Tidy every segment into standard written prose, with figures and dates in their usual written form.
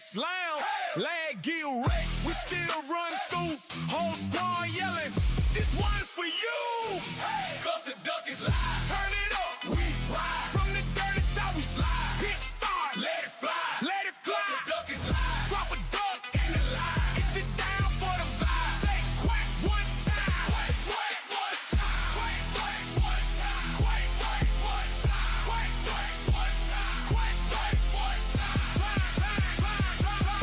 slam, lag get wrecked. We still run through, whole squad yelling. This one's for you. Cause the duck is live. Turn it up, we ride. From the dirty side we slide. Hit start, let it fly. Let it fly. The duck is live. Drop a duck in the line. If it down for the vibe, say quack one time. Quack, quack one time. Quack, quack one time. Quack, quack one time. Quack, quack one time. Quack, quack one time.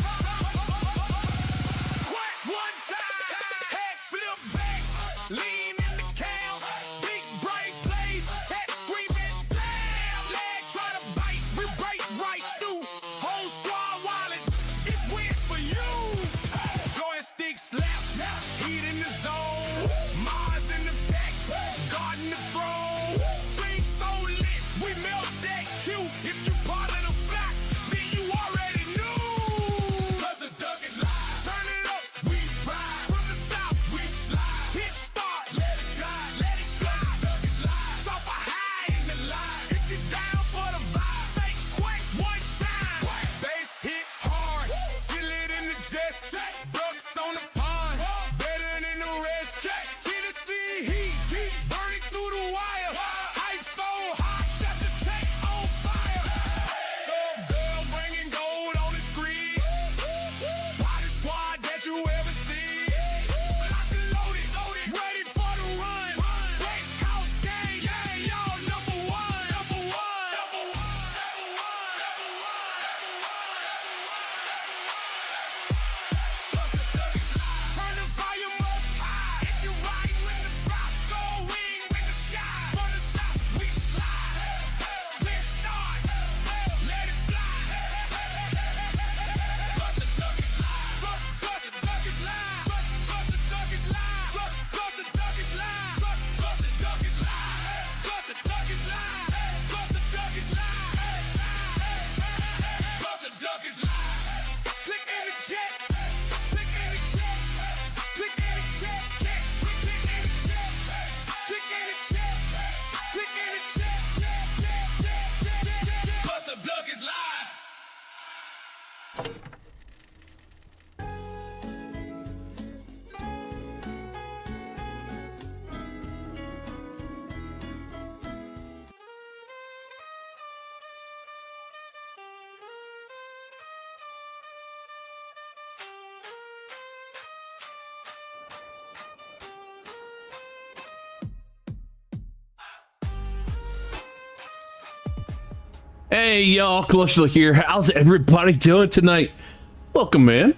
Quack one time. Head flip back. Lean in the cam. Big break plays. Cat screaming. Blam. Leg try to bite. We break right through. Whole squad wallet. It's wins for you. Joystick slap. Heat in the zone. Mars in the back. Garden the throne. Street so lit. We melt that Q. If you part of the flock, then you already knew. Cause the duck is live. Turn it up. We ride. From the south, we slide. Hit start. Let it glide. Let it glide. Duck is live. Drop a high in the line. If you down for the vibe, say quack one time. Bass hit hard. Feel it in the chest. Ducks on the pond. Better than the rest. Tennessee heat. Burning through the wire. Hype so hot. Set the check on fire. So girl bringing gold on the screen. Hottest squad that you ever seen. Lock and loaded. Ready for the run. Break house gang. Yeah, y'all number one. Number one. Number one. Number one. Number one. Turn the volume up high. If you ride when the rock go in with the sky. From the south we slide. Let's start. Let it fly. Trust the duck is live. Trust the duck is live. Trust the duck is live. Trust the duck is live. Trust the duck is live. Trust the duck is live. Trust the duck is live. Trust the duck is live. Click in the chat. Click in the chat. Click in the chat. Click in the chat. Click in the chat. Click in the chat. Cause the duck is live. Hey y'all, Callisto here. How's everybody doing tonight? Welcome, man.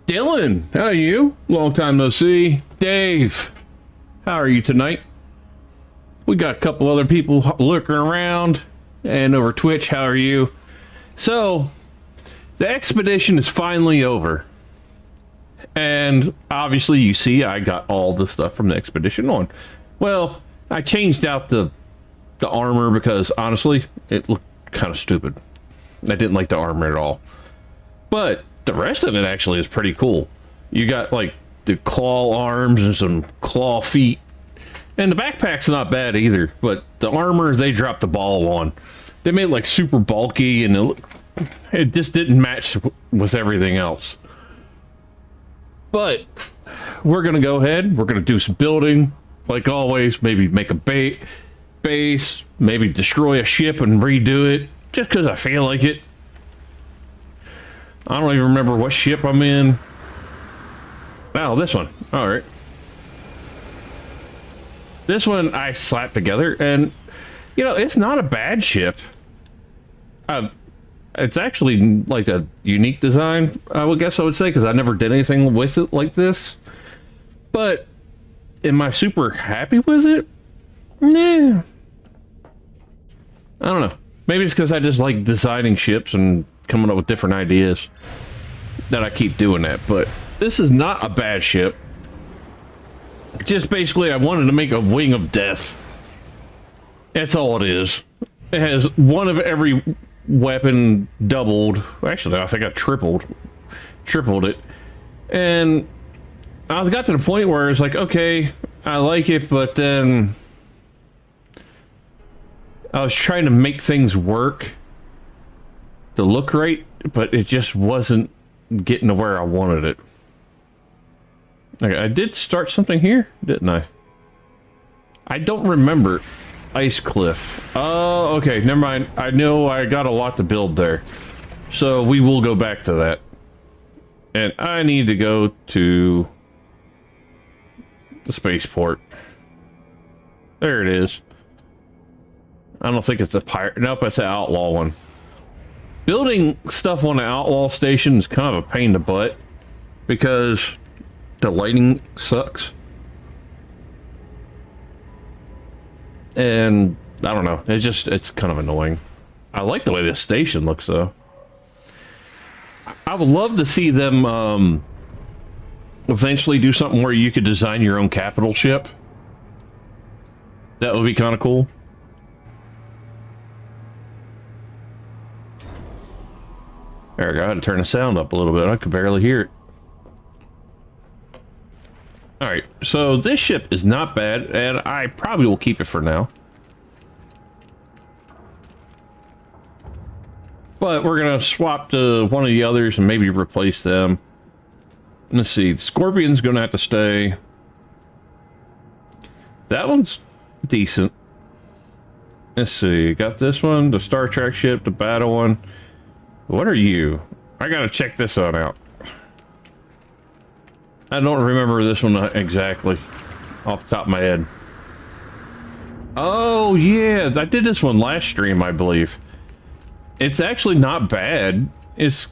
Dylan, how are you? Long time no see. Dave, how are you tonight? We got a couple other people lurking around, and over Twitch, how are you? So, the expedition is finally over. And obviously you see I got all the stuff from the expedition on. Well, I changed out the armor because honestly it looked kind of stupid. I didn't like the armor at all, but the rest of it actually is pretty cool. You got like the claw arms and some claw feet, and the backpack's not bad either, but the armor they dropped the ball on. They made it like super bulky, and it just didn't match with everything else. But we're gonna go ahead, we're gonna do some building like always. Maybe make a base, maybe destroy a ship and redo it just because I feel like it. I don't even remember what ship I'm in. Oh, this one. All right, this one I slapped together, and you know, it's not a bad ship. It's actually like a unique design, I would guess I would say, because I never did anything with it like this. But am I super happy with it? Nah. I don't know. Maybe it's because I just like designing ships and coming up with different ideas that I keep doing that. But this is not a bad ship. Just basically I wanted to make a wing of death. That's all it is. It has one of every weapon doubled. Actually, I think I tripled it. And I got to the point where it's like, okay, I like it, but then I was trying to make things work to look right but it just wasn't getting to where I wanted it. Okay, I did start something here, didn't I? I don't remember. Ice Cliff. Oh, okay, never mind. I know I got a lot to build there. So we will go back to that. And I need to go to the spaceport. There it is. I don't think it's a pirate. Nope, it's an outlaw one. Building stuff on the outlaw station is kind of a pain in the butt because the lighting sucks. And I don't know. It's kind of annoying. I like the way this station looks though. I would love to see them eventually do something where you could design your own capital ship. That would be kind of cool. There we go. I had to turn the sound up a little bit. I could barely hear it. Alright, so this ship is not bad, and I probably will keep it for now. But we're going to swap to one of the others and maybe replace them. Let's see. The Scorpion's going to have to stay. That one's decent. Let's see. Got this one, the Star Trek ship, the battle one. What are you? I got to check this one out. I don't remember this one exactly off the top of my head. Oh, yeah. I did this one last stream, I believe. It's actually not bad. It's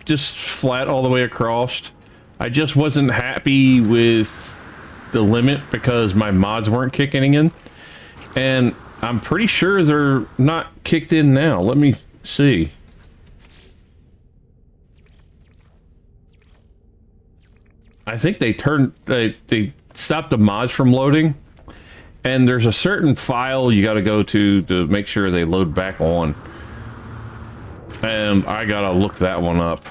just flat all the way across. I just wasn't happy with the limit because my mods weren't kicking in. And I'm pretty sure they're not kicked in now. Let me see. I think they stopped the mods from loading, and there's a certain file you got to go to make sure they load back on. And I gotta look that one up.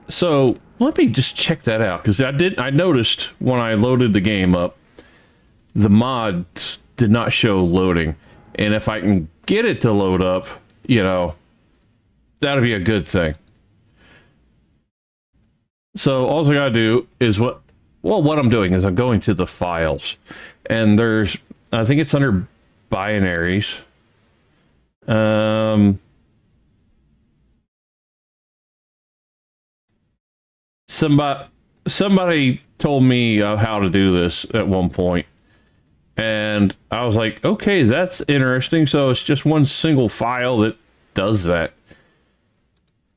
So let me just check that out, because I noticed when I loaded the game up, the mods did not show loading, and if I can get it to load up, you know, that'll be a good thing. So all I gotta do is what I'm doing is I'm going to the files, and I think it's under binaries. Somebody told me how to do this at one point, and I was like, okay, that's interesting. So it's just one single file that does that.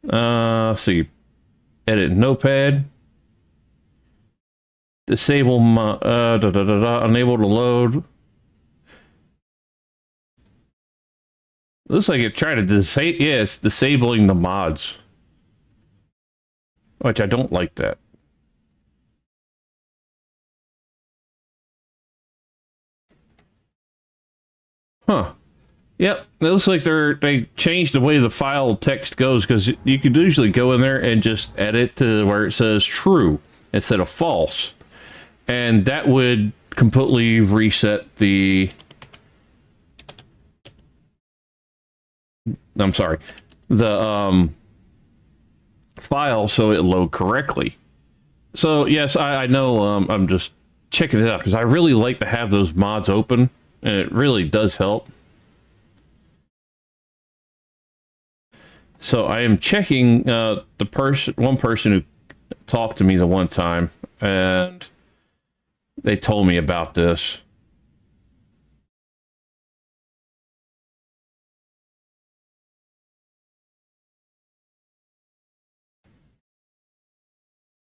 Let's see. Edit notepad. Disable unable to load. Looks like it's trying to disable. Yeah, it's disabling the mods. Which I don't like that. Huh. Yep, it looks like they changed the way the file text goes, because you could usually go in there and just edit to where it says true instead of false. And that would completely reset the... I'm sorry. The file so it load correctly. So yes, I know I'm just checking it out because I really like to have those mods open, and it really does help. So I am checking one person who talked to me the one time, and they told me about this.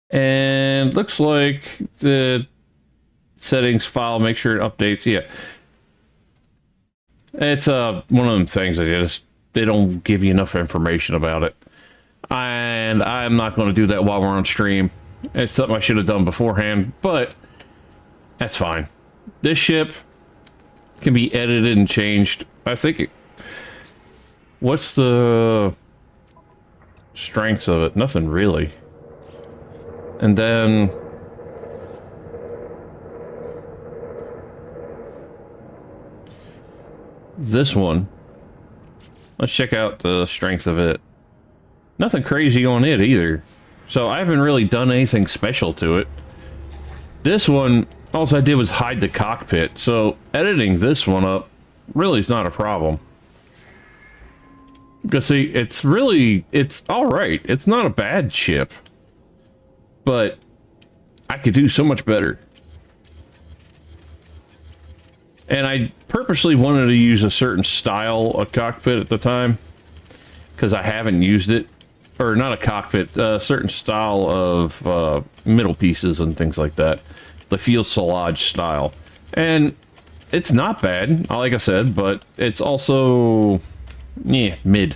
And looks like the settings file, make sure it updates. Yeah. It's one of them things they don't give you enough information about it. And I'm not going to do that while we're on stream. It's something I should have done beforehand, but that's fine. This ship can be edited and changed. I think what's the strengths of it? Nothing really. And then this one. Let's check out the strength of it. nothing crazy on it either. So I haven't really done anything special to it. This one, all I did was hide the cockpit. So editing this one up really is not a problem. Because see, it's all right. It's not a bad ship. But I could do so much better. And I purposely wanted to use a certain style of cockpit at the time. Because I haven't used it. Or not a cockpit, a certain style of middle pieces and things like that. The fuselage style. And it's not bad, like I said, but it's also, yeah, mid.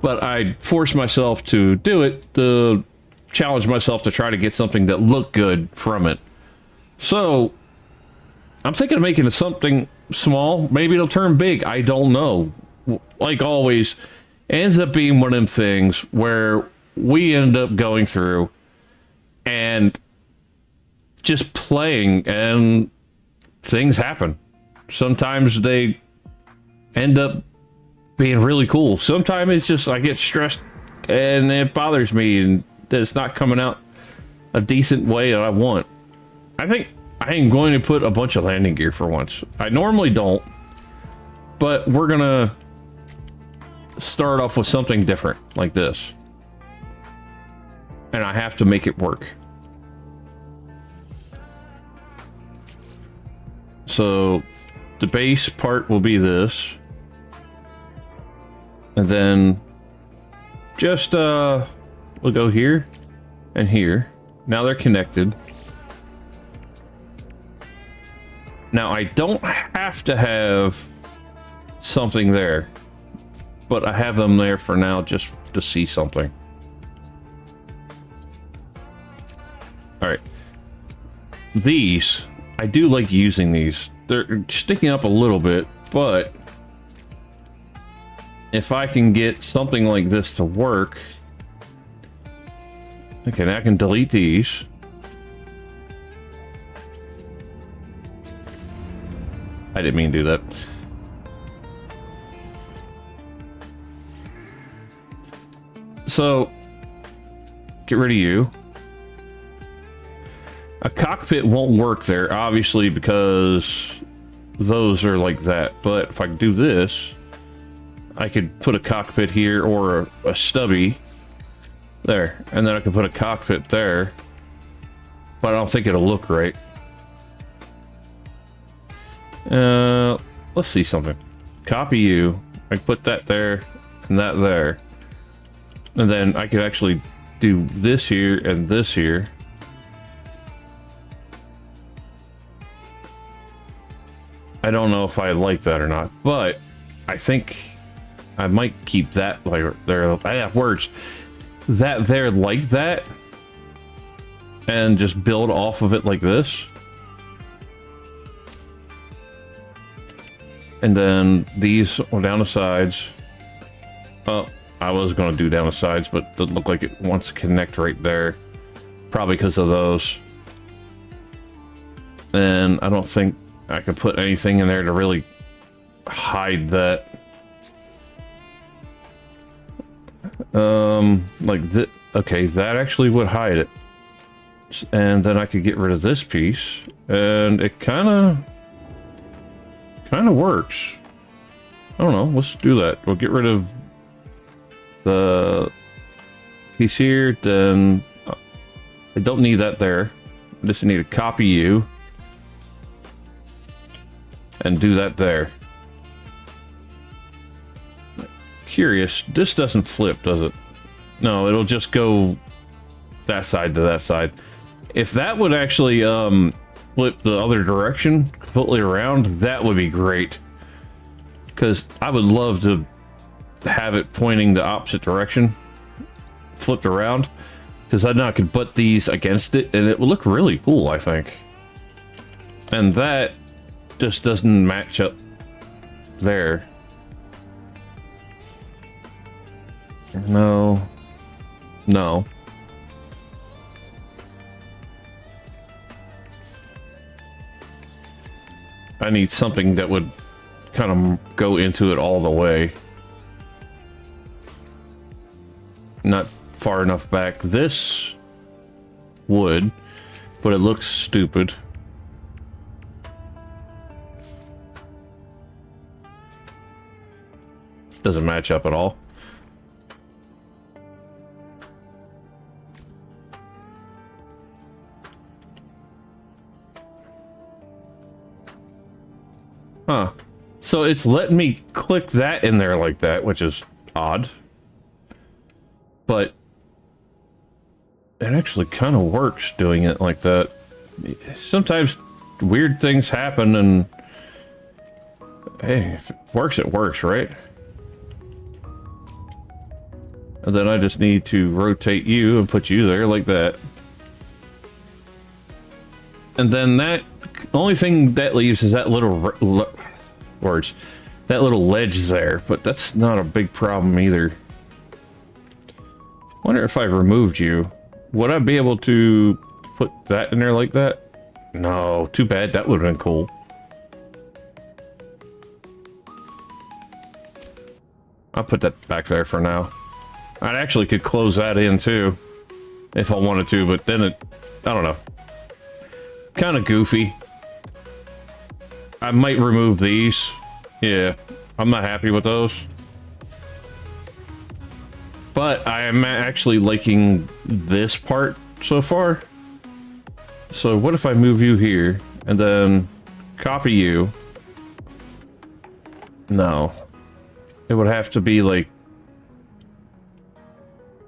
But I forced myself to do it, to challenge myself to try to get something that looked good from it. So, I'm thinking of making it something small. Maybe it'll turn big. I don't know. Like always, ends up being one of them things where we end up going through and just playing and things happen. Sometimes they end up being really cool. Sometimes it's just I get stressed and it bothers me and it's not coming out a decent way that I want. I think I am going to put a bunch of landing gear for once. I normally don't, but we're gonna start off with something different like this. And I have to make it work. So the base part will be this. And then just we'll go here and here. Now they're connected. Now I don't have to have something there, but I have them there for now just to see something. All right. These, I do like using these. They're sticking up a little bit, but if I can get something like this to work, okay, now I can delete these. I didn't mean to do that. So, get rid of you. A cockpit won't work there, obviously, because those are like that. But if I do this, I could put a cockpit here or a stubby there. And then I can put a cockpit there. But I don't think it'll look right. Let's see something. Copy you. I can put that there and that there. And then I could actually do this here and this here. I don't know if I like that or not, but I think I might keep that like there. I have words. That there like that. And just build off of it like this. And then these are down the sides. Oh, I was going to do down the sides, but it looked like it wants to connect right there. Probably because of those. And I don't think I could put anything in there to really hide that. Like that. Okay, that actually would hide it. And then I could get rid of this piece. And it kind of works. I don't know. Let's do that. We'll get rid of the piece here. Then I don't need that there. I just need to copy you and do that there. Curious. This doesn't flip, does it? No, it'll just go that side to that side. If that would actually flip the other direction completely around, that would be great, because I would love to have it pointing the opposite direction flipped around, because then I could put these against it and it would look really cool, I think. And that just doesn't match up there. No I need something that would kind of go into it all the way. not far enough back. This would, but it looks stupid. Doesn't match up at all. Huh. So it's letting me click that in there like that, which is odd. But it actually kind of works doing it like that. Sometimes weird things happen, and hey, if it works, right? And then I just need to rotate you and put you there like that. And then that only thing that leaves is that little that little ledge there, but that's not a big problem either. Wonder if I removed you, would I be able to put that in there like that? No, too bad. That would have been cool. I'll put that back there for now. I actually could close that in too if I wanted to, but then it, I don't know. Kind of goofy. I might remove these. Yeah, I'm not happy with those. But I am actually liking this part so far. So what if I move you here and then copy you? No. It would have to be like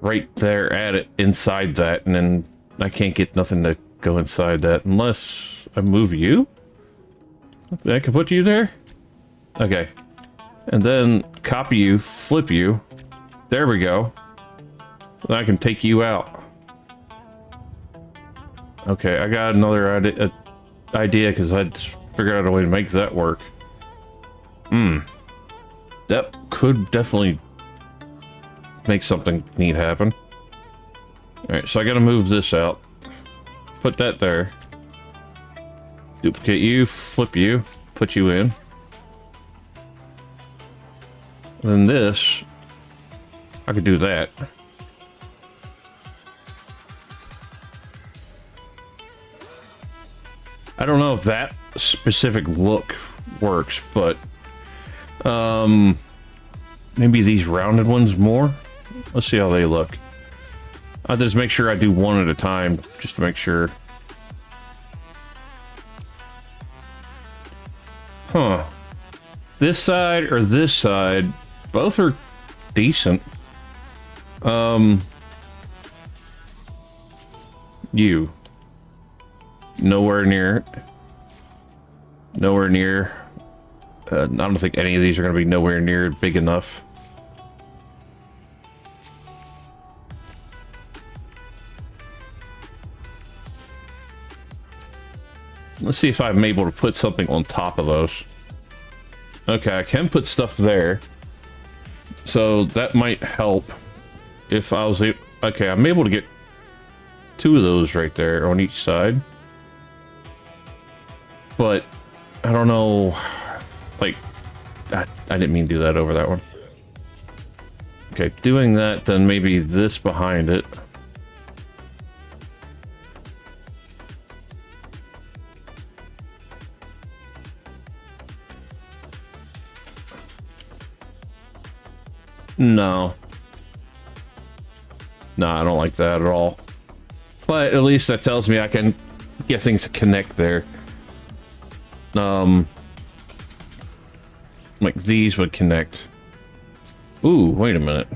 right there at it, inside that, and then I can't get nothing to go inside that unless I move you? I can put you there? Okay. And then copy you, flip you. There we go. Then I can take you out. Okay, I got another idea because I'd figured out a way to make that work. That could definitely make something neat happen. Alright, so I gotta move this out. Put that there. Duplicate you, flip you, put you in. And then this, I could do that. I don't know if that specific look works, but maybe these rounded ones more. Let's see how they look. I'll just make sure I do one at a time, just to make sure. Huh. This side or this side, both are decent. You. Nowhere near. Nowhere near. I don't think any of these are going to be nowhere near big enough. Let's see if I'm able to put something on top of those. Okay, I can put stuff there. So that might help if I was able... Okay, I'm able to get two of those right there on each side. But I don't know... Like, I didn't mean to do that over that one. Okay, doing that, then maybe this behind it. No. No, I don't like that at all. But at least that tells me I can get things to connect there. Like these would connect. Ooh, wait a minute.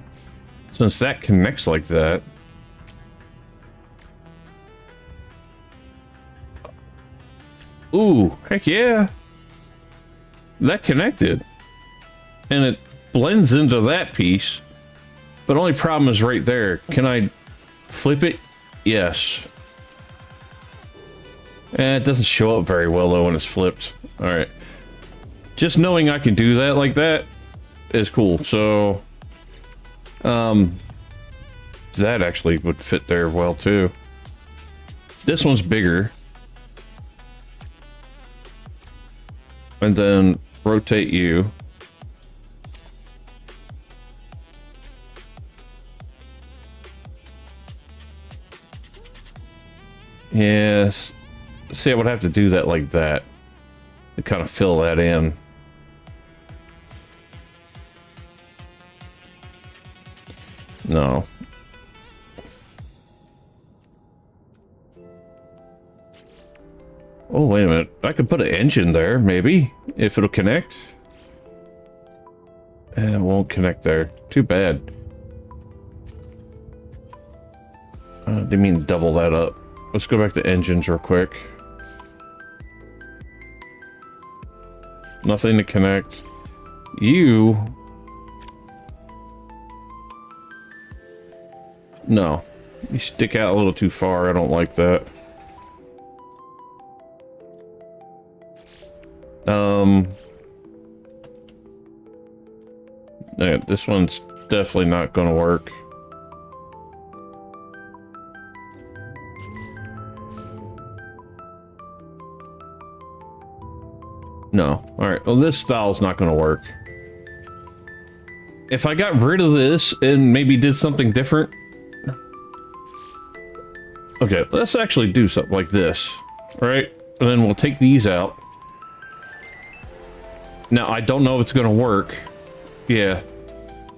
Since that connects like that. Ooh, heck yeah. That connected. And it blends into that piece. But only problem is right there. Can I flip it? Yes. It doesn't show up very well though when it's flipped. Alright. Just knowing I can do that like that is cool. So, that actually would fit there well too. This one's bigger. And then rotate you. Yes. See, I would have to do that like that to kind of fill that in. No. Oh, wait a minute. I could put an engine there, maybe, if it'll connect. It won't connect there. Too bad. Didn't mean to double that up. Let's go back to engines real quick. Nothing to connect. You... No. You stick out a little too far. I don't like that. Yeah, this one's definitely not going to work. No. Alright, well this style's not going to work. If I got rid of this and maybe did something different... Okay, let's actually do something like this, right? And then we'll take these out. Now, I don't know if it's going to work. Yeah.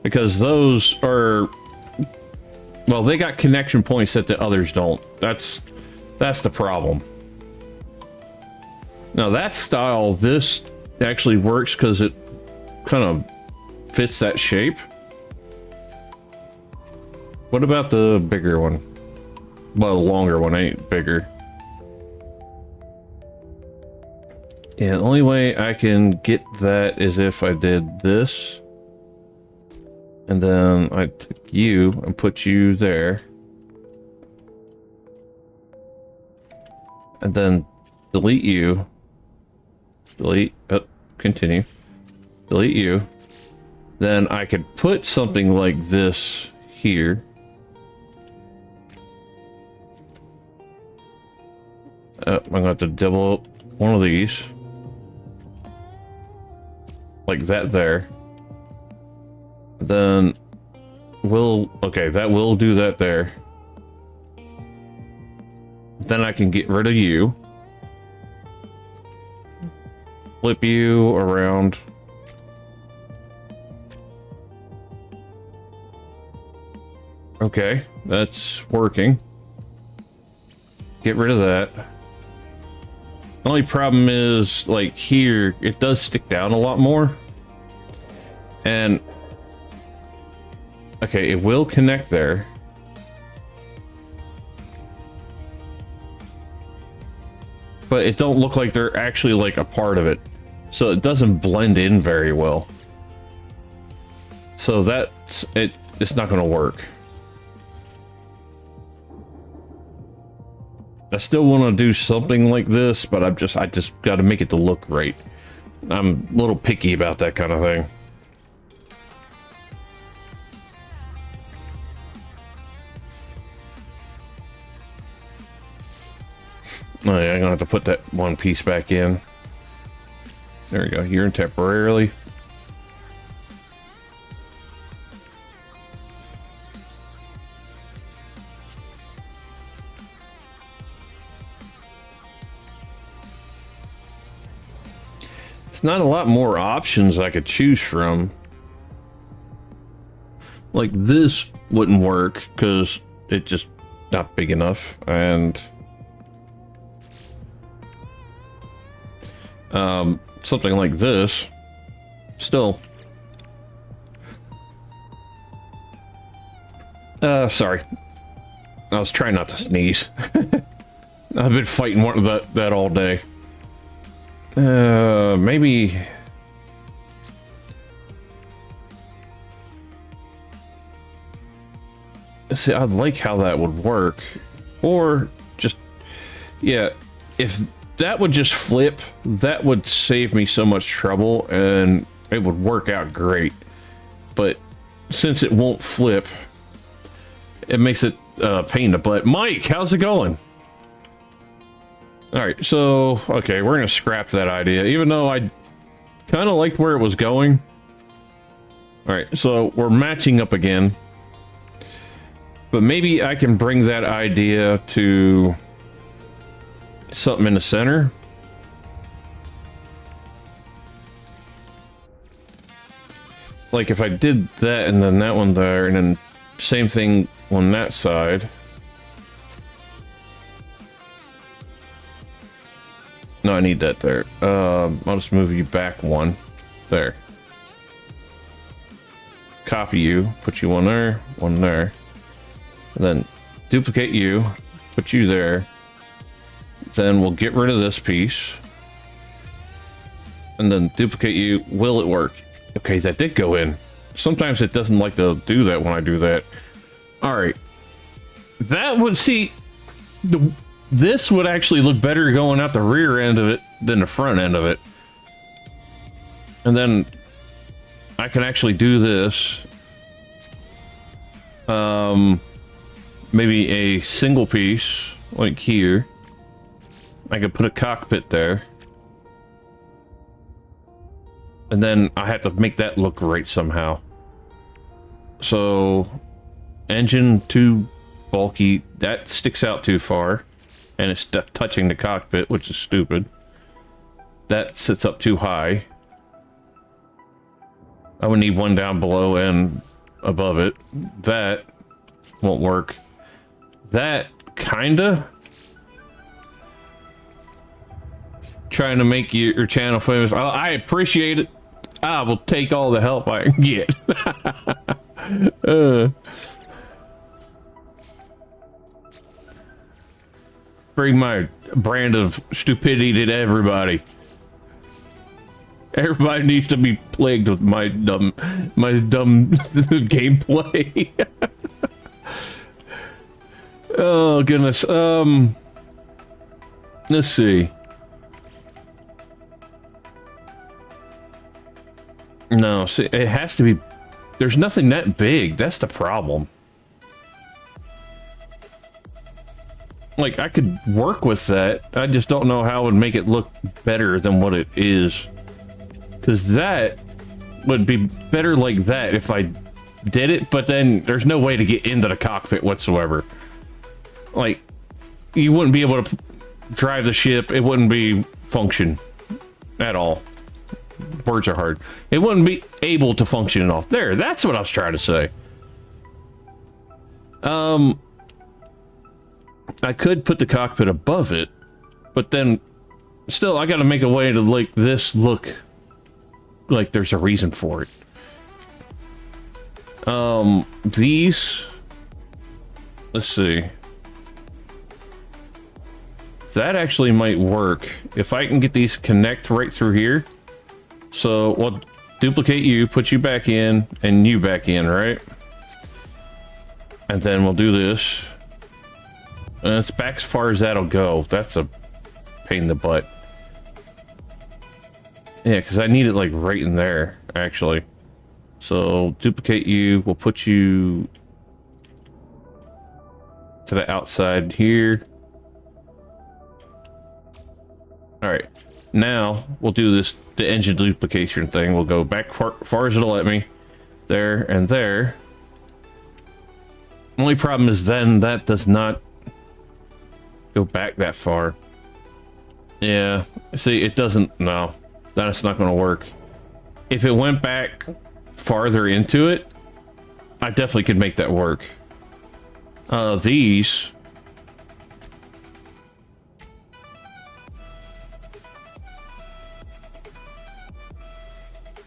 Because those are... Well, they got connection points that the others don't. That's the problem. Now, that style, this actually works because it kind of fits that shape. What about the bigger one? Well, the longer one ain't bigger. Yeah, the only way I can get that is if I did this. And then I took you and put you there. And then delete you. Delete, oh, continue. Delete you. Then I could put something like this here. I'm going to have to double one of these. Like that there. Then we'll... Okay, that will do that there. Then I can get rid of you. Flip you around. Okay, that's working. Get rid of that. The only problem is, like, here, it does stick down a lot more. And... Okay, it will connect there. But it don't look like they're actually, like, a part of it. So it doesn't blend in very well. So that's... It's not going to work. I still want to do something like this, but I just got to make it to look right. I'm a little picky about that kind of thing. Oh yeah, I'm gonna have to put that one piece back in. There we go. You're in temporarily. There's not a lot more options I could choose from. Like this wouldn't work because it's just not big enough, and something like this still. Sorry. I was trying not to sneeze. I've been fighting one of that all day. Maybe... See, I'd like how that would work. Or just... Yeah, if that would just flip, that would save me so much trouble, and it would work out great. But since it won't flip, it makes it a pain in the butt. Mike, how's it going? Alright, so, okay, we're going to scrap that idea, even though I kind of liked where it was going. Alright, so we're matching up again. But maybe I can bring that idea to something in the center. Like if I did that and then that one there, and then same thing on that side. No, I need that there. I'll just move you back one. There. Copy you, put you one there, and then duplicate you, put you there. Then we'll get rid of this piece. And then duplicate you. Will it work? Okay, that did go in. Sometimes it doesn't like to do that when I do that. Alright. That would, see, this would actually look better going out the rear end of it than the front end of it. And then I can actually do this. Maybe a single piece, like here. I could put a cockpit there. And then I have to make that look right somehow. So, engine too bulky. That sticks out too far. And it's touching the cockpit, which is stupid. That sits up too high. I would need one down below and above it. That won't work. That kinda. Trying to make your channel famous. I appreciate it. I will take all the help I can get. Bring my brand of stupidity to everybody. Everybody needs to be plagued with my dumb gameplay. Oh goodness. Let's see. No, see, it has to be. There's nothing that big. That's the problem. Like, I could work with that. I just don't know how it would make it look better than what it is. Because that would be better like that if I did it, but then there's no way to get into the cockpit whatsoever. Like, you wouldn't be able to drive the ship. It wouldn't be function at all. Words are hard. It wouldn't be able to function at all. There, that's what I was trying to say. I could put the cockpit above it, but then still I gotta make a way to like this look like there's a reason for it. These, let's see. That actually might work if I can get these connect right through here. So we'll duplicate you, put you back in, and you back in, right? And then we'll do this. And it's back as far as that'll go. That's a pain in the butt. Yeah, because I need it like right in there, actually. So duplicate you, we'll put you to the outside here. Alright, now we'll do this, the engine duplication thing. We'll go back far as it'll let me. There and there. Only problem is then that does not go back that far. Yeah, see, it doesn't, no. That's not going to work. If it went back farther into it, I definitely could make that work. These...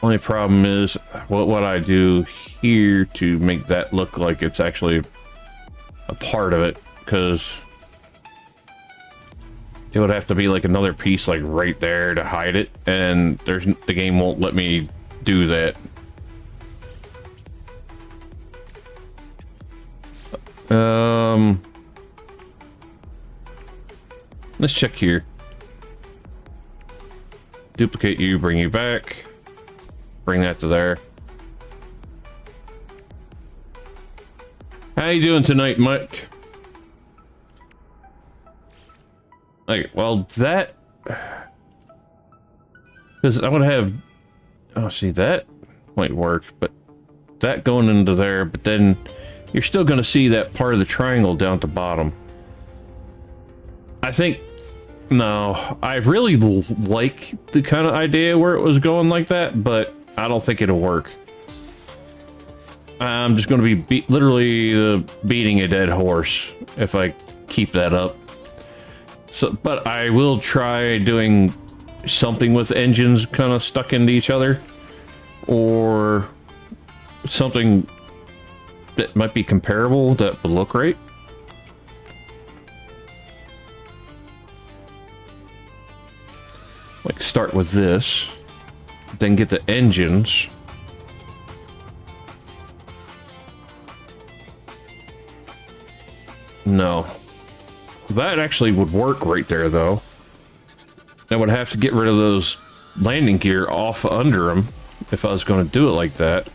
Only problem is what I do here to make that look like it's actually a part of it, because it would have to be like another piece like right there to hide it, and the game won't let me do that. Let's check here. Duplicate you, bring you back. Bring that to there. How you doing tonight, Mike? Like, well, that... Because I'm going to have... Oh, see, that might work, but that going into there, but then you're still going to see that part of the triangle down at the bottom. I think No, I really like the kind of idea where it was going like that, but I don't think it'll work. I'm just going to be literally beating a dead horse if I keep that up. So, but I will try doing something with engines kind of stuck into each other, or something that might be comparable that would look right. Like start with this, then get the engines. No. That actually would work right there, though. I would have to get rid of those landing gear off under them if I was going to do it like that.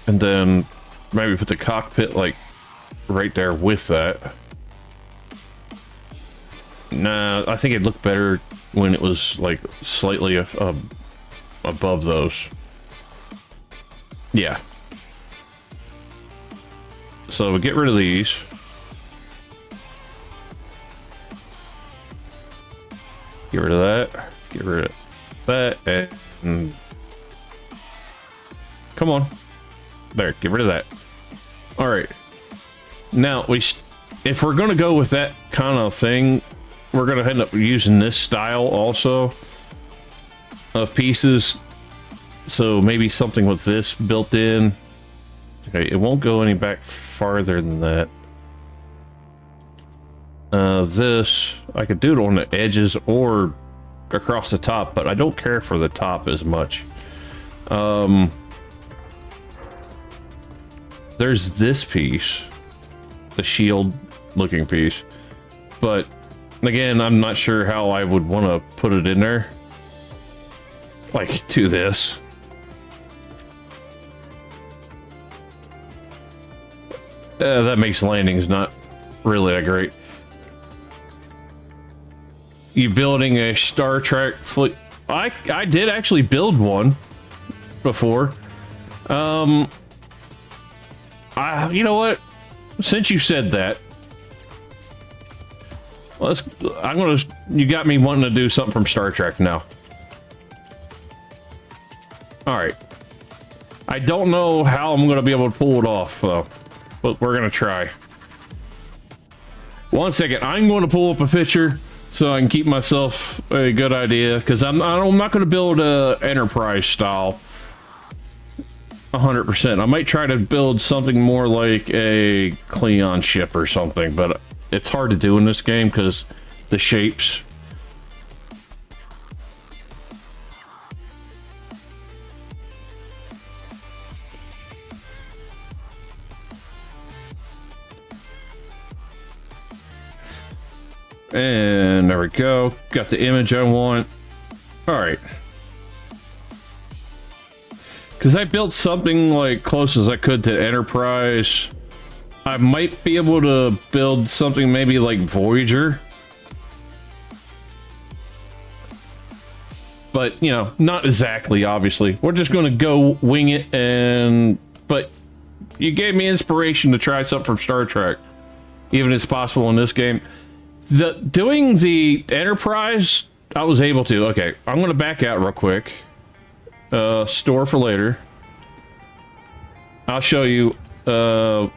And then maybe put the cockpit, like, right there with that. Nah, I think it'd look better when it was, like, slightly above those. Yeah. So we get rid of these. Get rid of that. Get rid of that. And come on. There, get rid of that. All right. Now, if we're going to go with that kind of thing, we're going to end up using this style also of pieces. So maybe something with this built in. Okay, it won't go any back farther than that. This, I could do it on the edges or across the top, but I don't care for the top as much. There's this piece, the shield looking piece, but again, I'm not sure how I would want to put it in there. Like, to this. That makes landings not really that great. You building a Star Trek fleet? I did actually build one before. You know what? Since you said that, you got me wanting to do something from Star Trek now. All right. I don't know how I'm going to be able to pull it off, though. But we're going to try. 1 second. I'm going to pull up a picture so I can keep myself a good idea. Because I'm not going to build a Enterprise style 100%. I might try to build something more like a Klingon ship or something. But it's hard to do in this game because the shapes. And there we go. Got the image I want. All right. Because I built something like close as I could to Enterprise. I might be able to build something maybe like Voyager. But, you know, not exactly, obviously. We're just going to go wing it but you gave me inspiration to try something from Star Trek. Even if it's possible in this game. Doing the Enterprise, I was able to. Okay, I'm going to back out real quick. Store for later. I'll show you the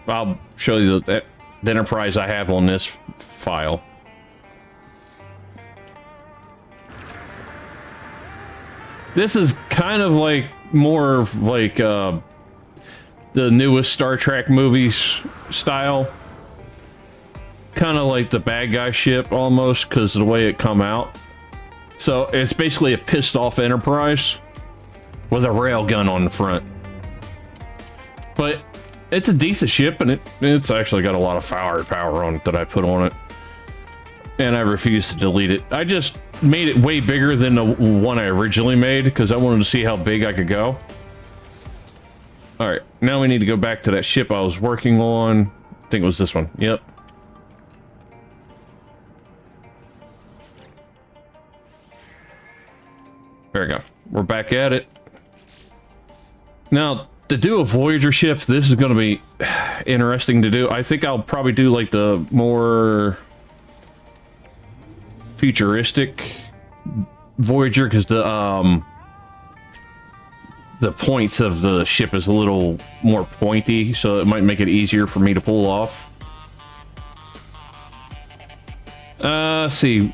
Enterprise I have on this file. This is kind of like more of like the newest Star Trek movies style. Kind of like the bad guy ship almost, because of the way it come out. So it's basically a pissed off Enterprise with a railgun on the front. But it's a decent ship, and it's actually got a lot of firepower on it that I put on it. And I refuse to delete it. I just made it way bigger than the one I originally made because I wanted to see how big I could go. Alright, now we need to go back to that ship I was working on. I think it was this one. Yep. There we go. We're back at it. Now, to do a Voyager ship, this is going to be interesting to do. I think I'll probably do like the more futuristic Voyager because the points of the ship is a little more pointy, so it might make it easier for me to pull off. Let's see.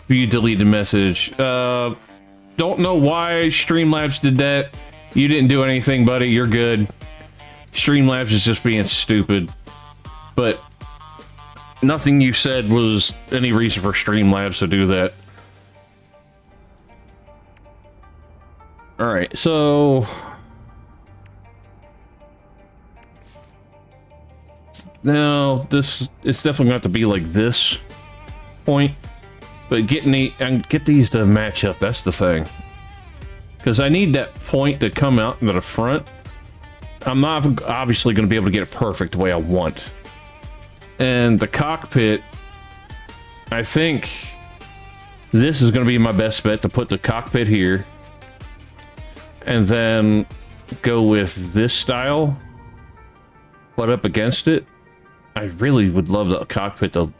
View deleted message. Don't know why Streamlabs did that. You didn't do anything, buddy. You're good. Streamlabs is just being stupid. But nothing you said was any reason for Streamlabs to do that. Alright, so... now, it's definitely going to have to be like this point. But get these to match up, that's the thing. Because I need that point to come out into the front. I'm not obviously going to be able to get it perfect the way I want. And the cockpit, I think this is going to be my best bet to put the cockpit here. And then go with this style, but up against it. I really would love the cockpit to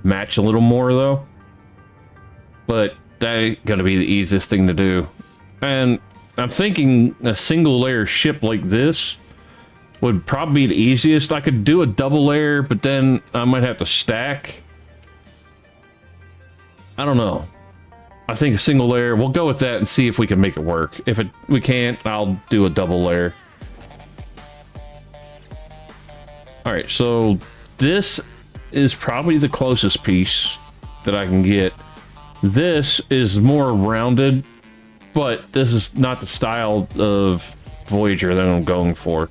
match a little more though. But that ain't gonna be the easiest thing to do. And I'm thinking a single layer ship like this would probably be the easiest. I could do a double layer, but then I might have to stack. I don't know. I think a single layer, we'll go with that and see if we can make it work. If we can't, I'll do a double layer. Alright, so this is probably the closest piece that I can get. This is more rounded, but this is not the style of Voyager that I'm going for.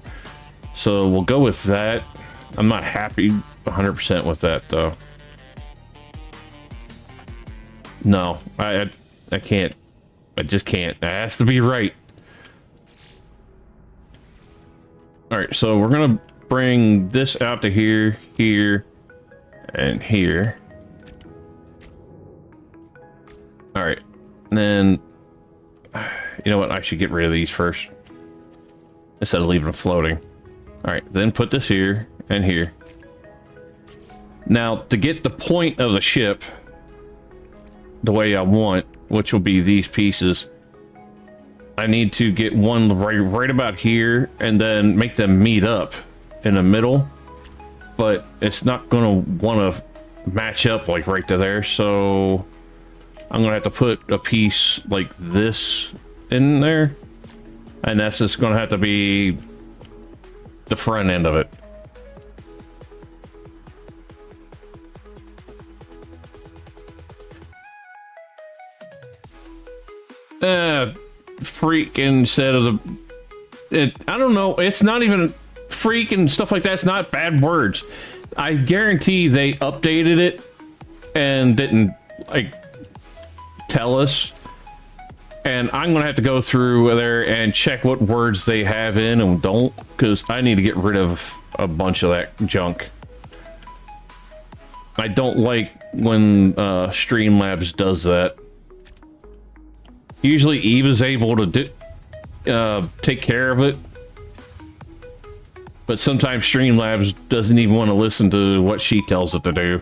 So we'll go with that. I'm not happy 100% with that though. No, I can't. I just can't. It has to be right. Alright, so we're gonna bring this out to here, here, and here. Alright, then, you know what, I should get rid of these first, instead of leaving them floating. Alright, then put this here, and here. Now, to get the point of the ship, the way I want, which will be these pieces, I need to get one right about here, and then make them meet up in the middle. But it's not gonna want to match up like right to there, so I'm gonna have to put a piece like this in there, and that's just gonna have to be the front end of it. Freak instead of the... I don't know, it's not even... freak and stuff like that's not bad words. I guarantee they updated it and didn't, like, tell us. And I'm gonna have to go through there and check what words they have in and don't, because I need to get rid of a bunch of that junk. I don't like when Streamlabs does that. Usually Eve is able to take care of it, but sometimes Streamlabs doesn't even want to listen to what she tells it to do.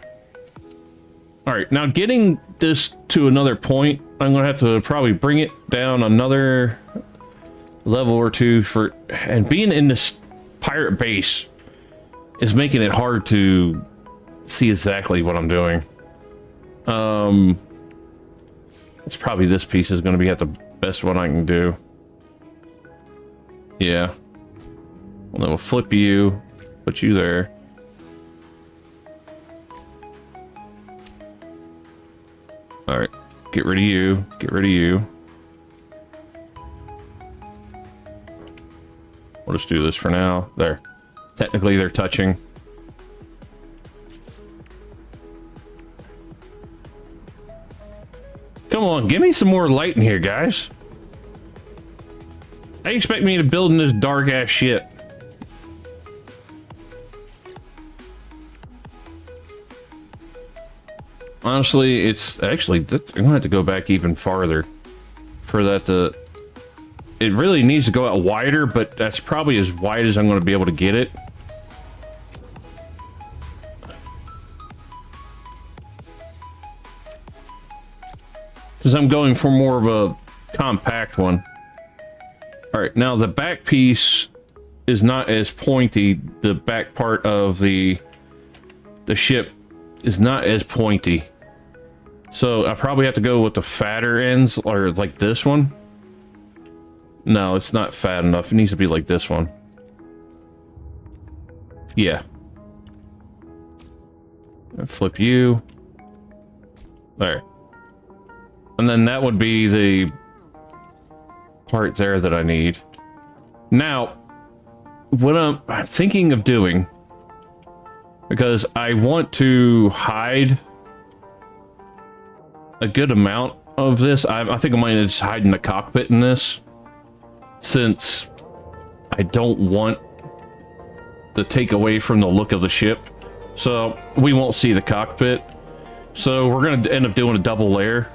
Alright, now getting this to another point, I'm gonna have to probably bring it down another level or two for, and being in this pirate base is making it hard to see exactly what I'm doing. It's probably this piece is gonna be at the best one I can do. Yeah. Well, then we'll flip you, put you there. Alright, get rid of you, get rid of you. We'll just do this for now. There. Technically, they're touching. Come on, give me some more light in here, guys. How you expect me to build in this dark ass shit? Honestly, it's actually, I'm gonna have to go back even farther for that to, it really needs to go out wider, but that's probably as wide as I'm gonna be able to get it. because I'm going for more of a compact one. All right, now the back piece is not as pointy. The back part of the ship is not as pointy. So I probably have to go with the fatter ends, or like this one. No, it's not fat enough. It needs to be like this one. Yeah. Flip you. There. And then that would be the part there that I need. Now, what I'm thinking of doing, because I want to hide a good amount of this. I think I might just hide in the cockpit in this, since I don't want to take away from the look of the ship. So we won't see the cockpit. So we're going to end up doing a double layer.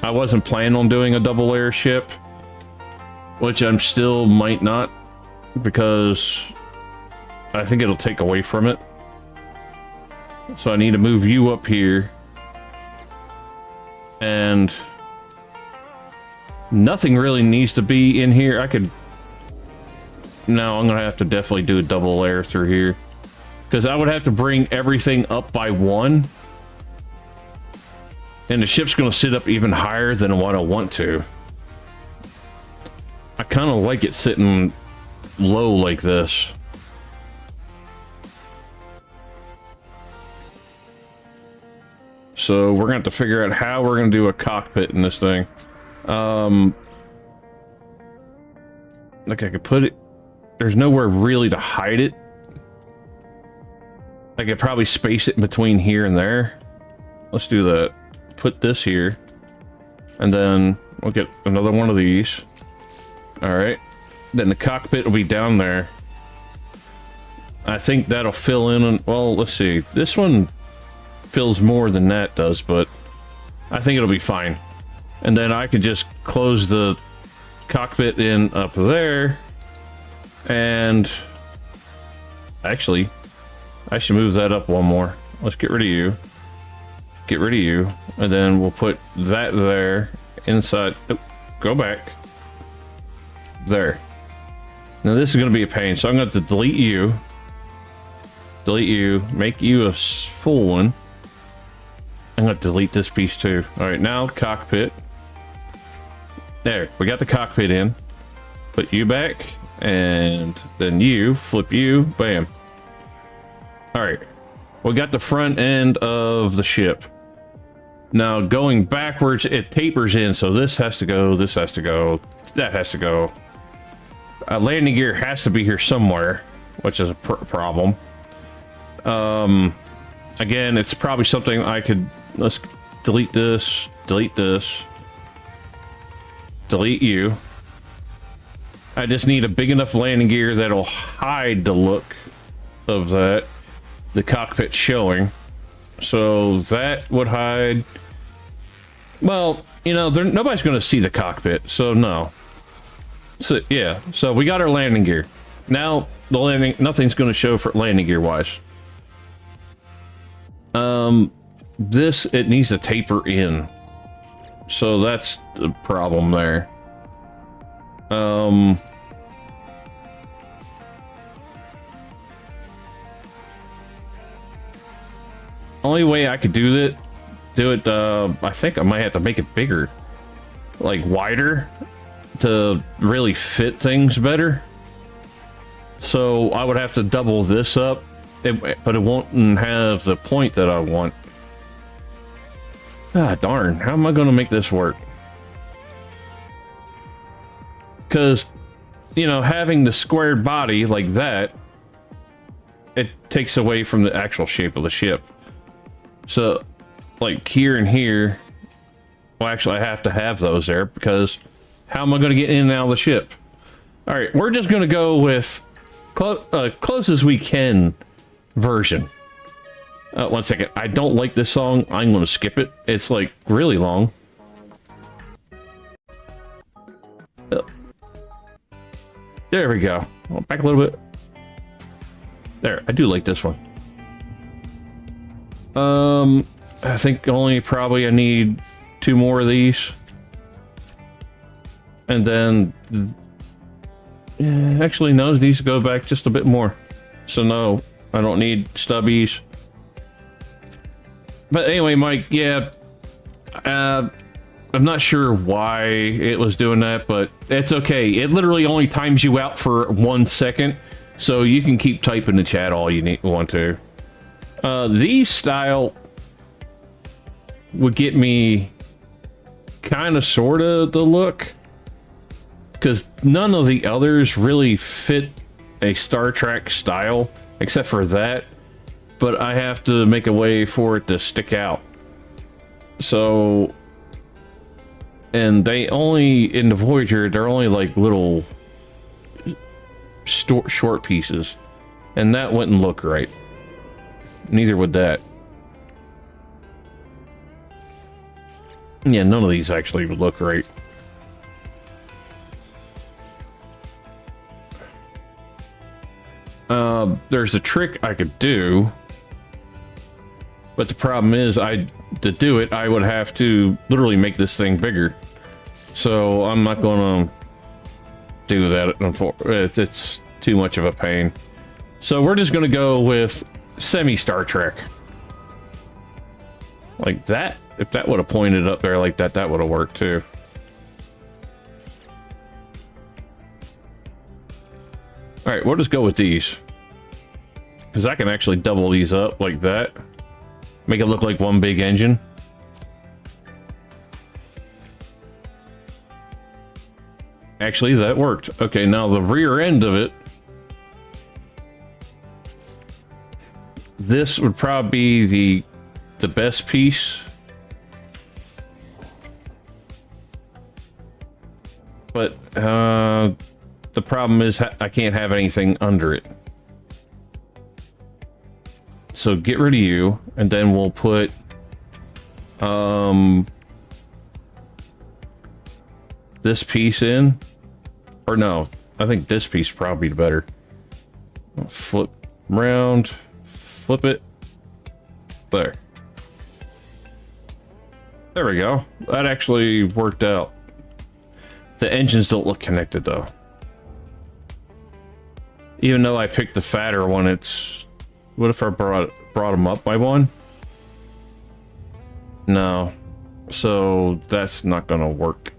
I wasn't planning on doing a double layer ship, which I'm still might not, because I think it'll take away from it. So I need to move you up here. And nothing really needs to be in here. I could... No, I'm gonna have to definitely do a double layer through here, because I would have to bring everything up by one, and the ship's gonna sit up even higher than what I want to. I kind of like it sitting low like this. So we're gonna have to figure out how we're gonna do a cockpit in this thing. Like I could put it... There's nowhere really to hide it. I could probably space it between here and there. Let's do that. Put this here. And then we'll get another one of these. Alright. Then the cockpit will be down there. I think that'll fill in... well, let's see. This one fills more than that does, but I think it'll be fine. And then I could just close the cockpit in up there. And actually, I should move that up one more. Let's get rid of you. Get rid of you. And then we'll put that there inside. Oh, go back. There. Now this is going to be a pain, so I'm going to have to delete you. Delete you. Make you a full one. I'm going to delete this piece too. Alright, now cockpit. There. We got the cockpit in. Put you back. And then you. Flip you. Bam. Alright. We got the front end of the ship. Now going backwards, it tapers in. So this has to go. This has to go. That has to go. Landing gear has to be here somewhere, which is a problem. Again, it's probably something I could... Let's delete this. Delete this. Delete you. I just need a big enough landing gear that'll hide the look of that. The cockpit showing. So that would hide... Well, you know, nobody's going to see the cockpit, so no. So, yeah. So we got our landing gear. Now, the landing... Nothing's going to show for landing gear-wise. This, it needs to taper in. So that's the problem there. Only way I could do it, I think I might have to make it bigger. Like wider, to really fit things better. So I would have to double this up, but it won't have the point that I want. Ah, darn. How am I going to make this work? Because, you know, having the squared body like that, it takes away from the actual shape of the ship. So, like here and here, well, actually, I have to have those there, because how am I going to get in and out of the ship? All right, we're just going to go with close as we can version. 1 second. I don't like this song. I'm going to skip it. It's like really long. There we go. Back a little bit. There. I do like this one. I think only probably I need 2 2 more of these. And then... actually, no, it needs to go back just a bit more. So no, I don't need stubbies. But anyway, Mike, yeah. I'm not sure why it was doing that, but it's okay. It literally only times you out for 1 second. So you can keep typing the chat all you want to. These style would get me kind of sort of the look, because none of the others really fit a Star Trek style except for that, but I have to make a way for it to stick out. So, and they only, in the Voyager, they're only like little short pieces, and that wouldn't look right. Neither would that. Yeah, none of these actually would look right. There's a trick I could do, but the problem is, to do it, I would have to literally make this thing bigger. So I'm not gonna do that. It's too much of a pain. So we're just gonna go with semi-Star Trek. Like that. If that would have pointed up there like that, that would have worked too. Alright, we'll just go with these. Because I can actually double these up like that. Make it look like one big engine. Actually, that worked. Okay, now the rear end of it. This would probably be the best piece. But the problem is I can't have anything under it. So get rid of you, and then we'll put this piece in. Or no, I think this piece is probably better. Flip around, flip it. There. There we go. That actually worked out. The engines don't look connected though. Even though I picked the fatter one, it's... What if I brought them up by one? No. So that's not gonna work.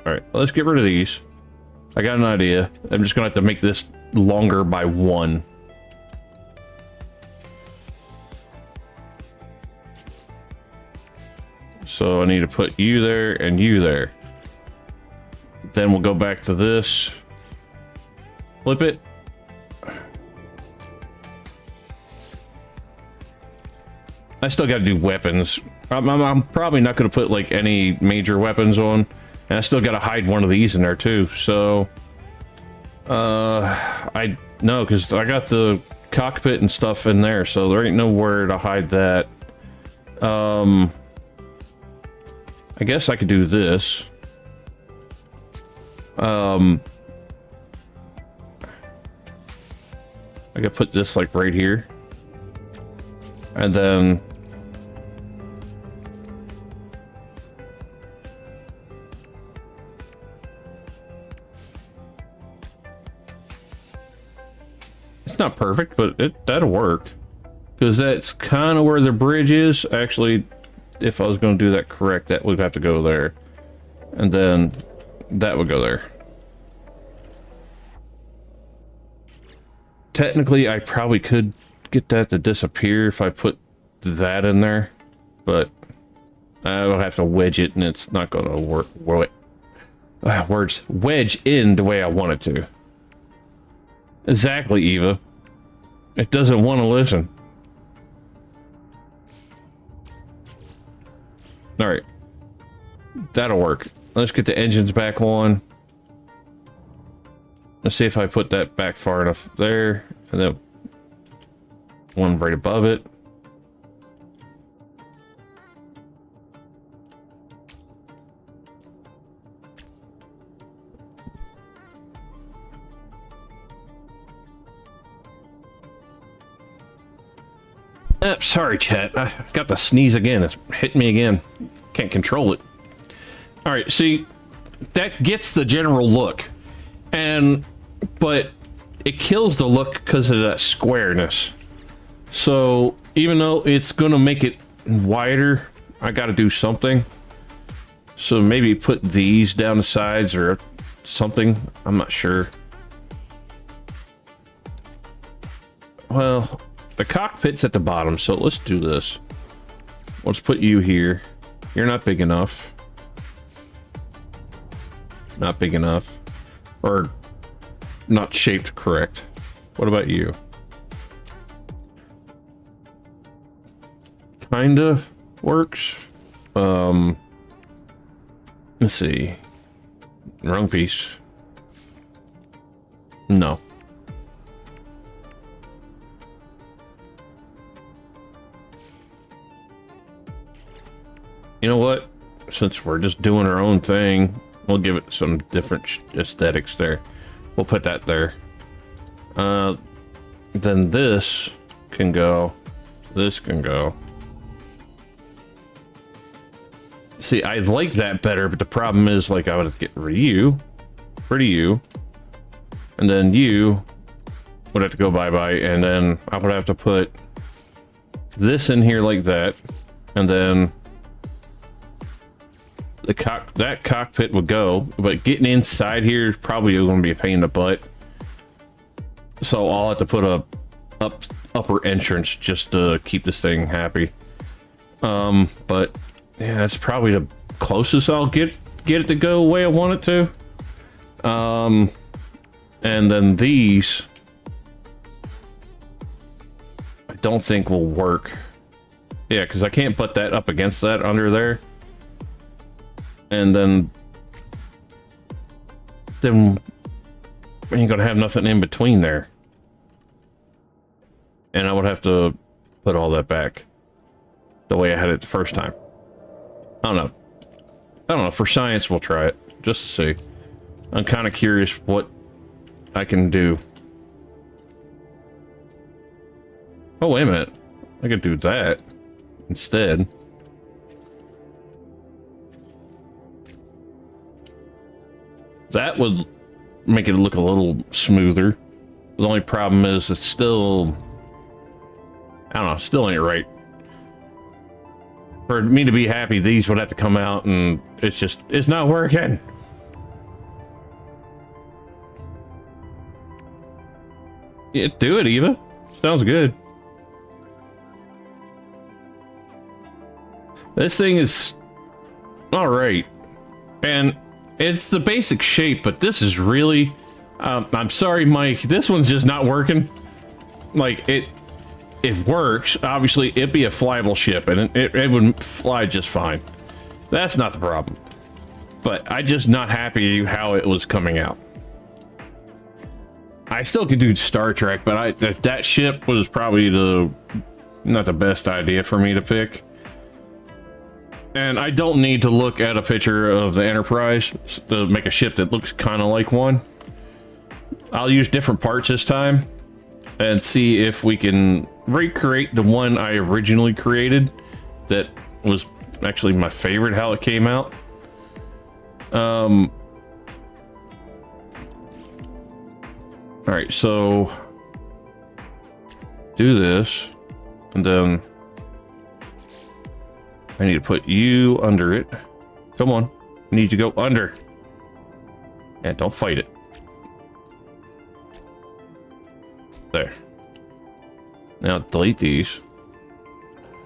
Alright, let's get rid of these. I got an idea. I'm just gonna have to make this longer by 1. So I need to put you there and you there. Then we'll go back to this. Flip it. I still got to do weapons. I'm probably not going to put like any major weapons on, and I still got to hide one of these in there too. So, I no, because I got the cockpit and stuff in there, so there ain't nowhere to hide that. I guess I could do this. I could put this like right here, and then it's not perfect, but that'll work, because that's kind of where the bridge is. Actually, if I was going to do that correct, that would have to go there, and then that would go there. Technically, I probably could get that to disappear if I put that in there, but I will have to wedge it, and it's not going to work. Words, wedge in the way I want it to. Exactly, Eva. It doesn't want to listen. All right, that'll work. Let's get the engines back on. Let's see if I put that back far enough there, and then one right above it. Sorry, chat. I got the sneeze again. It's hit me again. Can't control it. All right, see, that gets the general look, but it kills the look because of that squareness. So even though it's gonna make it wider, I got to do something. So maybe put these down the sides or something. I'm not sure. Well, the cockpit's at the bottom, so let's do this. Let's put you here. You're not big enough. Not big enough. Or not shaped correct. What about you? Kinda works. Let's see. Wrong piece. No. You know what? Since we're just doing our own thing, we'll give it some different aesthetics there. We'll put that there. Then this can go. This can go. See, I like that better, but the problem is, like, I would get rid of you, and then you would have to go bye-bye, and then I would have to put this in here like that, and then that cockpit would go, but getting inside here is probably going to be a pain in the butt. So I'll have to put a upper entrance just to keep this thing happy. But yeah, that's probably the closest I'll get it to go the way I want it to. And then these, I don't think will work. Yeah, because I can't put that up against that under there. And then we ain't gonna have nothing in between there. And I would have to put all that back the way I had it the first time. I don't know. For science, we'll try it just to see. I'm kind of curious what I can do. Oh, wait a minute. I could do that instead. That would make it look a little smoother. The only problem is it's still, I don't know, still ain't right. For me to be happy, these would have to come out, and it's not working. Yeah, do it, Eva. Sounds good. This thing is all right, and it's the basic shape, but this is really, I'm sorry, Mike, this one's just not working. Like, it works. Obviously, it'd be a flyable ship, and it would fly just fine. That's not the problem. But I'm just not happy how it was coming out. I still could do Star Trek, but that ship was probably not the best idea for me to pick. And I don't need to look at a picture of the Enterprise to make a ship that looks kind of like one. I'll use different parts this time and see if we can recreate the one I originally created that was actually my favorite how it came out. All right, so do this, and then I need to put you under it. Come on, I need you to go under. And don't fight it. There. Now delete these.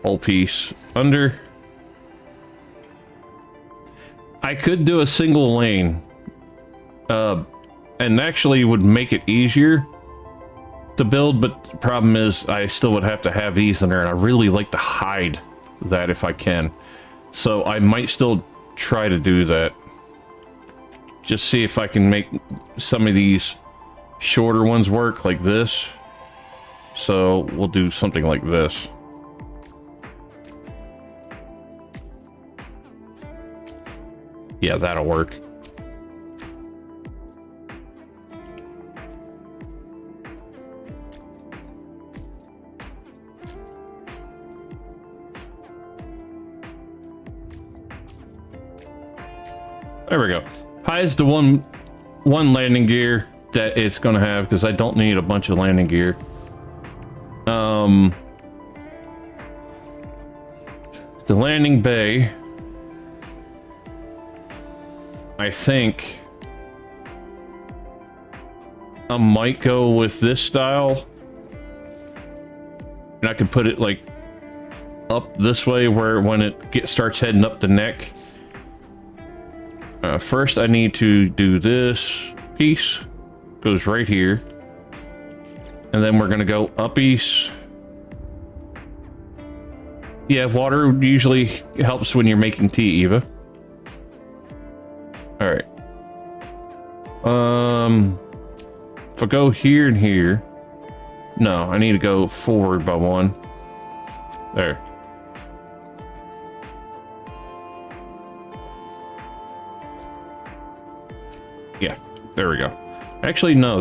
Whole piece under. I could do a single lane. And actually would make it easier to build, but the problem is I still would have to have these in there, and I really like to hide that if I can. So I might still try to do that. Just see if I can make some of these shorter ones work like this. So we'll do something like this. Yeah, that'll work. There we go. High is the one landing gear that it's gonna have, because I don't need a bunch of landing gear. The landing bay, I think I might go with this style, and I could put it like up this way, where when it starts heading up the neck. First I need to do this piece, goes right here, and then we're gonna go up east. Yeah, water usually helps when you're making tea, Eva. All right. If I go here and here, no, I need to go forward by one. There. Yeah, there we go. Actually, no,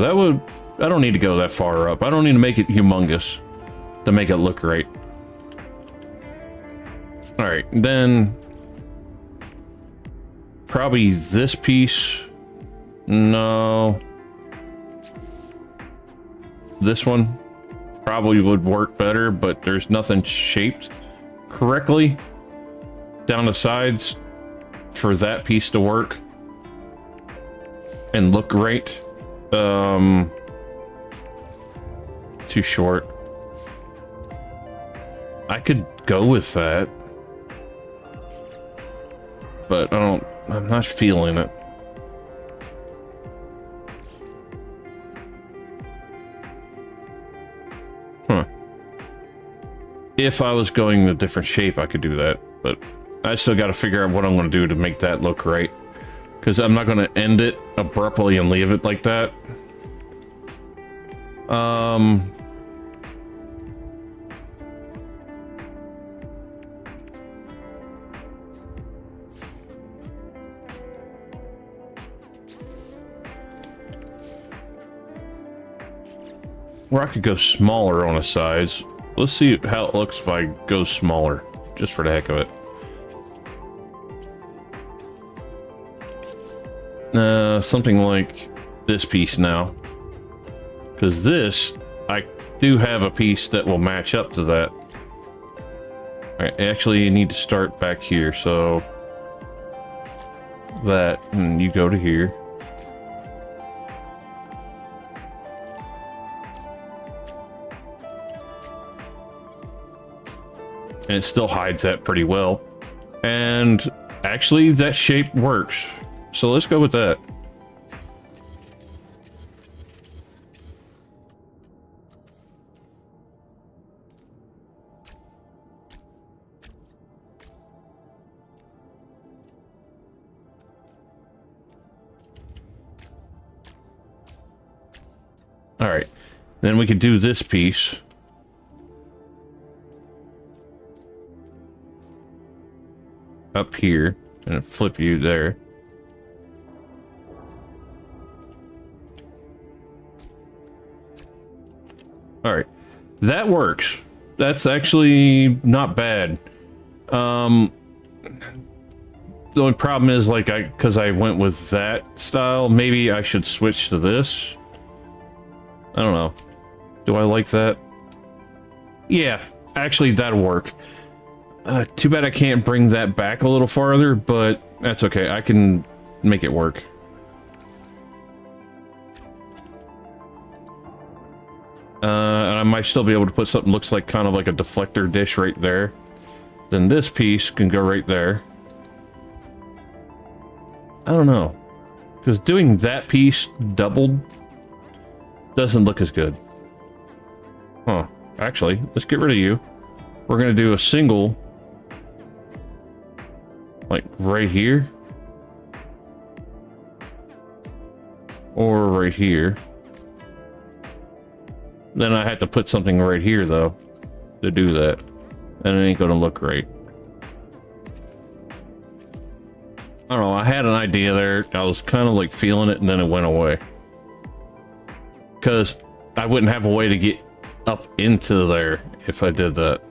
I don't need to go that far up. I don't need to make it humongous to make it look right. All right, then probably this piece. No. This one probably would work better, but there's nothing shaped correctly down the sides for that piece to work and look great. Too short. I could go with that, but I'm not feeling it. Huh. If I was going a different shape, I could do that, but I still got to figure out what I'm going to do to make that look right, because I'm not going to end it abruptly and leave it like that. Or I could go smaller on the sides. Let's see how it looks if I go smaller, just for the heck of it. Something like this piece now. Because this, I do have a piece that will match up to that. Alright, actually you need to start back here, so that, and you go to here. And it still hides that pretty well. And actually that shape works. So let's go with that. All right, then we could do this piece. Up here and flip you there. All right, that works. That's actually not bad. The only problem is, like, because I went with that style, maybe I should switch to this. I don't know. Do I like that? Yeah, actually that'll work. Too bad I can't bring that back a little farther, but that's okay. I can make it work. And I might still be able to put something that looks like kind of like a deflector dish right there. Then this piece can go right there. I don't know. Because doing that piece doubled doesn't look as good. Huh. Actually, let's get rid of you. We're going to do a single, like right here. Or right here. Then I have to put something right here, though, to do that. And it ain't going to look right. I don't know, I had an idea there. I was kind of like feeling it, and then it went away. Because I wouldn't have a way to get up into there if I did that.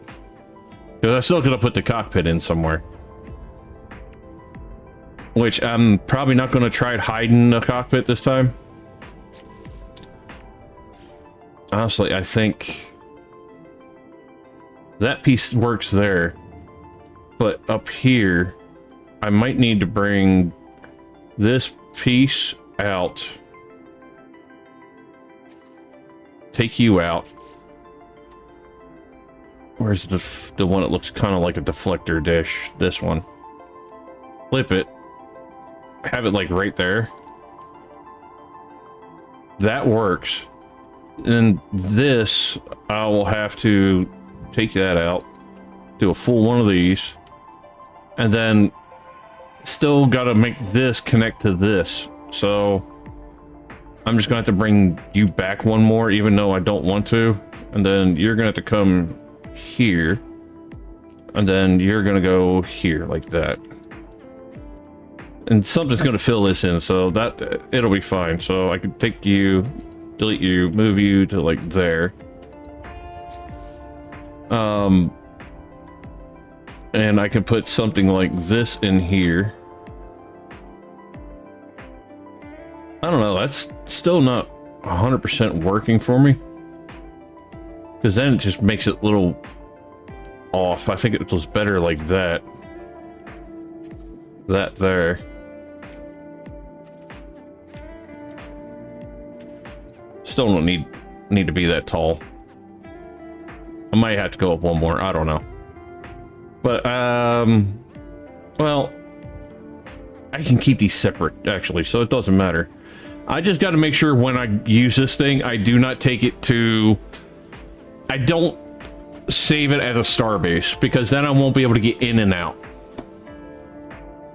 Because I still could have put the cockpit in somewhere. which I'm probably not going to try hiding the cockpit this time. Honestly, I think that piece works there, but up here, I might need to bring this piece out, take you out. Where's the one that looks kind of like a deflector dish? This one. Flip it. Have it like right there. That works. And this, I will have to take that out, do a full one of these, and then still got to make this connect to this. So I'm just gonna have to bring you back one more, even though I don't want to, and then you're gonna have to come here, and then you're gonna go here like that, and something's gonna fill this in, so that it'll be fine. So I can take you, delete you, move you to like there. And I can put something like this in here. I don't know, that's still not 100% working for me, because then it just makes it a little off. I think it was better like that. That there. Still don't need to be that tall. I might have to go up one more, I don't know. But well, I can keep these separate actually, so it doesn't matter. I just got to make sure when I use this thing, I do not take it to, I don't save it as a starbase, because then I won't be able to get in and out.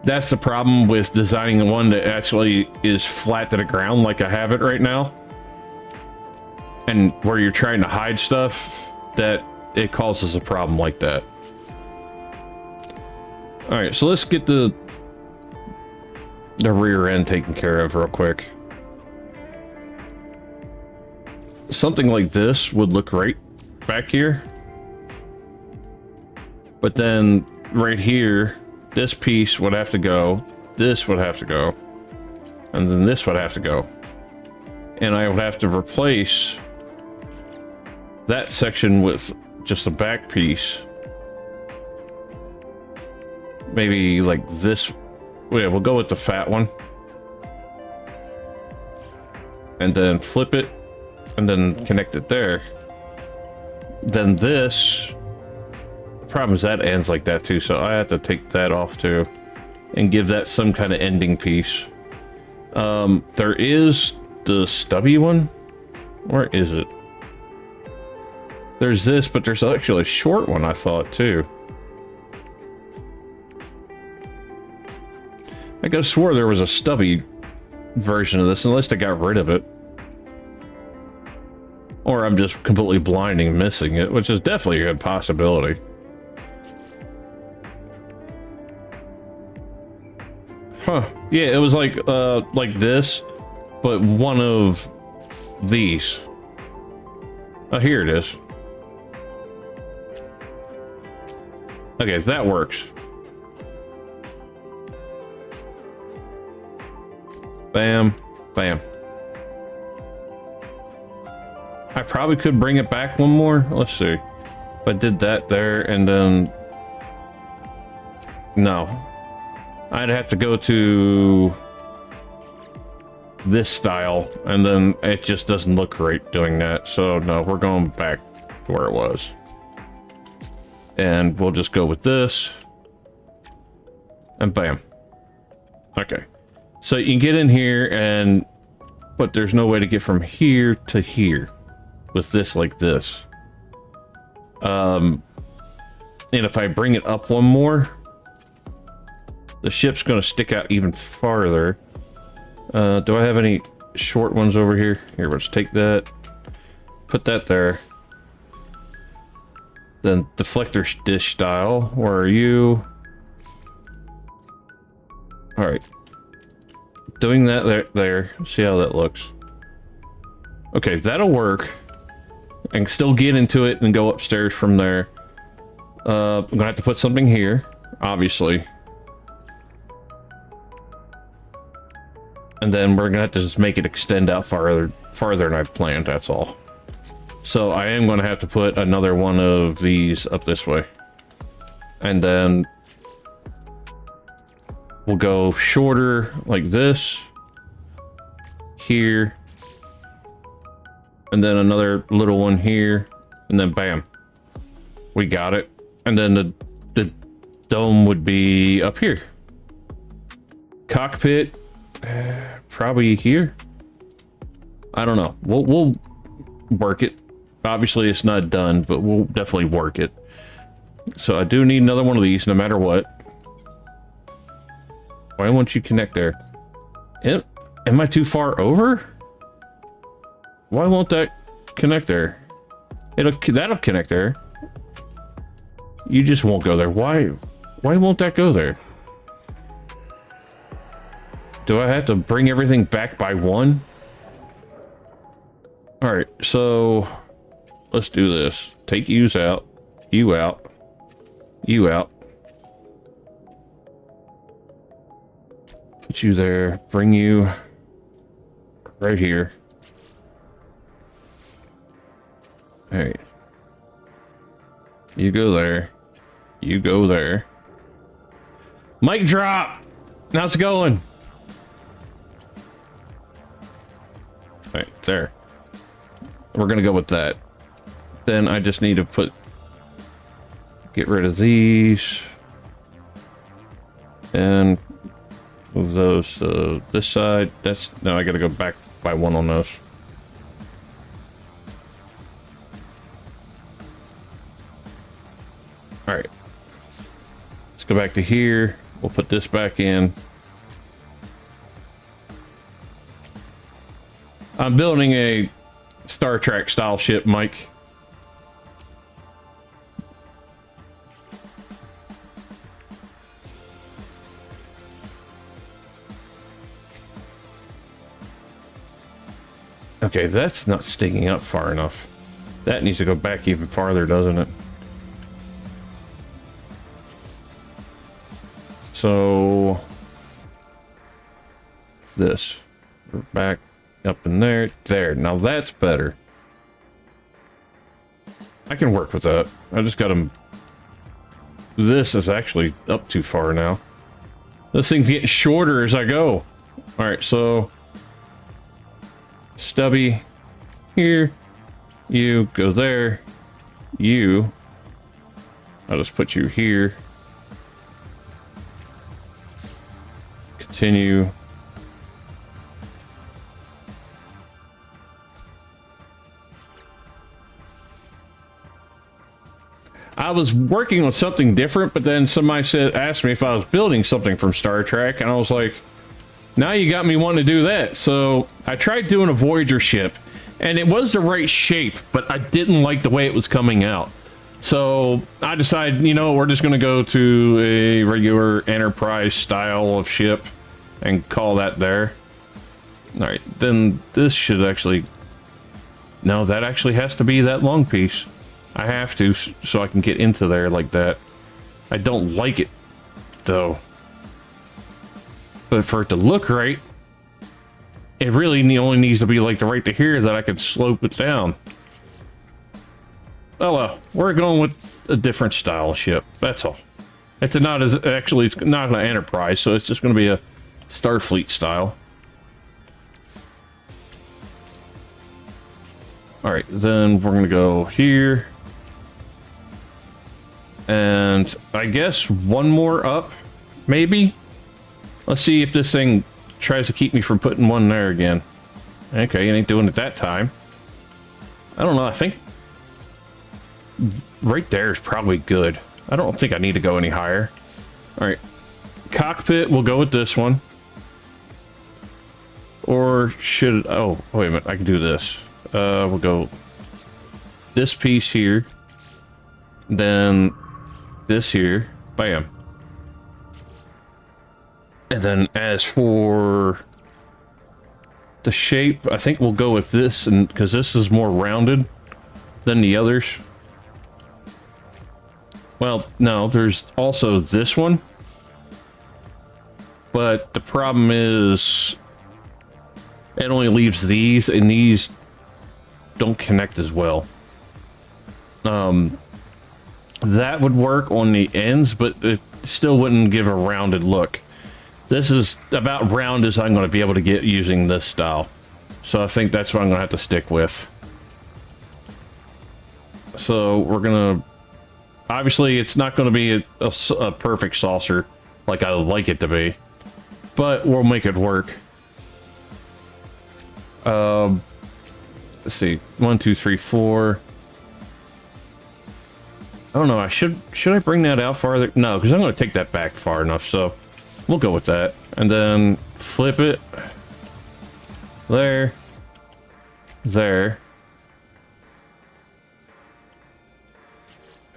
That's the problem with designing one that actually is flat to the ground like I have it right now, and where you're trying to hide stuff, that it causes a problem like that. All right, so let's get the rear end taken care of real quick. Something like this would look right back here, but then right here, this piece would have to go, this would have to go, and then this would have to go, and I would have to replace that section with just a back piece. Maybe like this. Yeah, we'll go with the fat one, and then flip it, and then connect it there. Then this, the problem is that ends like that too, so I have to take that off too and give that some kind of ending piece. There is the stubby one. Where is it? There's this, but there's actually a short one, I thought too. I could have swore there was a stubby version of this, unless they got rid of it. Or I'm just completely blinding and missing it, which is definitely a good possibility. Huh. Yeah, it was like this, but one of these. Oh, here it is. Okay, that works. Bam, bam. I probably could bring it back one more. Let's see. If I did that there and then... No. I'd have to go to this style, and then it just doesn't look right doing that. So no, we're going back to where it was. And we'll just go with this. And bam. Okay. So you can get in here, and but there's no way to get from here to here with this like this. And if I bring it up one more, the ship's going to stick out even farther. Do I have any short ones over here? Here, let's take that, put that there. Then deflector dish style, where are you? All right. Doing that there. See how that looks. Okay, that'll work. I can still get into it and go upstairs from there. I'm gonna have to put something here, obviously. And then we're gonna have to just make it extend out farther than I've planned, that's all. So I am gonna have to put another one of these up this way. And then we'll go shorter like this. Here. And then another little one here. And then bam. We got it. And then the dome would be up here. Cockpit. Probably here. I don't know. We'll work it. Obviously it's not done, but we'll definitely work it. So I do need another one of these no matter what. Why won't you connect there? Am I too far over? Why won't that connect there? That'll connect there. You just won't go there. Why won't that go there? Do I have to bring everything back by one? All right, so let's do this. Take yous out, you out, you out. Put you there, bring you right here. All right. You go there. You go there. Mic drop! How's it going? All right, there. We're gonna go with that. Then I just need to get rid of these. And move those to this side. No, I gotta go back by one on those. All right. Let's go back to here. We'll put this back in. I'm building a Star Trek style ship, Mike. Okay, that's not sticking up far enough. That needs to go back even farther, doesn't it? So this, we're back up in there. Now that's better. I can work with that. I just got them. This is actually up too far now. This thing's getting shorter as I go. All right, so stubby here. You go there. You. I'll just put you here. Continue. I was working on something different, but then somebody asked me if I was building something from Star Trek, and I was like, now you got me wanting to do that. So I tried doing a Voyager ship, and it was the right shape, but I didn't like the way it was coming out. So I decided, you know, we're just going to go to a regular Enterprise style of ship and call that there. All right, then this should actually... No, that actually has to be that long piece. I have to, so I can get into there like that. I don't like it, though. But for it to look right, it really only needs to be like right to here that I can slope it down. Oh well, we're going with a different style ship. That's all. It's not an Enterprise, so it's just going to be a Starfleet style. All right, then we're going to go here. And I guess one more up, maybe? Let's see if this thing tries to keep me from putting one there again. Okay, it ain't doing it that time. I don't know, I think right there is probably good. I don't think I need to go any higher. All right, cockpit, we'll go with this one. Or should, oh, wait a minute, I can do this. We'll go this piece here, then this here, bam. And then as for the shape, I think we'll go with this, and because this is more rounded than the others. Well, no, there's also this one, but the problem is it only leaves these, and these don't connect as well. That would work on the ends, but it still wouldn't give a rounded look. This is about round as I'm going to be able to get using this style. So I think that's what I'm going to have to stick with. So we're going to... Obviously, it's not going to be a perfect saucer like I would like it to be. But we'll make it work. Let's see. 1, 2, 3, 4... I don't know, should I bring that out farther? No, because I'm going to take that back far enough, so we'll go with that. And then flip it. There. There.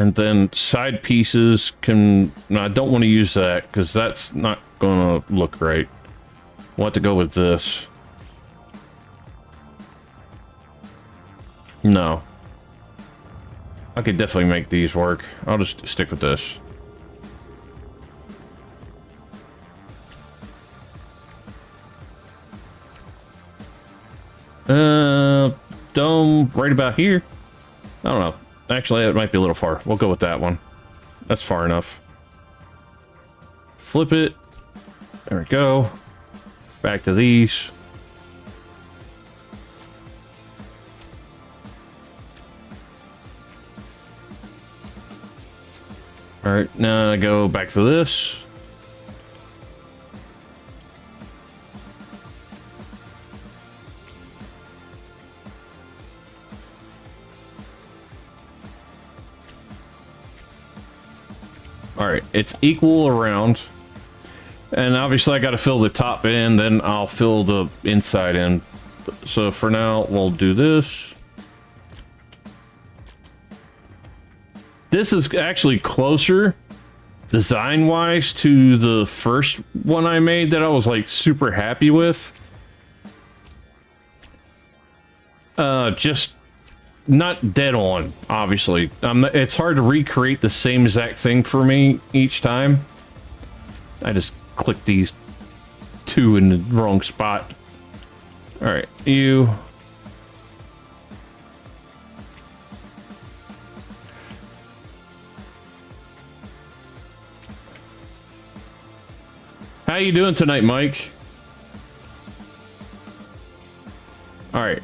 And then side pieces can... No, I don't want to use that, because that's not going to look right. We'll have to go with this. No. I could definitely make these work. I'll just stick with this. Dome right about here. I don't know. Actually, it might be a little far. We'll go with that one. That's far enough. Flip it. There we go. Back to these. Alright, now I go back to this. Alright, it's equal around. And obviously I gotta fill the top in, then I'll fill the inside in. So for now, we'll do this. This is actually closer, design-wise, to the first one I made that I was, like, super happy with. Just not dead on, obviously. It's hard to recreate the same exact thing for me each time. I just clicked these two in the wrong spot. Alright, you... How you doing tonight, Mike? Alright.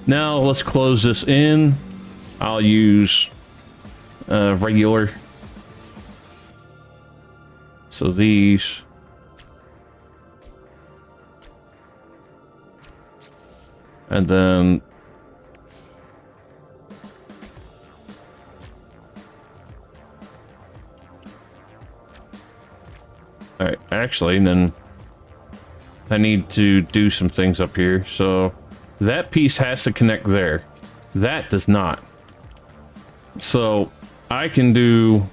Now let's close this in. I'll use regular. So these. And then alright, actually, and then I need to do some things up here. So that piece has to connect there. That does not. So I can do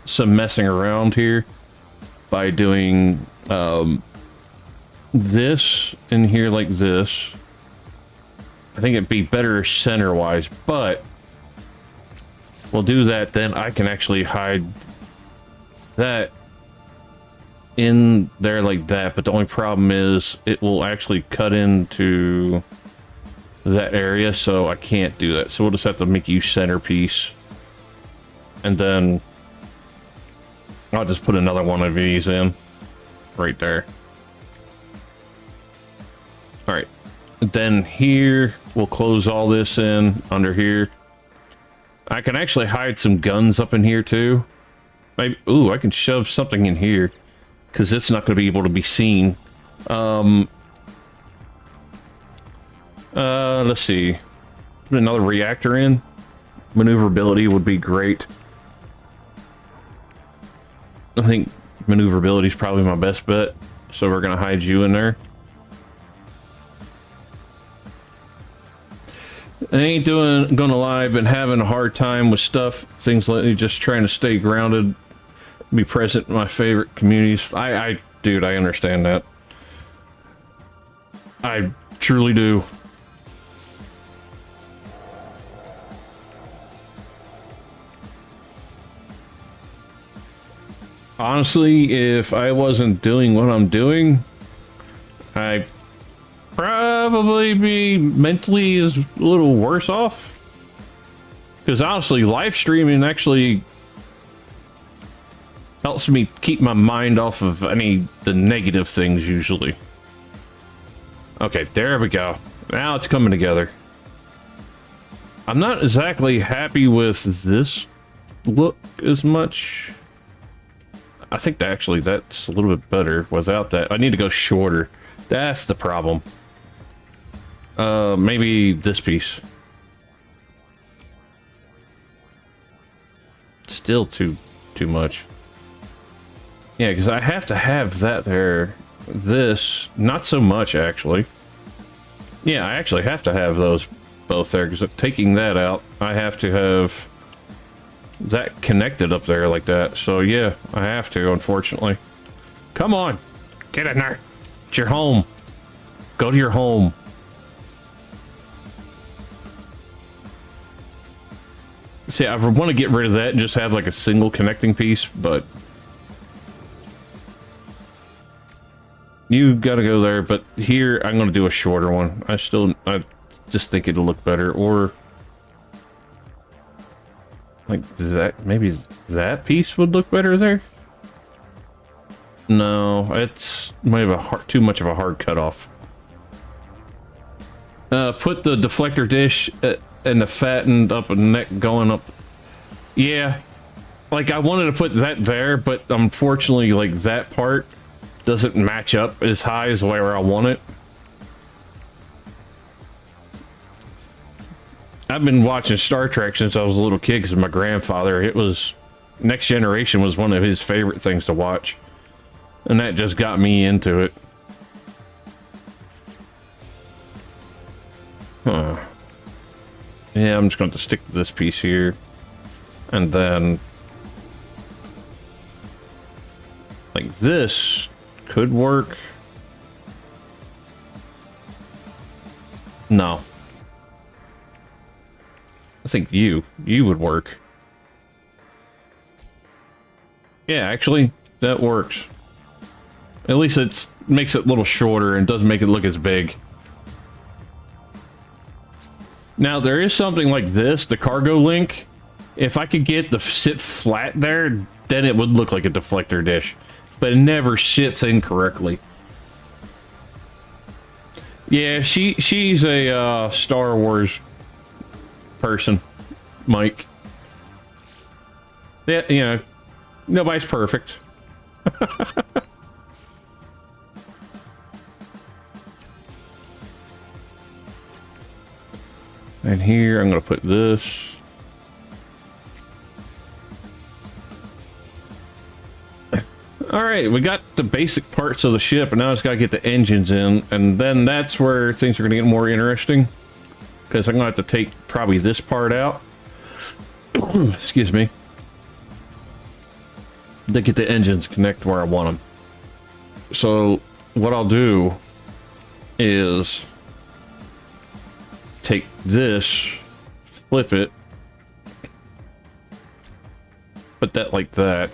some messing around here by doing this in here like this. I think it'd be better center-wise, but we'll do that, then I can actually hide that in there like that, but the only problem is it will actually cut into that area, so I can't do that. So we'll just have to make you centerpiece, and then I'll just put another one of these in right there. All right, then here we'll close all this in under here. I can actually hide some guns up in here too. Maybe, ooh, I can shove something in here, because it's not going to be able to be seen. Let's see. Put another reactor in. Maneuverability would be great. I think maneuverability is probably my best bet. So we're going to hide you in there. I ain't gonna lie, I've been having a hard time with stuff. Things lately, just trying to stay grounded. Be present in my favorite communities. Dude, I understand that. I truly do. Honestly, if I wasn't doing what I'm doing, I probably be mentally is a little worse off. Because honestly, live streaming actually helps me keep my mind off of the negative things usually. Okay, there we go. Now it's coming together. I'm not exactly happy with this look as much. I think that actually that's a little bit better without that. I need to go shorter. That's the problem. Maybe this piece. Still too much. Yeah, because I have to have that there. This, not so much actually. Yeah, I actually have to have those both there, because taking that out, I have to have that connected up there like that. So yeah, I have to, unfortunately. Come on, get in there. It's your home. Go to your home. See, I want to get rid of that and just have like a single connecting piece, but you got to go there. But here, I'm going to do a shorter one. I just think it'll look better, or like that. Maybe that piece would look better there. No, it's maybe too much of a hard cutoff. Put the deflector dish and the fattened up and neck going up. Yeah, like I wanted to put that there, but unfortunately, like that part doesn't match up as high as where I want it. I've been watching Star Trek since I was a little kid because of my grandfather. It was Next Generation was one of his favorite things to watch, and that just got me into it. Huh. Yeah, I'm just going to stick to this piece here, and then like this could work. No. I think you would work. Yeah, actually, that works. At least it makes it a little shorter and doesn't make it look as big. Now, there is something like this, the cargo link. If I could get the sit flat there, then it would look like a deflector dish. But it never sits in correctly. Yeah, she's a Star Wars person, Mike. Yeah, you know, nobody's perfect. And here I'm going to put this. All right, we got the basic parts of the ship, and now it's got to get the engines in, and then that's where things are going to get more interesting, because I'm going to have to take probably this part out. Excuse me. To get the engines connect where I want them. So what I'll do is take this, flip it, put that like that,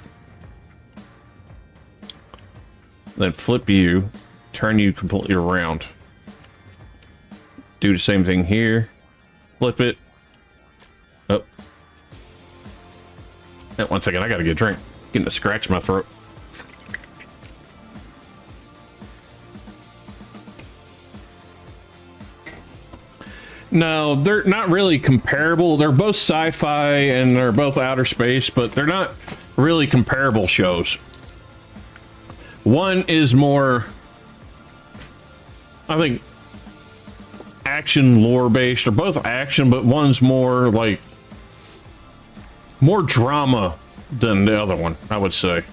then flip you, turn you completely around. Do the same thing here, flip it up. And 1 second, I gotta get a drink. Getting a scratch in my throat. No, they're not really comparable. They're both sci-fi and they're both outer space, but they're not really comparable shows. One is more, I think, action lore based. They're both action, but one's more like more drama than the other one, I would say.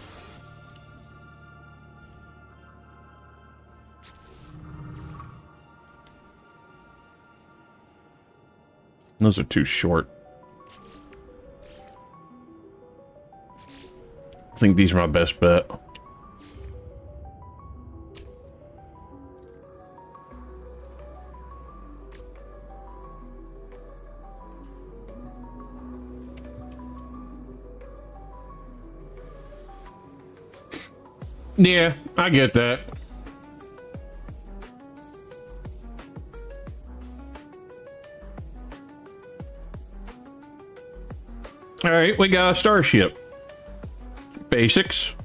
Those are too short. I think these are my best bet. Yeah, I get that. All right, we got a starship. Basics.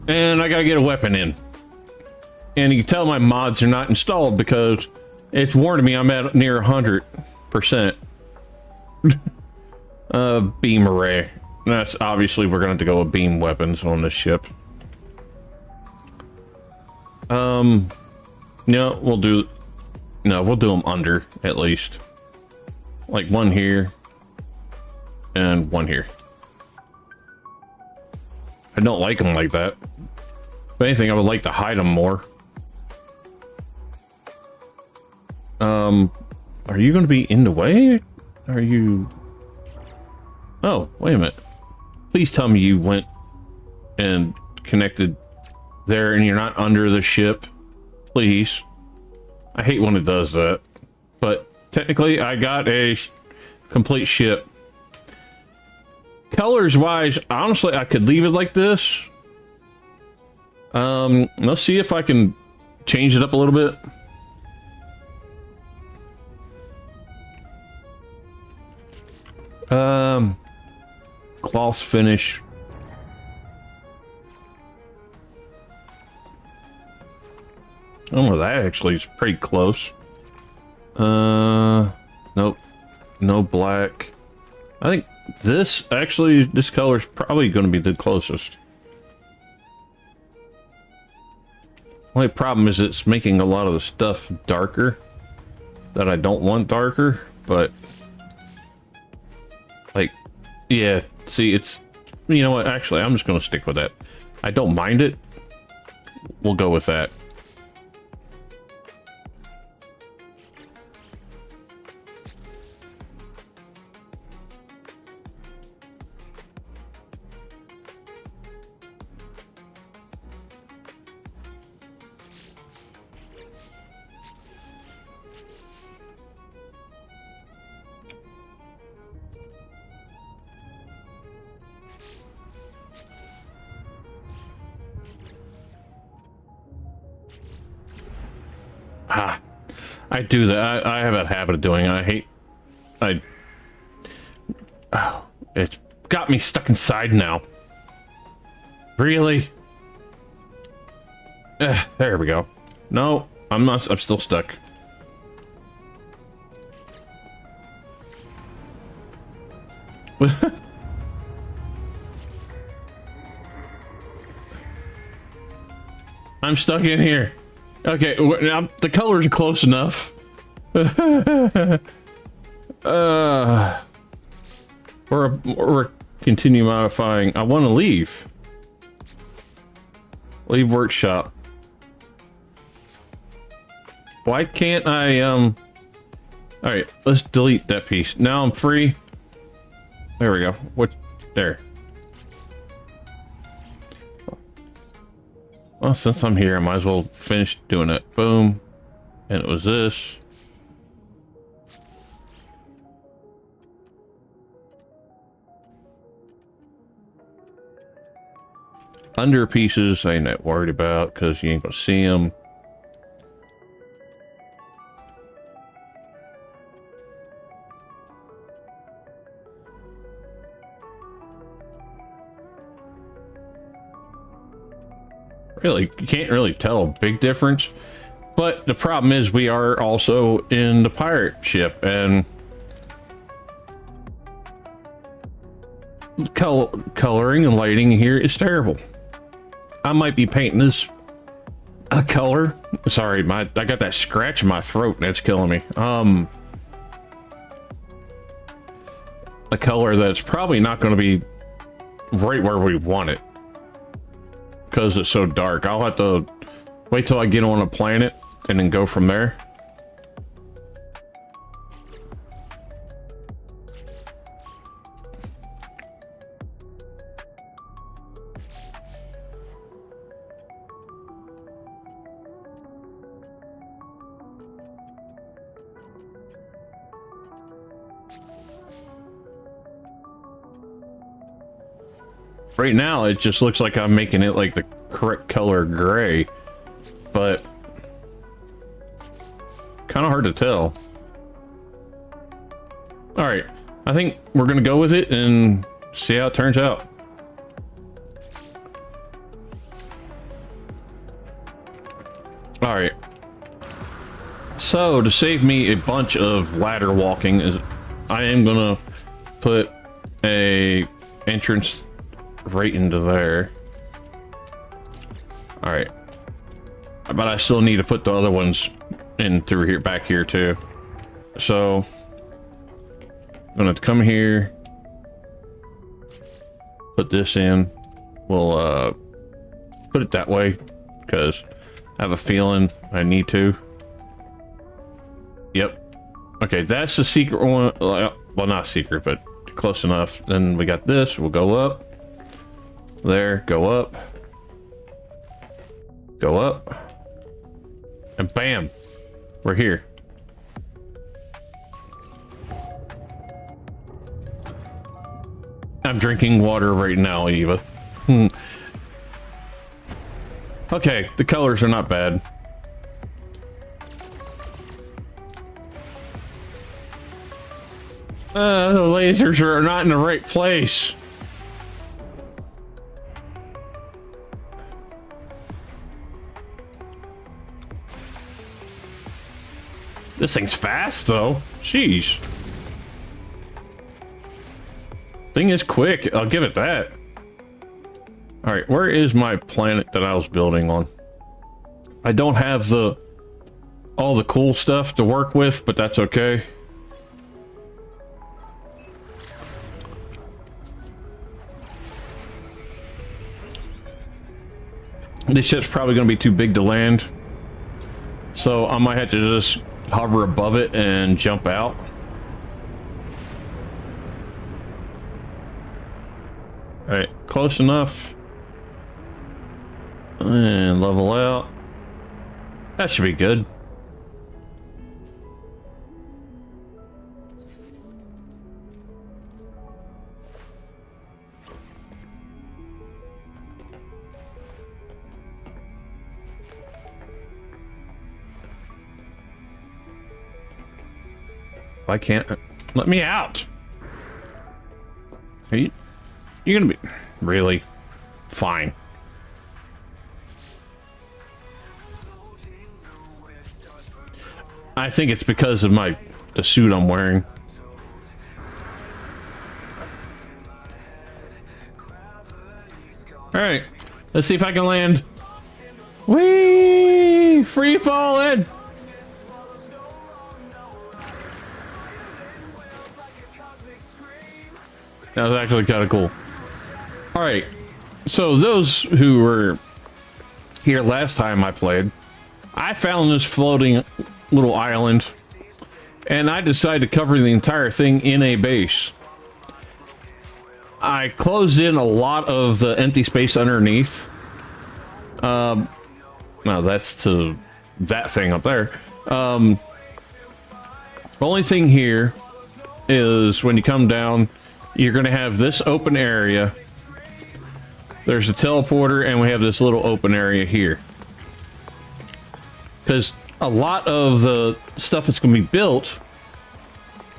And I gotta get a weapon in. And you can tell my mods are not installed because it's warning me I'm at near 100%. Beam array. That's obviously we're gonna have to go with beam weapons on this ship. No, we'll do them under at least. Like one here and one here. I don't like them like that. If anything, I would like to hide them more. Are you going to be in the way? Are you... Oh, wait a minute. Please tell me you went and connected there and you're not under the ship. Please. I hate when it does that. But technically, I got a complete ship. Colors wise, honestly, I could leave it like this. Let's see if I can change it up a little bit. Gloss finish. Oh, that actually is pretty close. Nope. No black. I think this color is probably going to be the closest. Only problem is it's making a lot of the stuff darker that I don't want darker, but like, yeah, see, it's, you know what, actually, I'm just going to stick with that. I don't mind it. We'll go with that. I do that. I have a habit of doing it. Oh, it's got me stuck inside now. Really? There we go. No, I'm not. I'm still stuck. I'm stuck in here. Okay, now the colors are close enough. Or continue modifying. I want to leave. Leave workshop. Why can't I, all right, let's delete that piece. Now I'm free. There we go. What? There. Well, since I'm here, I might as well finish doing it. Boom. And it was this. Under pieces, I ain't not worried about because you ain't gonna see them. Really, you can't really tell a big difference. But the problem is we are also in the pirate ship, and coloring and lighting here is terrible. I might be painting this a color. Sorry, I got that scratch in my throat and it's killing me. A color that's probably not going to be right where we want it because it's so dark. I'll have to wait till I get on a planet and then go from there. Right now, it just looks like I'm making it like the correct color gray, but kind of hard to tell. All right, I think we're gonna go with it and see how it turns out. All right. So to save me a bunch of ladder walking, I am gonna put a entrance right into there. All right. But I still need to put the other ones in through here, back here too. So I'm gonna come here, put this in. We'll put it that way because I have a feeling I need to. Yep. Okay, that's the secret one. Well, not secret, but close enough. Then we got this. We'll go up. There, go up. Go up. And bam! We're here. I'm drinking water right now, Eva. Okay, the colors are not bad. The lasers are not in the right place. This thing's fast, though. Jeez. Thing is quick. I'll give it that. All right, where is my planet that I was building on? I don't have all the cool stuff to work with, but that's okay. This ship's probably going to be too big to land, so I might have to just hover above it and jump out. All right, close enough. And level out. That should be good. I can't let me out. Are you're gonna be really fine. I think it's because of the suit I'm wearing. All right, let's see if I can land. Whee! Free falling. That was actually kind of cool. All right, so those who were here last time I played, I found this floating little island, and I decided to cover the entire thing in a base. I closed in a lot of the empty space underneath. Now that's to that thing up there. The only thing here is when you come down, you're going to have this open area. There's a teleporter, and we have this little open area here. Because a lot of the stuff that's going to be built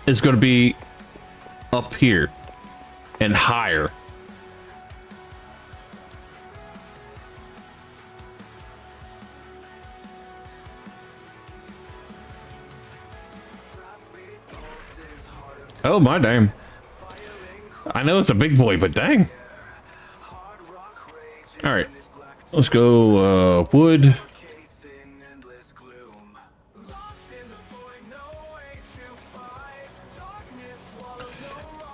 is going to be up here and higher. Oh my damn. I know it's a big boy, but dang. All right, let's go wood.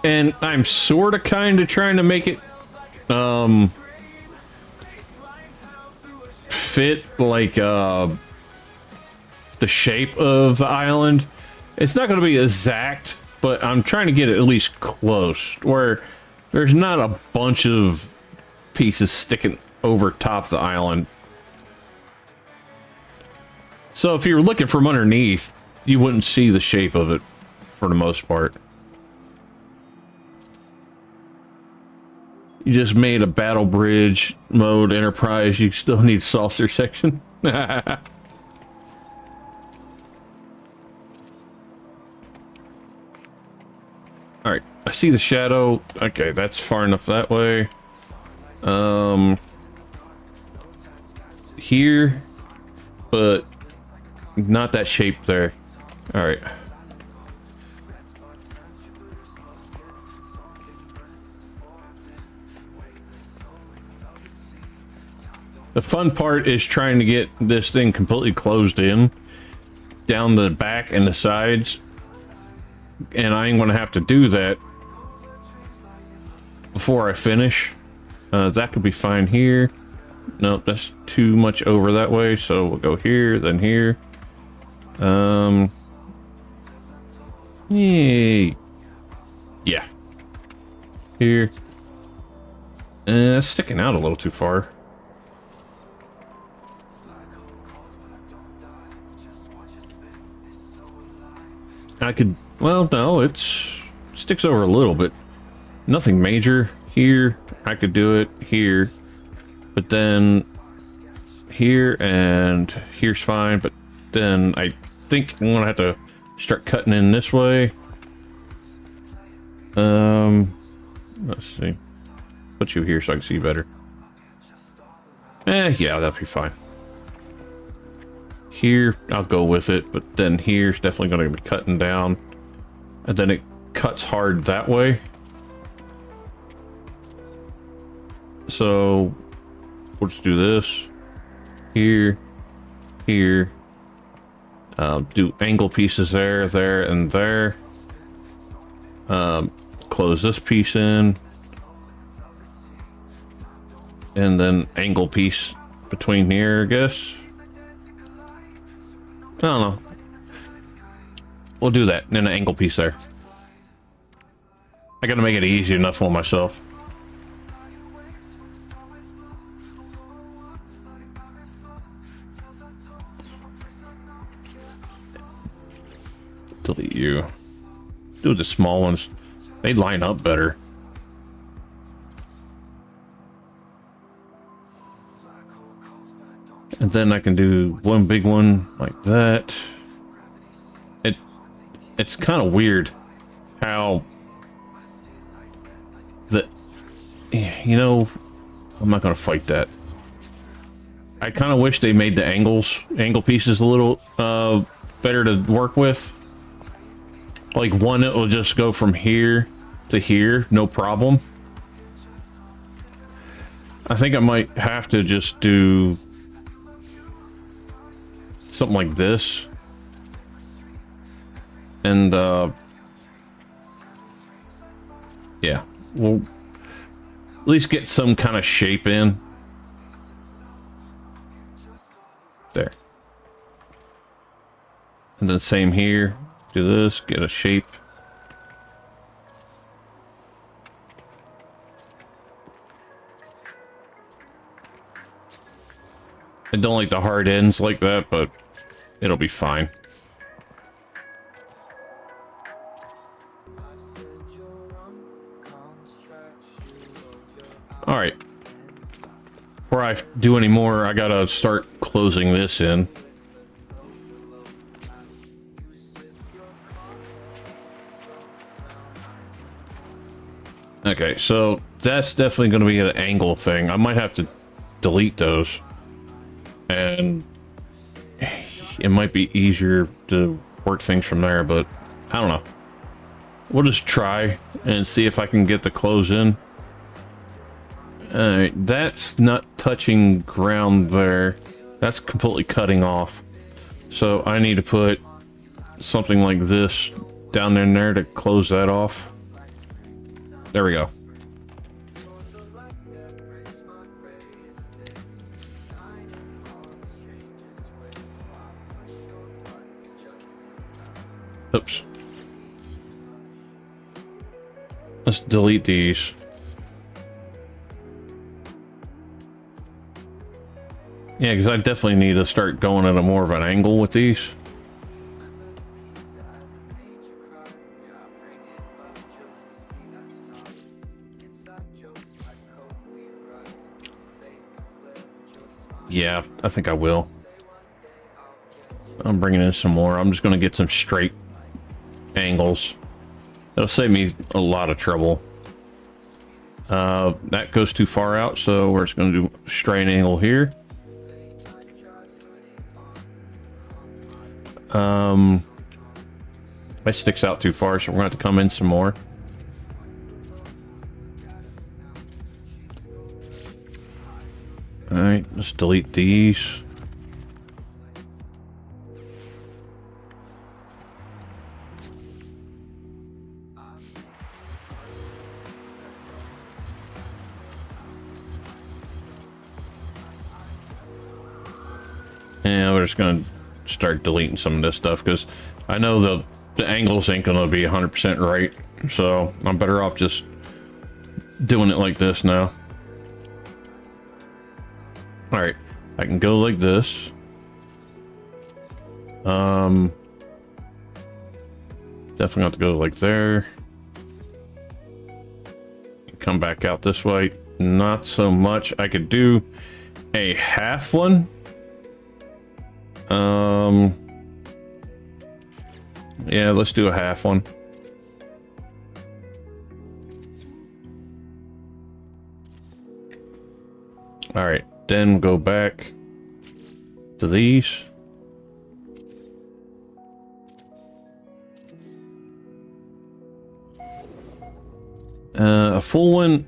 And I'm sort of kind of trying to make it fit like the shape of the island. It's not going to be exact, but I'm trying to get it at least close where there's not a bunch of pieces sticking over top the island. So if you're looking from underneath, you wouldn't see the shape of it for the most part. You just made a battle bridge mode enterprise. You still need saucer section. All right, I see the shadow. Okay, that's far enough that way. Here, but not that shape there. All right. The fun part is trying to get this thing completely closed in down the back and the sides, and I ain't gonna have to do that before I finish. That could be fine here. Nope, that's too much over that way, so we'll go here, then here. Yay. Yeah. Here. It's sticking out a little too far. I could, well, no, it sticks over a little bit. Nothing major. Here, I could do it here, but then here and here's fine, but then I think I'm gonna have to start cutting in this way. Let's see. Put you here so I can see better. Yeah, that'll be fine. Here, I'll go with it, but then here's definitely going to be cutting down, and then it cuts hard that way. So we'll just do this here, here. Do angle pieces there, there, and there. Close this piece in, and then angle piece between here, I guess. I don't know. We'll do that, and then an angle piece there. I gotta make it easy enough for myself. Delete you. Do the small ones. They line up better. And then I can do one big one like that. It's kind of weird how the, you know, I'm not gonna fight that. I kind of wish they made the angle pieces a little better to work with. Like one, it will just go from here to here, no problem. I think I might have to just do something like this, and yeah, we'll at least get some kind of shape in there, and then same here. Do this, get a shape. I don't like the hard ends like that, but it'll be fine. All right. Before I do any more, I gotta start closing this in. Okay, so that's definitely going to be an angle thing. I might have to delete those, and it might be easier to work things from there, but I don't know. We'll just try and see if I can get the close in. Alright, that's not touching ground there. That's completely cutting off. So I need to put something like this down in there to close that off. There we go. Oops. Let's delete these. Yeah, because I definitely need to start going at a more of an angle with these. Yeah, I think I will. I'm bringing in some more. I'm just going to get some straight angles. That'll save me a lot of trouble. That goes too far out, so we're just going to do straight angle here. That sticks out too far, so we're going to have to come in some more. Alright, let's delete these. And we're just going to start deleting some of this stuff because I know the angles ain't going to be 100% right. So I'm better off just doing it like this now. All right, I can go like this. Definitely have to go like there. Come back out this way. Not so much. I could do a half one. Yeah, let's do a half one. All right, then go back to these. A full one.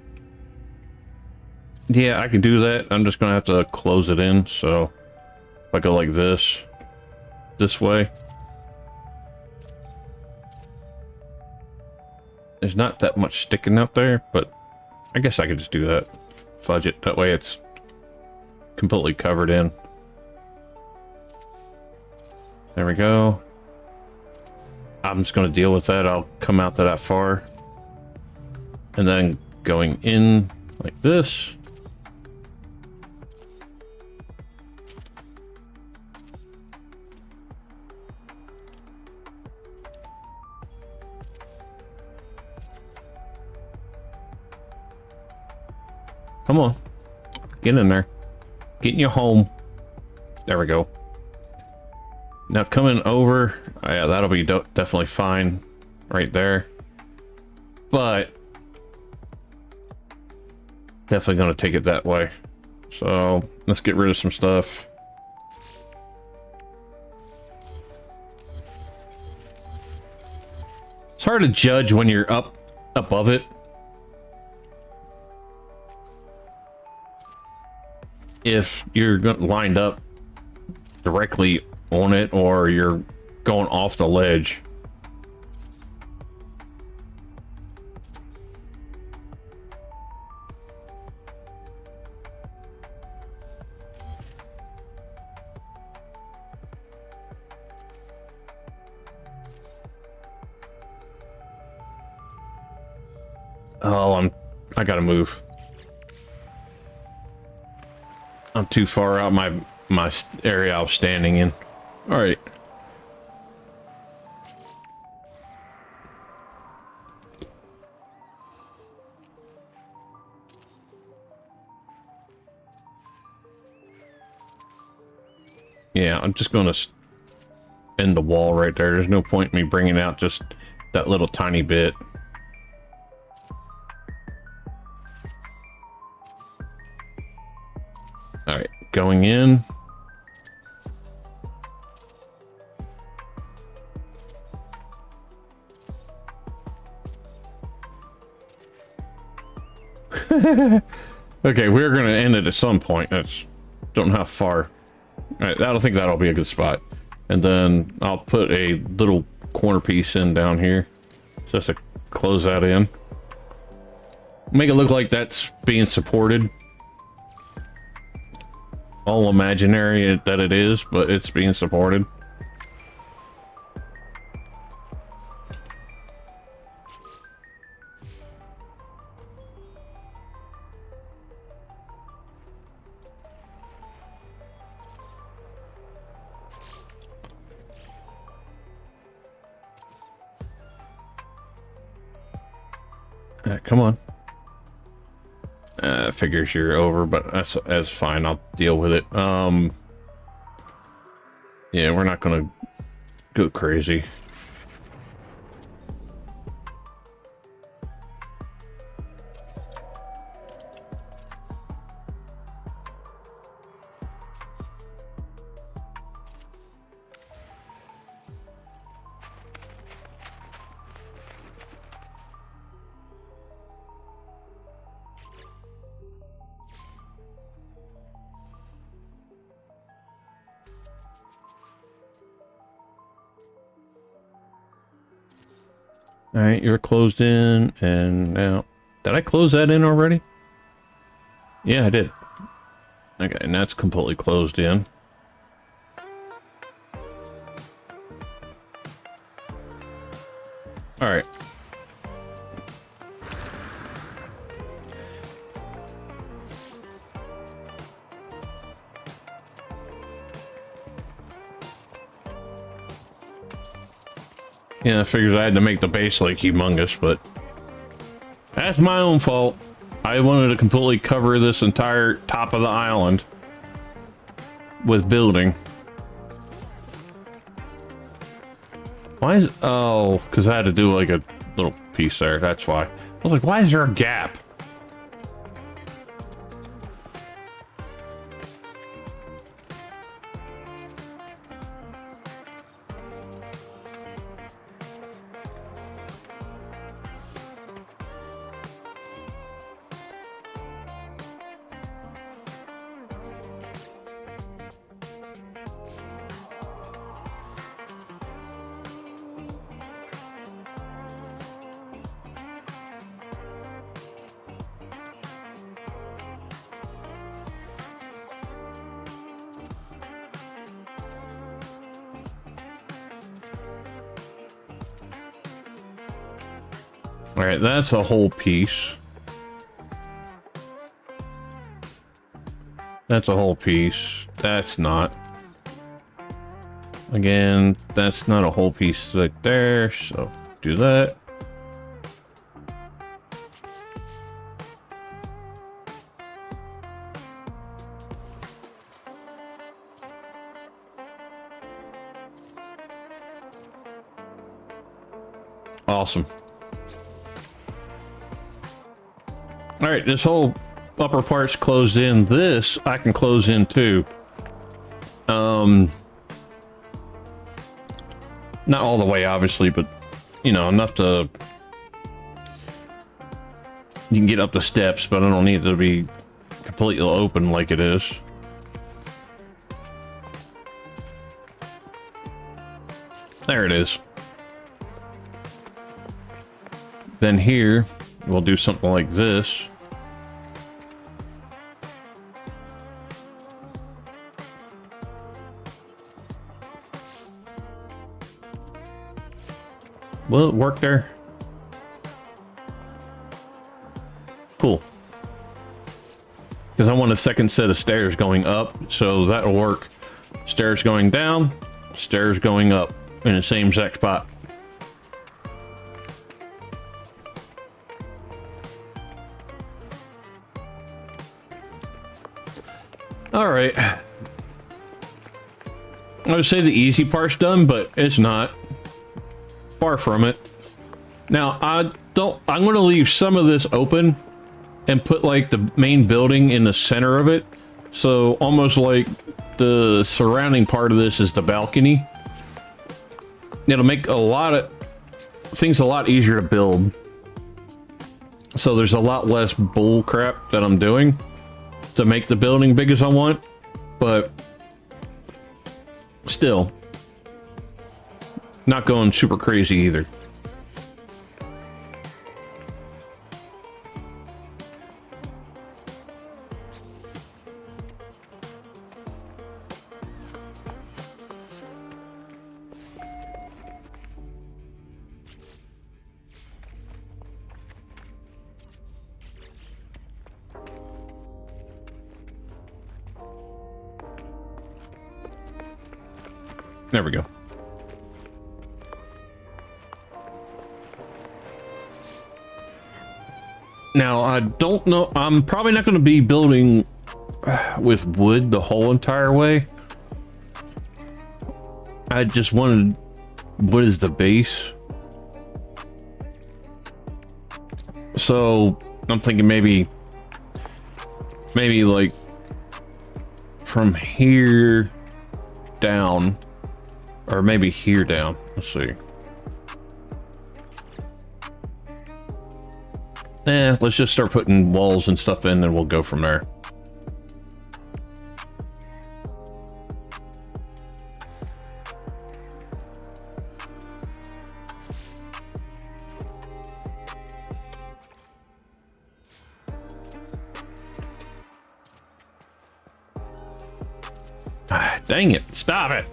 Yeah, I can do that. I'm just gonna have to close it in. So if I go like this way. There's not that much sticking out there, but I guess I could just do that. Fudge it. That way it's completely covered in. There we go. I'm just going to deal with that. I'll come out to that far. And then going in like this. Come on. Get in there. Get in your home. There we go. Now coming over. Oh yeah, that'll be definitely fine right there. But definitely going to take it that way. So let's get rid of some stuff. It's hard to judge when you're up above it. If you're lined up directly on it or you're going off the ledge. Oh, I gotta move. I'm too far out my area I was standing in. All right. Yeah, I'm just going to end the wall right there. There's no point in me bringing out just that little tiny bit. All right, going in. Okay, we're going to end it at some point. Don't know how far. All right, I don't think that'll be a good spot. And then I'll put a little corner piece in down here just to close that in. Make it look like that's being supported. All imaginary that it is, but it's being supported. Come on. Figures you're over, but that's fine. I'll deal with it. Yeah, we're not gonna go crazy. All right, you're closed in, and now... Did I close that in already? Yeah, I did. Okay, and that's completely closed in. All right. Yeah, I figured I had to make the base like humongous, but that's my own fault. I wanted to completely cover this entire top of the island with building. Why is... Oh, because I had to do like a little piece there. That's why. I was like, why is there a gap? All right, that's a whole piece. That's a whole piece. That's not. Again, that's not a whole piece right there, so do that. Awesome. All right, this whole upper part's closed in. This I can close in too. Not all the way, obviously, but you know, enough to... You can get up the steps, but I don't need it to be completely open like it is. There it is. Then here, we'll do something like this. Will it work there? Cool. Because I want a second set of stairs going up, so that'll work. Stairs going down, stairs going up in the same exact spot. All right. I would say the easy part's done, but it's not. Far from it. Now, I'm going to leave some of this open and put like the main building in the center of it. So almost like the surrounding part of this is the balcony. It'll make a lot of things a lot easier to build. So there's a lot less bull crap that I'm doing to make the building big as I want, but still not going super crazy either. There we go. Now, I don't know. I'm probably not going to be building with wood the whole entire way. I just wanted wood as the base. So I'm thinking maybe like from here down, or maybe here down. Let's see. Let's just start putting walls and stuff in and we'll go from there. Ah, dang it. Stop it.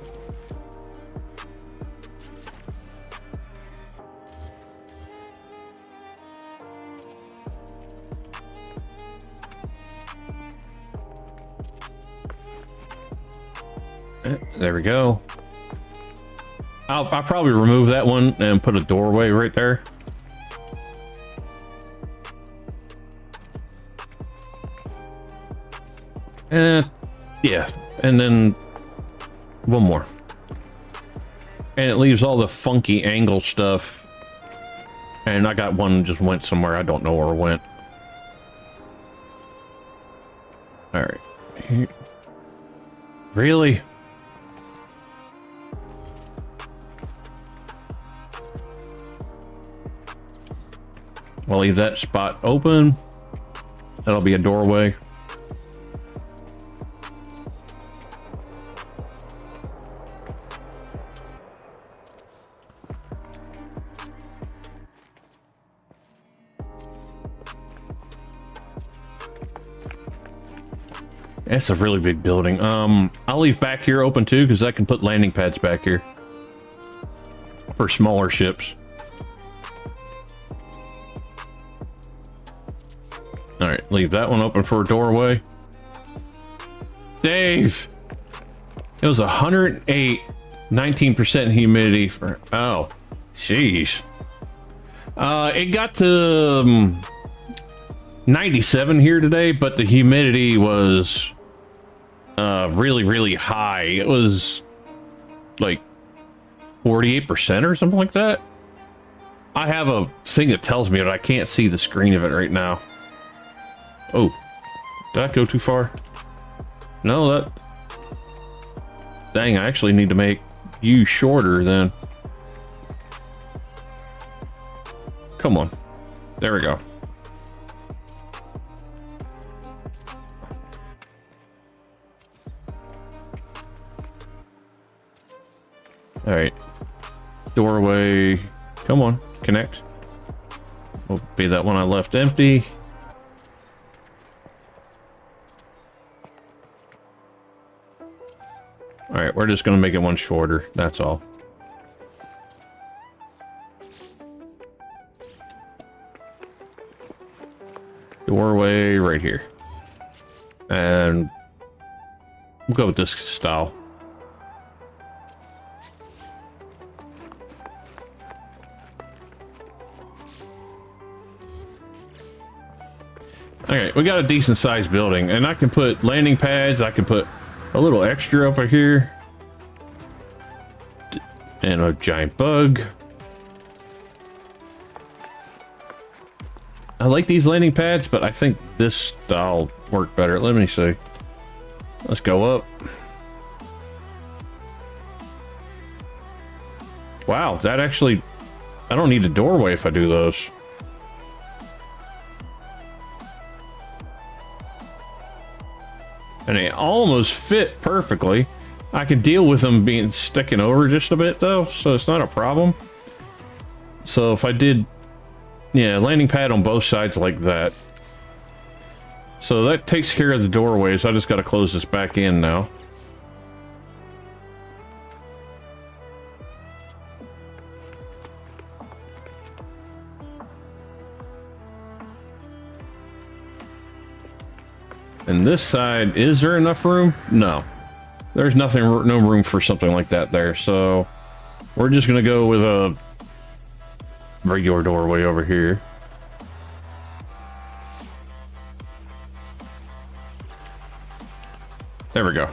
There we go. I'll probably remove that one and put a doorway right there. Yeah, and then one more. And it leaves all the funky angle stuff. And I got one that just went somewhere. I don't know where it went. All right. Really? I'll leave that spot open. That'll be a doorway. That's a really big building. I'll leave back here open too, because I can put landing pads back here for smaller ships. All right, leave that one open for a doorway. Dave, it was 108, 19% humidity for, oh, jeez. It got to 97 here today, but the humidity was really, really high. It was like 48% or something like that. I have a thing that tells me, but I can't see the screen of it right now. Oh, did that go too far? No, that... Dang, I actually need to make you shorter then. Come on. There we go. All right. Doorway. Come on, connect. Will be that one I left empty. All right, we're just gonna make it one shorter. That's all. Doorway right here. And we'll go with this style. Okay, we got a decent sized building, and I can put landing pads. I can put a little extra over here. And a giant bug. I like these landing pads, but I think this style worked better. Let me see. Let's go up. Wow, that actually... I don't need a doorway if I do those. And they almost fit perfectly. I can deal with them being sticking over just a bit though, so it's not a problem. So if I did, yeah, landing pad on both sides like that. So that takes care of the doorways. I just got to close this back in now. And this side, is there enough room? No. There's no room for something like that there, so we're just gonna go with a regular doorway over here. There we go.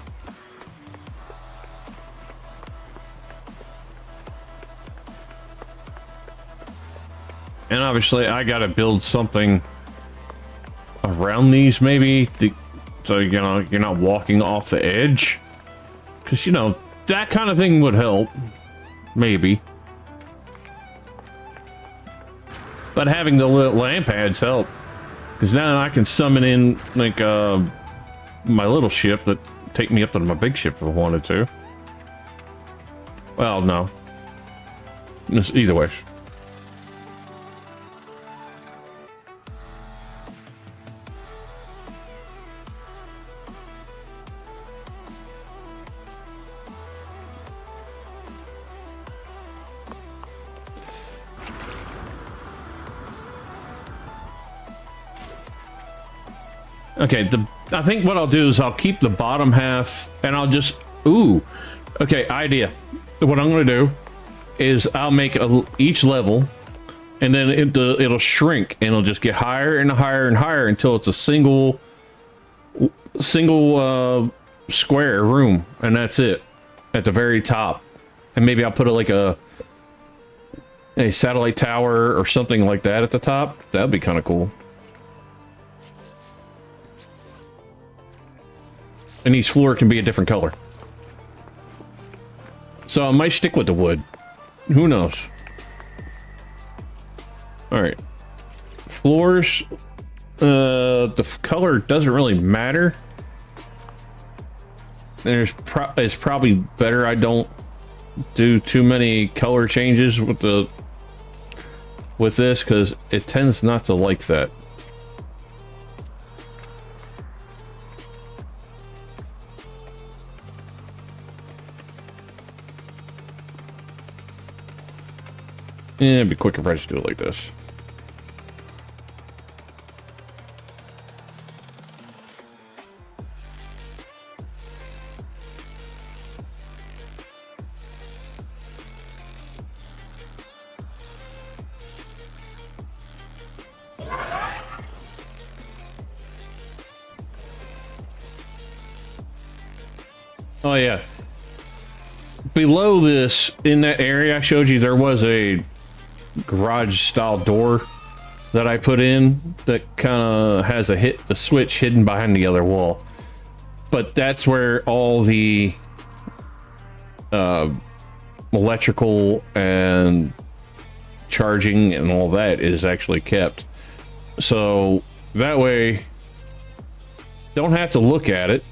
And obviously I gotta build something around these maybe so you know you're not walking off the edge, because you know that kind of thing would help maybe, but having the little land pads help, because now I can summon in like my little ship that take me up to my big ship if I wanted to. Well, no, just either way. Okay, I think what I'll do is I'll keep the bottom half and I'll just... Ooh. Okay, idea. What I'm going to do is I'll make each level and then it'll shrink and it'll just get higher and higher and higher until it's a single square room, and that's it at the very top. And maybe I'll put a satellite tower or something like that at the top. That'd be kind of cool. And each floor can be a different color. So I might stick with the wood. Who knows? Alright. Floors. The color doesn't really matter. It's probably better I don't do too many color changes with this, because it tends not to like that. Yeah, it'd be quicker if I just do it like this. Oh yeah. Below this, in that area I showed you, there was a garage style door that I put in that kind of has the switch hidden behind the other wall. But that's where all the electrical and charging and all that is actually kept. So that way, don't have to look at it,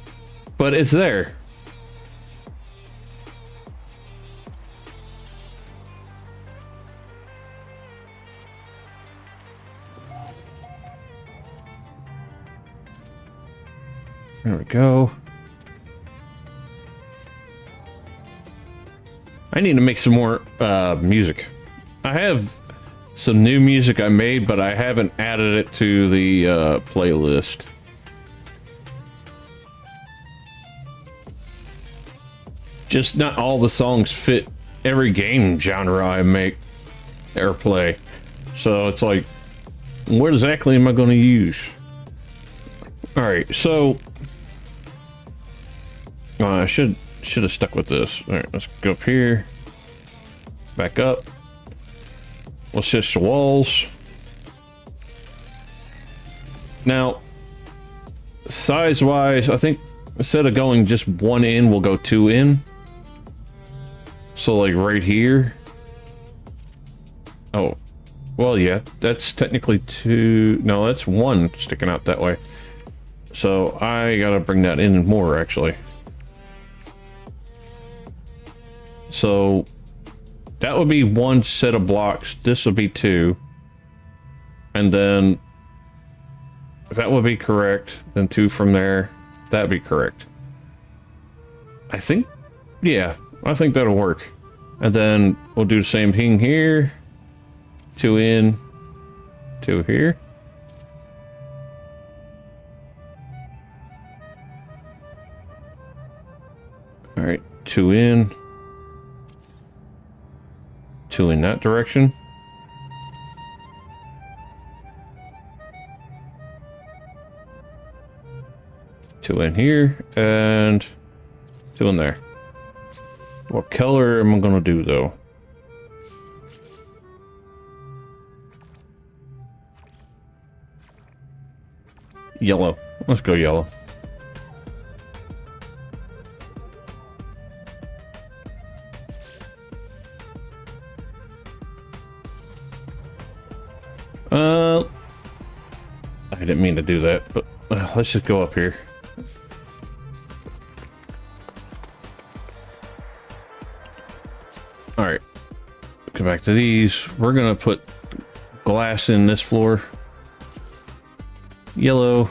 but it's there. There we go. I need to make some more music. I have some new music I made, but I haven't added it to the playlist. Just not all the songs fit every game genre I make or play. So it's like, what exactly am I going to use? Alright, so I should have stuck with this. All right, let's go up here, back up. Let's switch the walls. Now, size-wise, I think instead of going just one in, we'll go two in. So like right here. Oh, well, yeah, that's technically two. No, that's one sticking out that way. So I gotta bring that in more, actually. So that would be one set of blocks. This would be two. And then that would be correct. Then two from there. That'd be correct. I think, yeah, I think that'll work. And then we'll do the same thing here. Two in, two here. All right, two in. Two in that direction. Two in here, and two in there. What color am I gonna do though? Yellow. Let's go yellow. I didn't mean to do that, but let's just go up here. All right, come back to these. We're gonna put glass in this floor. Yellow.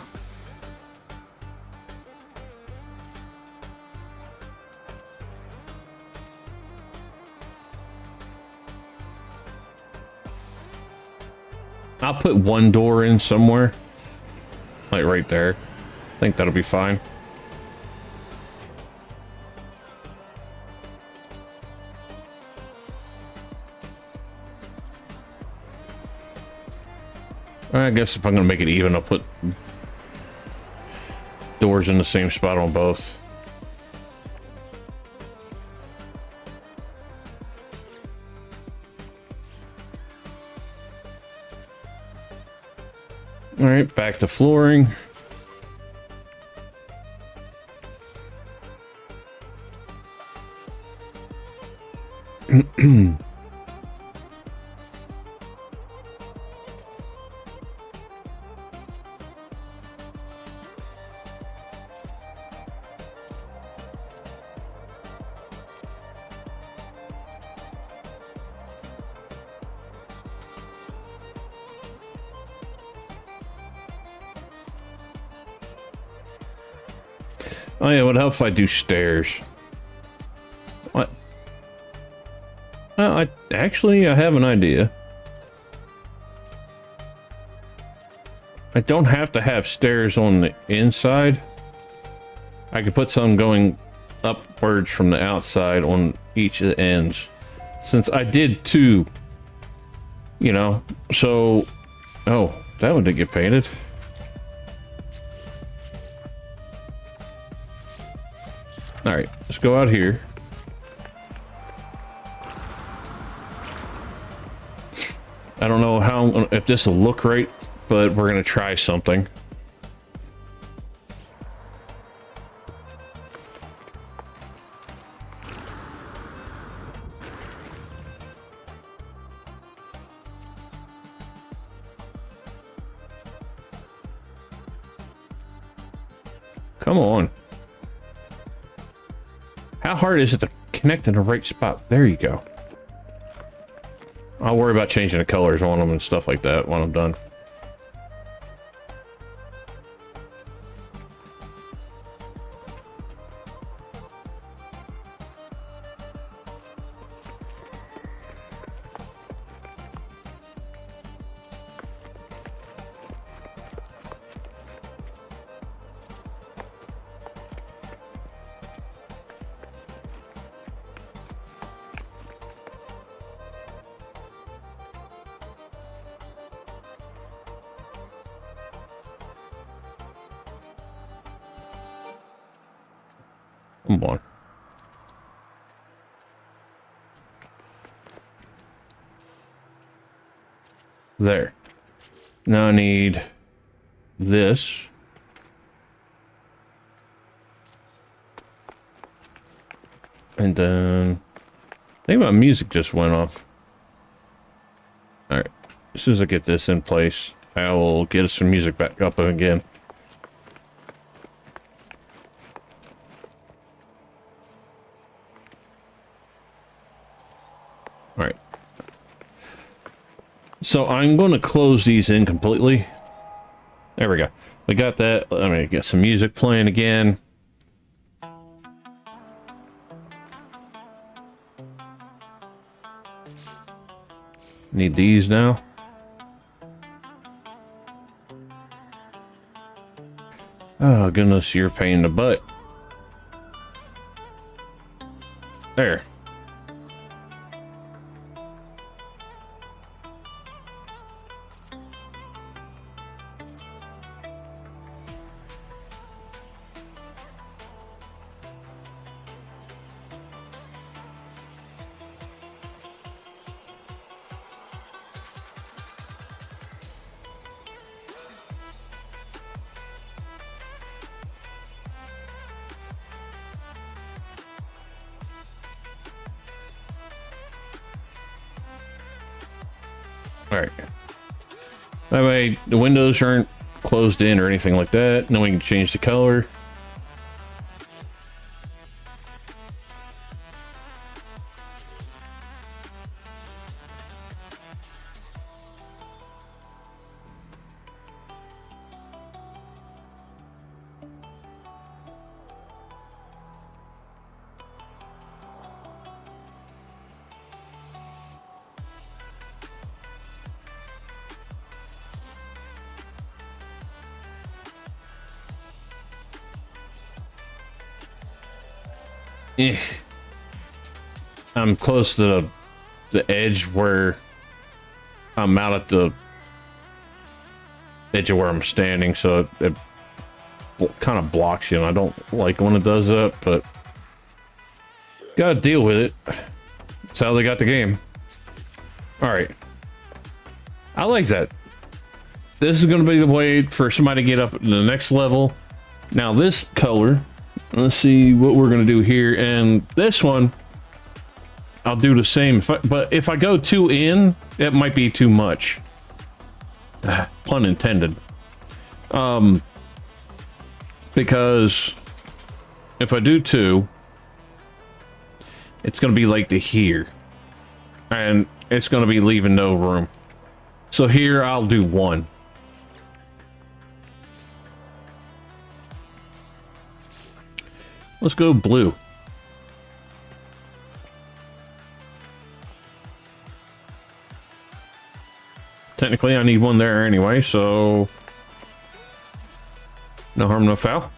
I'll put one door in somewhere. Like right there. I think that'll be fine. I guess if I'm gonna make it even, I'll put doors in the same spot on both. All right, back to flooring. Oh yeah, what helps if I do stairs? What? Well, I have an idea. I don't have to have stairs on the inside. I could put some going upwards from the outside on each of the ends. Since I did two, you know, so... Oh, that one didn't get painted. All right, let's go out here. I don't know if this will look right, but we're gonna try something. Come on. How hard is it to connect in the right spot? There you go. I'll worry about changing the colors on them and stuff like that when I'm done. Come on. There. Now I need this. And then I think my music just went off. Alright. As soon as I get this in place, I will get some music back up again. Alright. So I'm going to close these in completely. There we go. We got that. Let me get some music playing again. Need these now. Oh goodness, you're a pain in the butt. There. Alright. That way the windows aren't closed in or anything like that. Then we can change the color. eh. I'm close to the edge where I'm out at the edge of where I'm standing, so it kind of blocks you, and I don't like when it does that, but gotta deal with it. That's how they got the game. All right, I like that. This is going to be the way for somebody to get up to the next level. Now this color, let's see what we're going to do here, and this one I'll do the same, but if I go too in, it might be too much. Pun intended. Because if I do 2, it's going to be like to here, and it's going to be leaving no room. So here I'll do 1. Let's go blue. Technically, I need 1 there anyway, so no harm, no foul.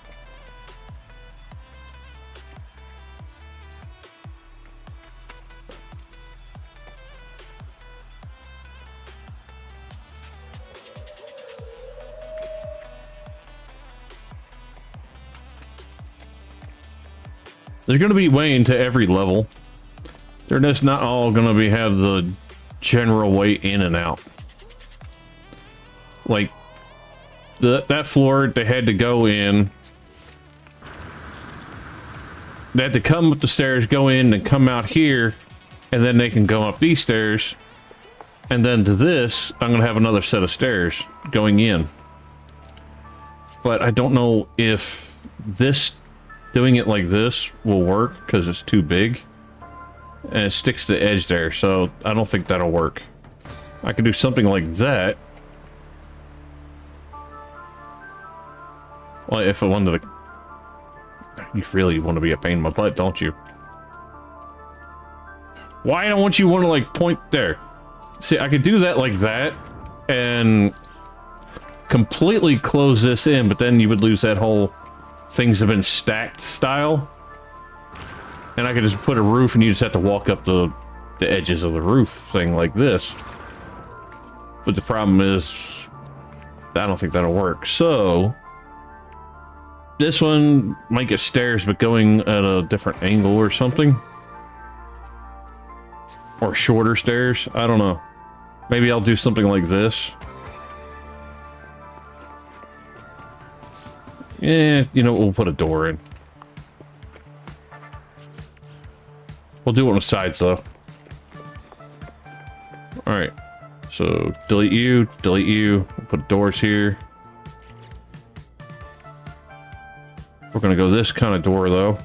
There's going to be way into every level. They're just not all going to have the general way in and out. Like that floor, they had to go in. They had to come up the stairs, go in, and come out here, and then they can go up these stairs. And then to this, I'm going to have another set of stairs going in. But I don't know if this, doing it like this, will work because it's too big. And it sticks to the edge there, so I don't think that'll work. I could do something like that. Well, if I wanted to... You really want to be a pain in my butt, don't you? Why don't you want to, like, point there? See, I could do that like that, and completely close this in, but then you would lose that whole things have been stacked style. And I could just put a roof, and you just have to walk up the edges of the roof thing like this. But the problem is, I don't think that'll work. So... this one might get stairs, but going at a different angle or something. Or shorter stairs. I don't know. Maybe I'll do something like this. Yeah, you know, we'll put a door in. We'll do it on the sides, though. Alright. So, delete you, delete you. We'll put doors here. We're gonna go this kind of door, though.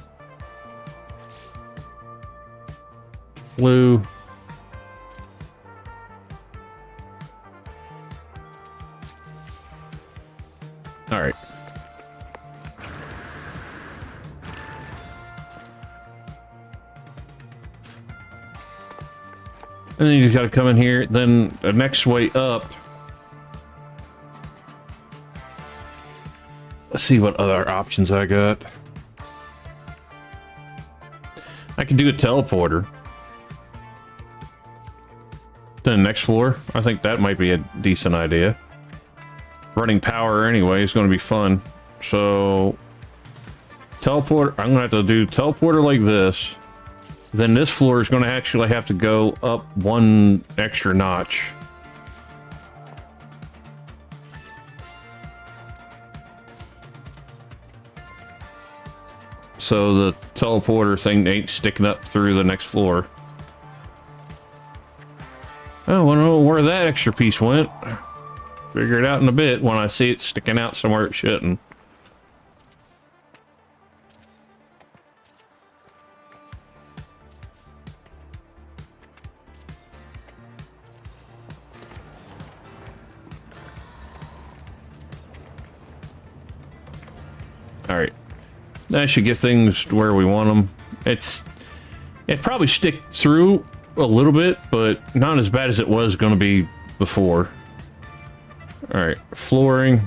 Blue. Alright. And then you just gotta come in here. Then the next way up. Let's see what other options I got. I can do a teleporter. Then next floor. I think that might be a decent idea. Running power anyway is going to be fun. So teleport. I'm going to have to do teleporter like this. Then this floor is going to actually have to go up 1 extra notch. So the teleporter thing ain't sticking up through the next floor. I don't know where that extra piece went. Figure it out in a bit when I see it sticking out somewhere it shouldn't. Alright. That should get things to where we want them. It probably stick through a little bit, but not as bad as it was going to be before. Alright, flooring.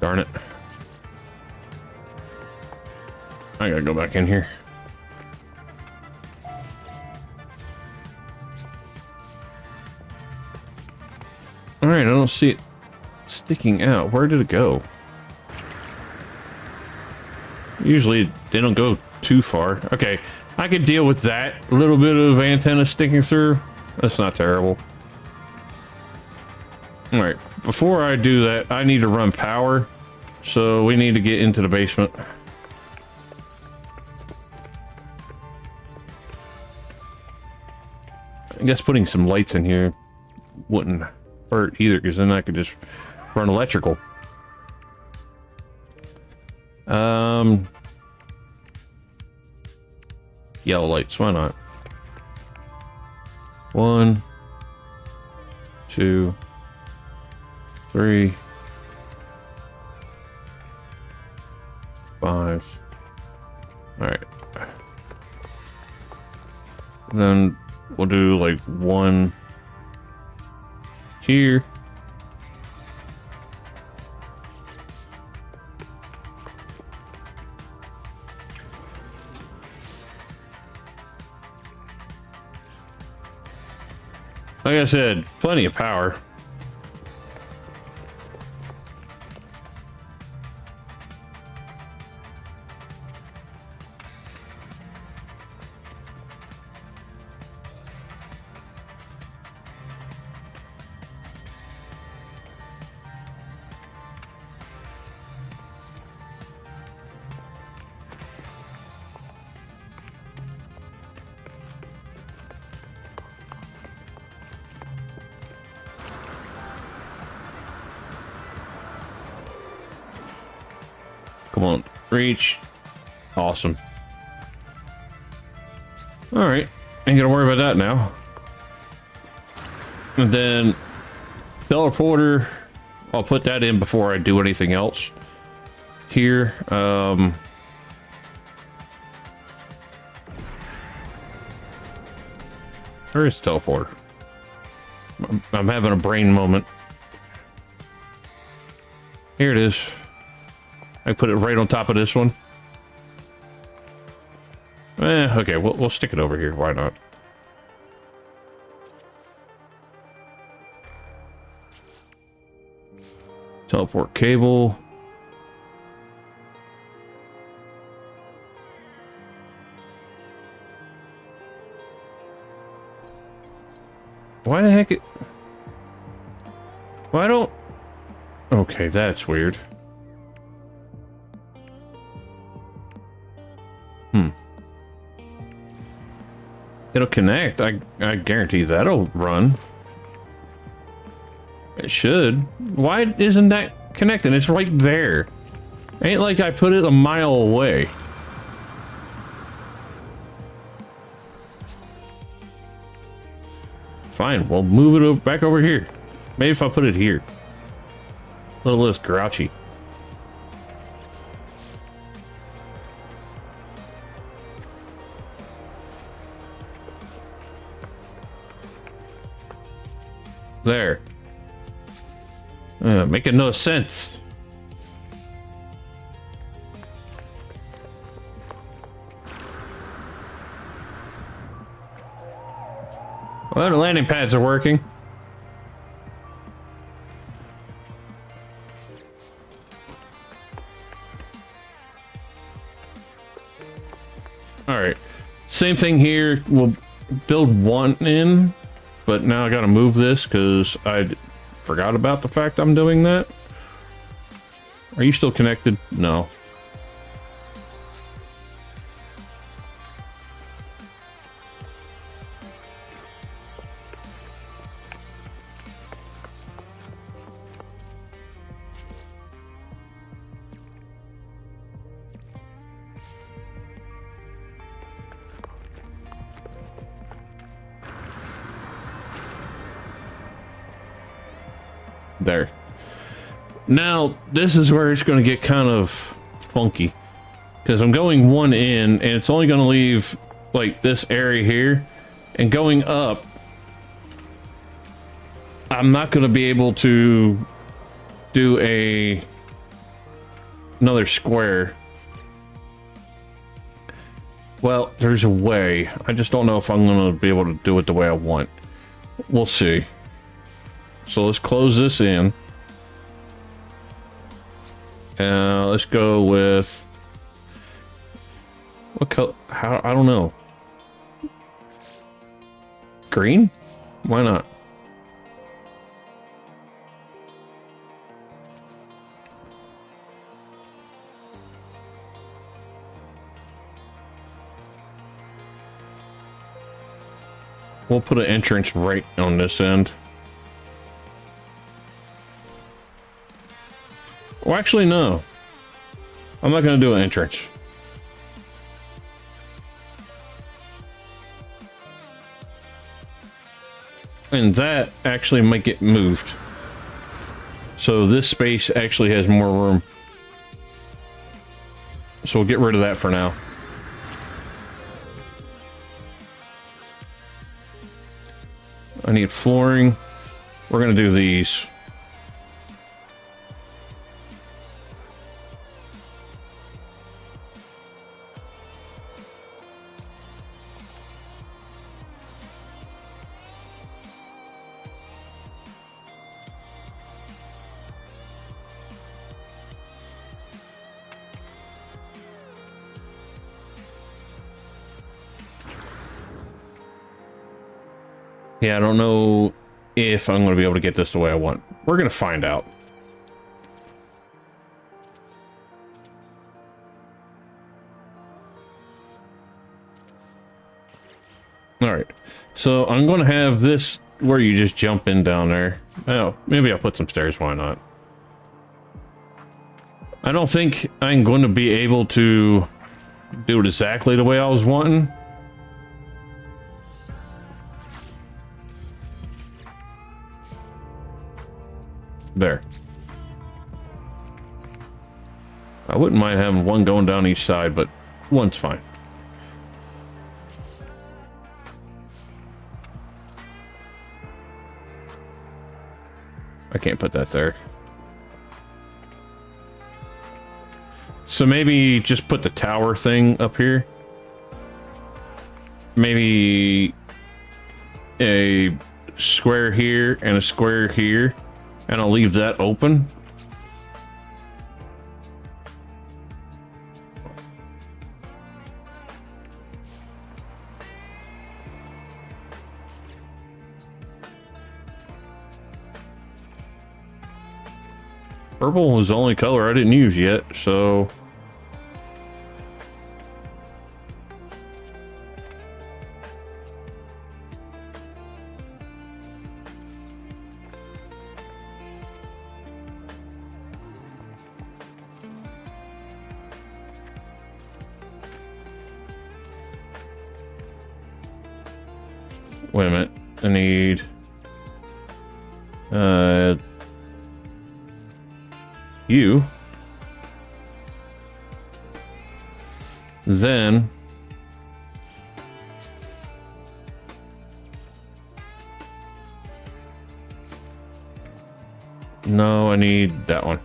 Darn it. I gotta go back in here. Alright, I don't see it sticking out. Where did it go? Usually they don't go too far. Okay, I could deal with that. A little bit of antenna sticking through. That's not terrible. Alright, before I do that, I need to run power. So we need to get into the basement. I guess putting some lights in here wouldn't hurt either, because then I could just run electrical. Yellow lights, why not? 1, 2, 3, 5. All right. And then we'll do like 1 here. Like I said, plenty of power. Come on, reach. Awesome. All right, ain't gonna worry about that now. And then teleporter, I'll put that in before I do anything else. Here, where is teleporter? I'm having a brain moment. Here it is. I put it right on top of this one. Okay, we'll stick it over here. Why not? Teleport cable. Why the heck it... Why don't... Okay, that's weird. It'll connect. I guarantee that'll run. It should. Why isn't that connecting? It's right there. Ain't like I put it a mile away. Fine, we'll move it back over here. Maybe if I put it here. A little less grouchy. There. Making no sense. Well, the landing pads are working. All right. Same thing here. We'll build one in. But now I gotta move this because I forgot about the fact I'm doing that. Are you still connected? No. There. Now this is where it's going to get kind of funky because I'm going one in and it's only going to leave like this area here, and going up I'm not going to be able to do a another square. Well, there's a way. I just don't know if I'm going to be able to do it the way I want. We'll see. So let's close this in. Let's go with... what color? How? I don't know. Green? Why not? We'll put an entrance right on this end. Well, actually, no. I'm not going to do an entrance. And that actually might get moved. So this space actually has more room. So we'll get rid of that for now. I need flooring. We're going to do these. Yeah, I don't know if I'm going to be able to get this the way I want. We're going to find out. All right. So I'm going to have this where you just jump in down there. Oh, maybe I'll put some stairs. Why not? I don't think I'm going to be able to do it exactly the way I was wanting. There. I wouldn't mind having one going down each side, but one's fine. I can't put that there. So maybe just put the tower thing up here. Maybe a square here and a square here. And I'll leave that open. Purple was the only color I didn't use yet, so... wait a minute. I need... you. Then... no, I need that one.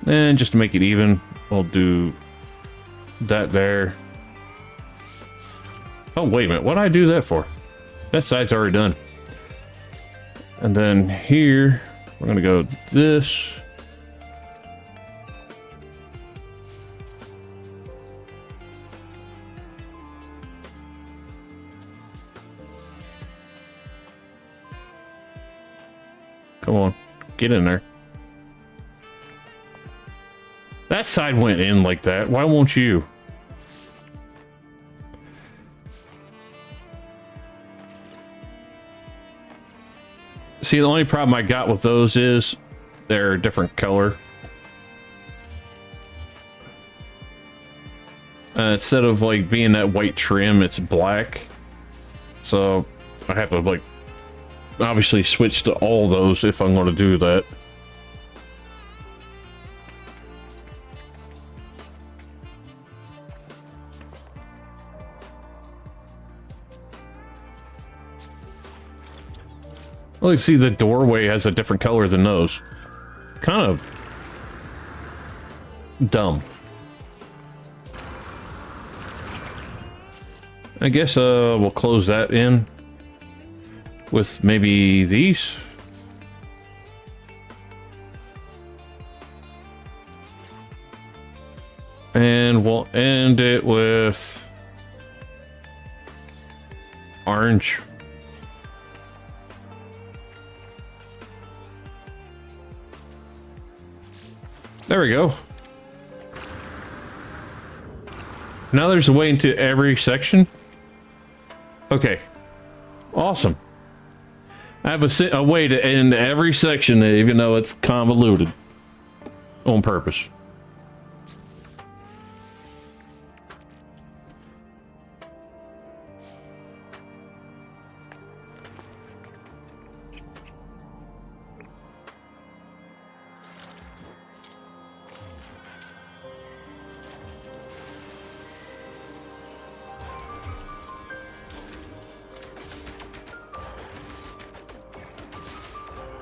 And just to make it even, I'll do that there. Oh, wait a minute. What did I do that for? That side's already done. And then here, we're going to go this. Come on, get in there. That side went in like that. Why won't you? See, the only problem I got with those is they're a different color. Instead of like being that white trim, it's black. So I have to like obviously switch to all those if I'm going to do that. Well, you see the doorway has a different color than those. Kind of dumb. I guess we'll close that in with maybe these. And we'll end it with orange. There we go. Now there's a way into every section. Okay. Awesome. I have a way to end every section, even though it's convoluted. On purpose.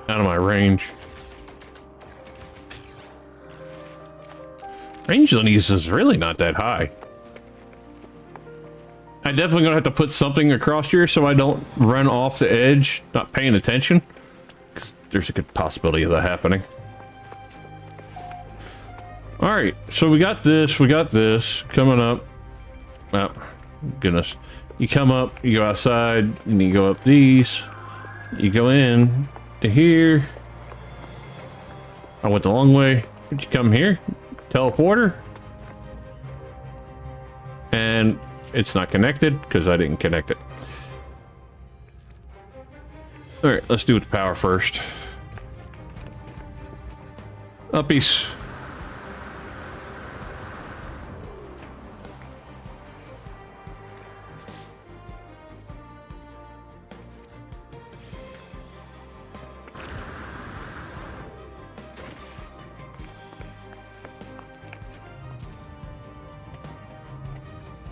Out of my range. Range on these is really not that high. I definitely gonna have to put something across here so I don't run off the edge, not paying attention. 'Cause there's a good possibility of that happening. Alright, so we got this coming up. Oh, goodness. You come up, you go outside, and you go up these. You go in to here. I went the long way. Did you come here? Teleporter? And it's not connected because I didn't connect it. Alright, let's do it with the power first. Uppies.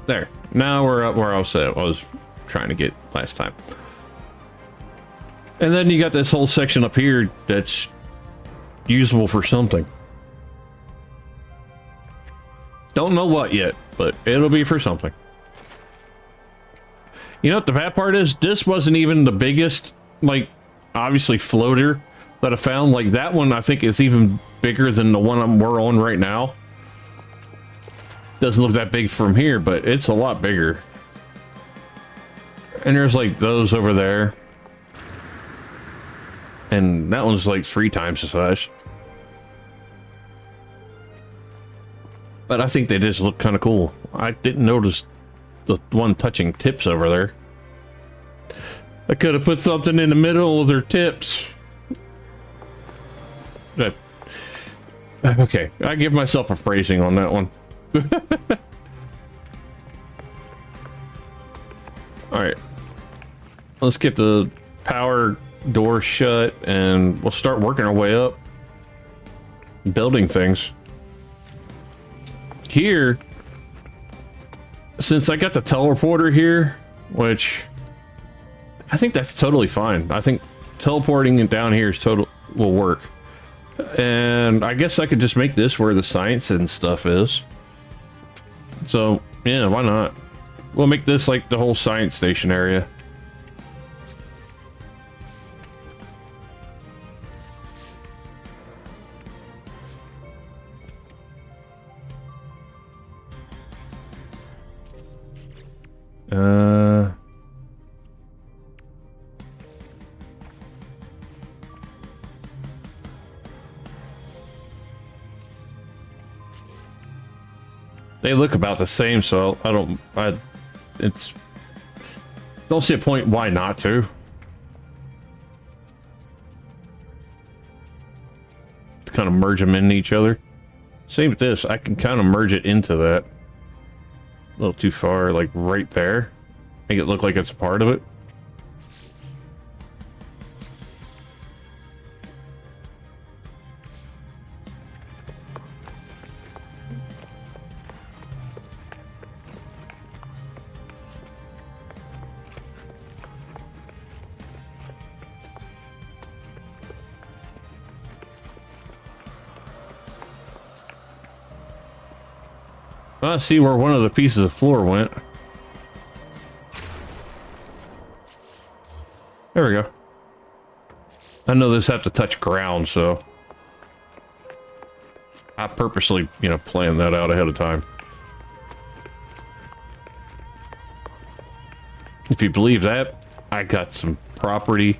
There. Now we're up where I was trying to get last time. And then you got this whole section up here that's usable for something. Don't know what yet, but it'll be for something. You know what the bad part is? This wasn't even the biggest, like, obviously floater that I found. Like, that one I think is even bigger than the one we're on right now. Doesn't look that big from here, but it's a lot bigger. And there's like those over there. And that one's like 3 times the size. But I think they just look kind of cool. I didn't notice the one touching tips over there. I could have put something in the middle of their tips. Okay, I give myself a phrasing on that one. Alright. Let's get the power door shut and we'll start working our way up. Building things. Here, since I got the teleporter here, which I think that's totally fine. I think teleporting it down here is will work. And I guess I could just make this where the science and stuff is. So, yeah, why not? We'll make this like the whole science station area. They look about the same, so I don't see a point why not to. Kind of merge them into each other. Same with this, I can kind of merge it into that. A little too far, like right there. Make it look like it's a part of it. I see where one of the pieces of floor went. There we go. I know this have to touch ground, so I purposely, you know, planned that out ahead of time. If you believe that, I got some property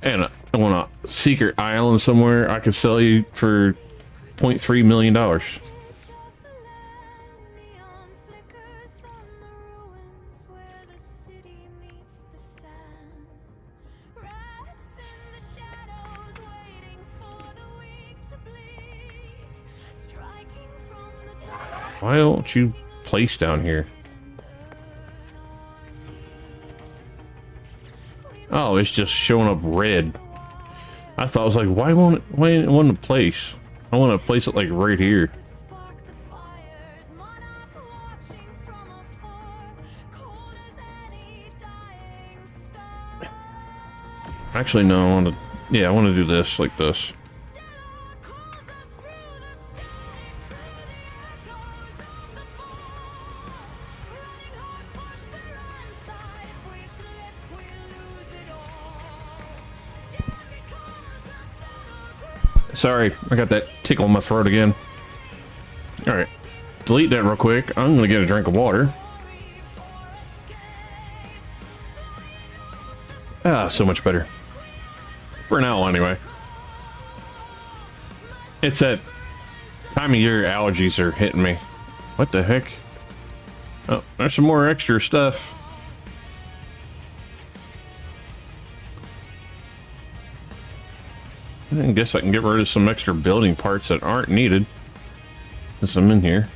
and I want a secret island somewhere I could sell you for $0.3 million. Why don't you place down here? Oh, it's just showing up red. I thought, I was like, why won't it place? I want to place it like right here. Actually, no, I want to do this like this. Sorry, I got that tickle in my throat again. Alright, delete that real quick. I'm gonna get a drink of water. Ah, so much better. For now, anyway. It's that time of year allergies are hitting me. What the heck? Oh, there's some more extra stuff. I guess I can get rid of some extra building parts that aren't needed. Since I'm in here.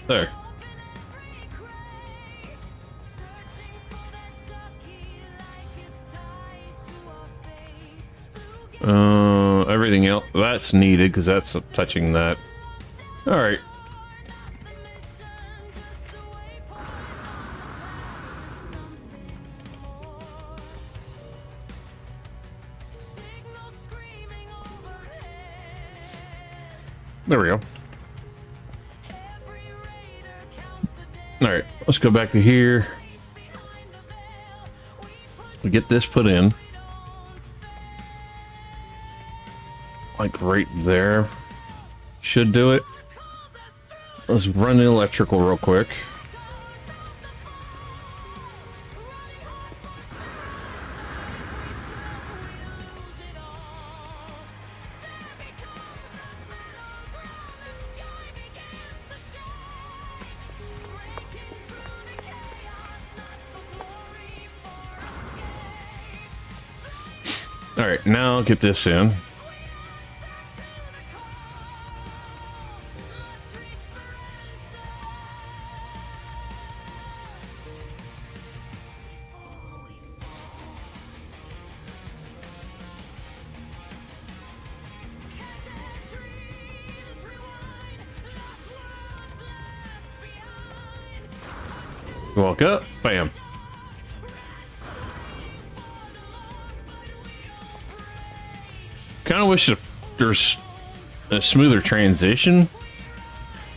There. Everything else that's needed because that's touching that. All right. There we go. All right, let's go back to here. We get this put in. Like right there. Should do it. Let's run the electrical real quick. All right, now I'll get this in. Walk up, bam. Kind of wish there's a smoother transition.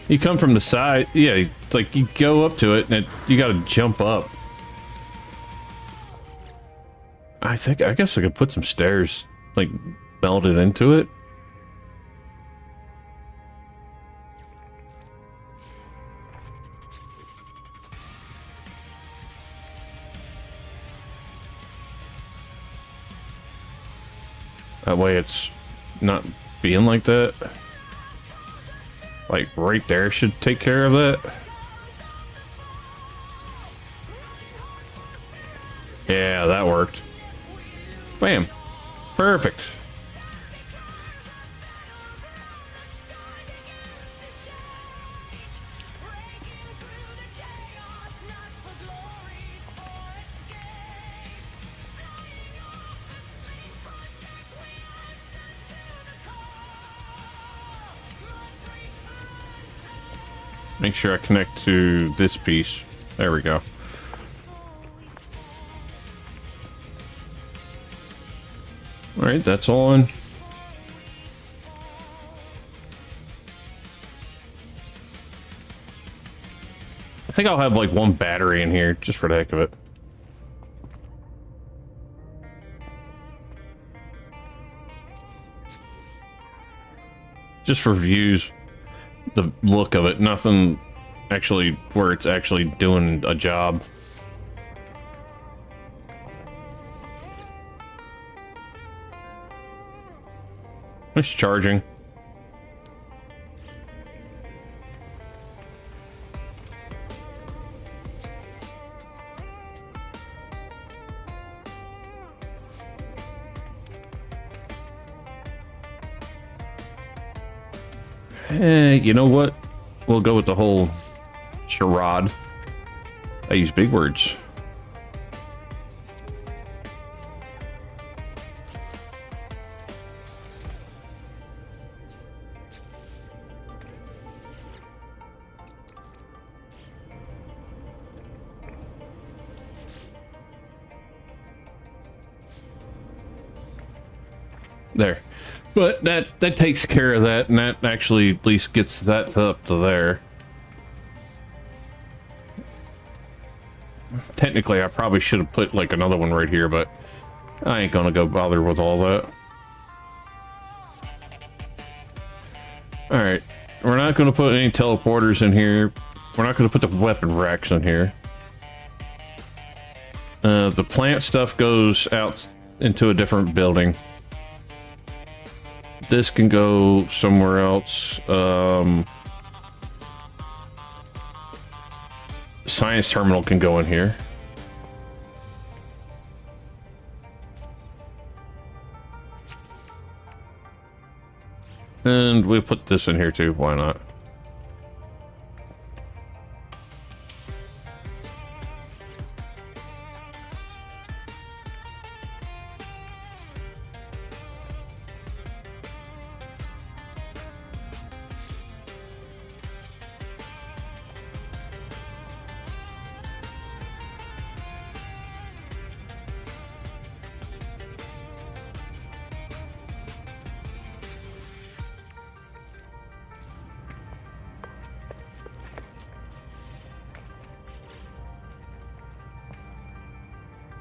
You come from the side, yeah, like you go up to it and you got to jump up. I guess I could put some stairs like melted into it. That way it's not being like that. Like right there should take care of that. Yeah, that worked. Bam. Perfect. Make sure I connect to this piece. There we go. All right, that's on. I think I'll have like one battery in here just for the heck of it. Just for views, the look of it, nothing actually where it's actually doing a job. It's charging. You know what? We'll go with the whole charade. I use big words. There. But that takes care of that, and that actually at least gets that up to there. Technically, I probably should have put like another one right here, but I ain't gonna go bother with all that. Alright, we're not gonna put any teleporters in here. We're not gonna put the weapon racks in here. The plant stuff goes out into a different building. This can go somewhere else. Science terminal can go in here. And we put this in here too, why not?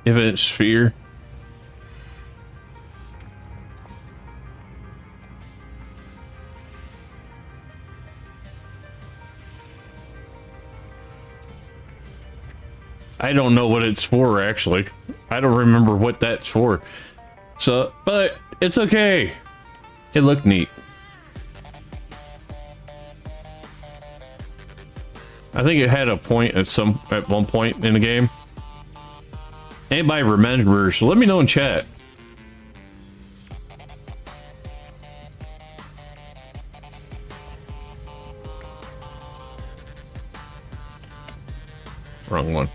Infinite sphere. I don't know what it's for, actually. I don't remember what that's for. So, but it's okay. It looked neat. I think it had a point at one point in the game. Anybody remembers, let me know in chat. Wrong one.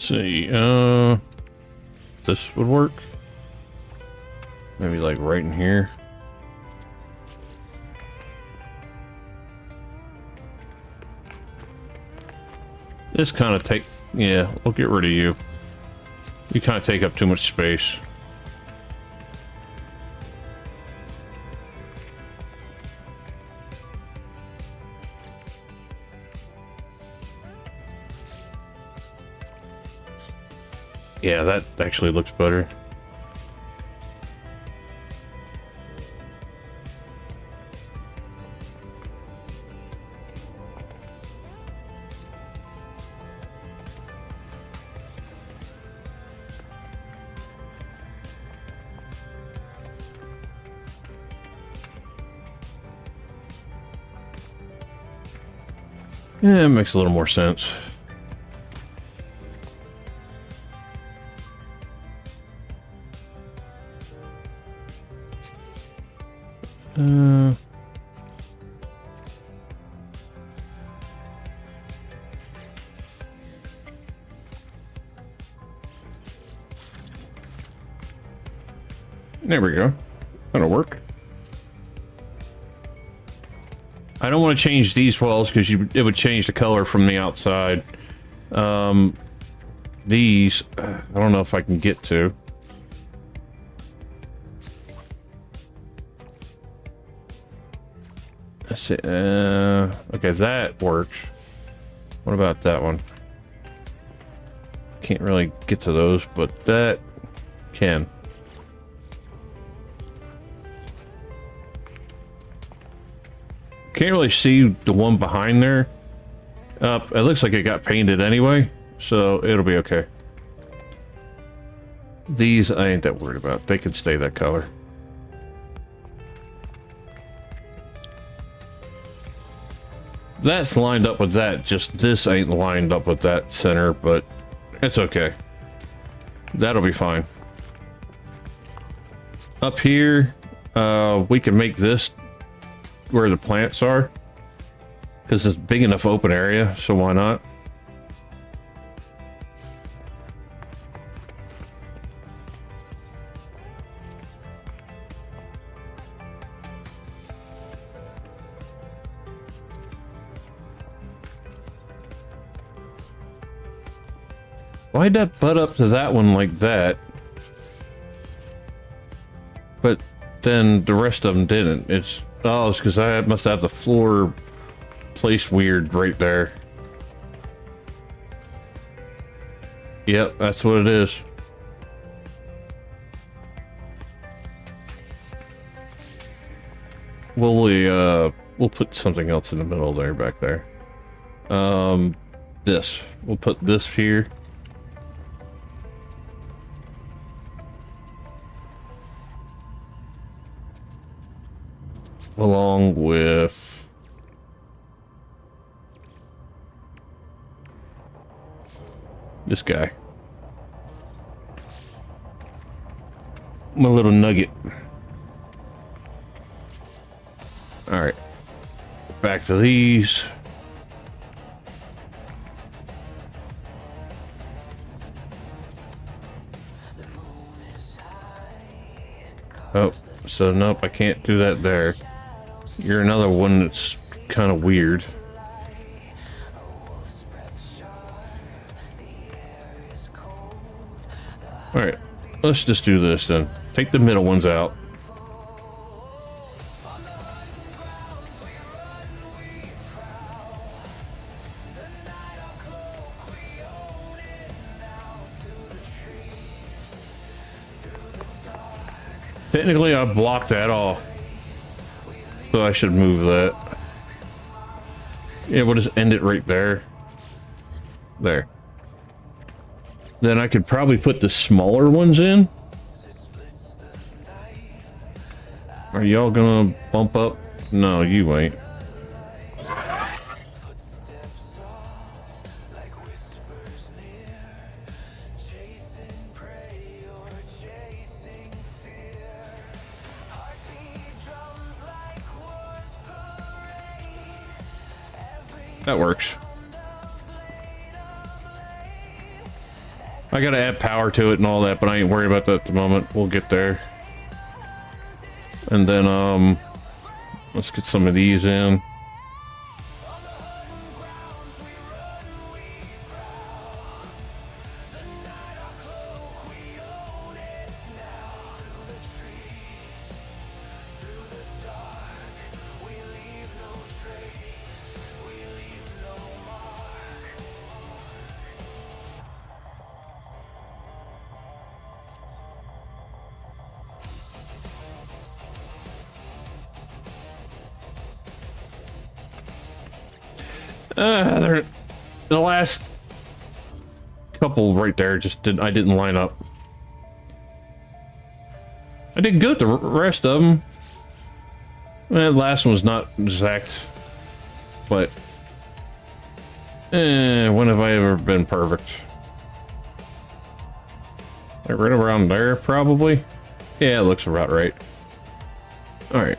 see. This would work. Maybe like right in here. This kind of take, yeah, we'll get rid of you. You kind of take up too much space. Yeah, that actually looks better. Yeah, it makes a little more sense. There we go. That'll work. I don't want to change these walls because it would change the color from the outside. These, I don't know if I can get to. Let's see. Okay, that works. What about that one? Can't really get to those, but that can. Can't really see the one behind there. It looks like it got painted anyway, so it'll be okay. These I ain't that worried about. They can stay that color. That's lined up with that, just this ain't lined up with that center, but it's okay. That'll be fine. Up here, we can make this where the plants are, because it's big enough open area, so why not? Why'd that butt up to that one like that? But then the rest of them didn't. It's because I must have the floor placed weird right there. Yep, that's what it is. We'll put something else in the middle there, back there. This. We'll put this here. Along with this guy. My little nugget. All right. Back to these. Oh, so nope, I can't do that there. You're another one that's kind of weird. Alright, let's just do this then. Take the middle ones out. Technically, I blocked that off. So I should move that. Yeah, we'll just end it right there. There. Then I could probably put the smaller ones in. Are y'all gonna bump up? No, you ain't. That works. I gotta add power to it and all that, but I ain't worried about that at the moment. We'll get there. And then, let's get some of these in. The last couple right there just I didn't line up. I did good the rest of them. The last one was not exact, but when have I ever been perfect? Like right around there, probably. Yeah, it looks about right. All right.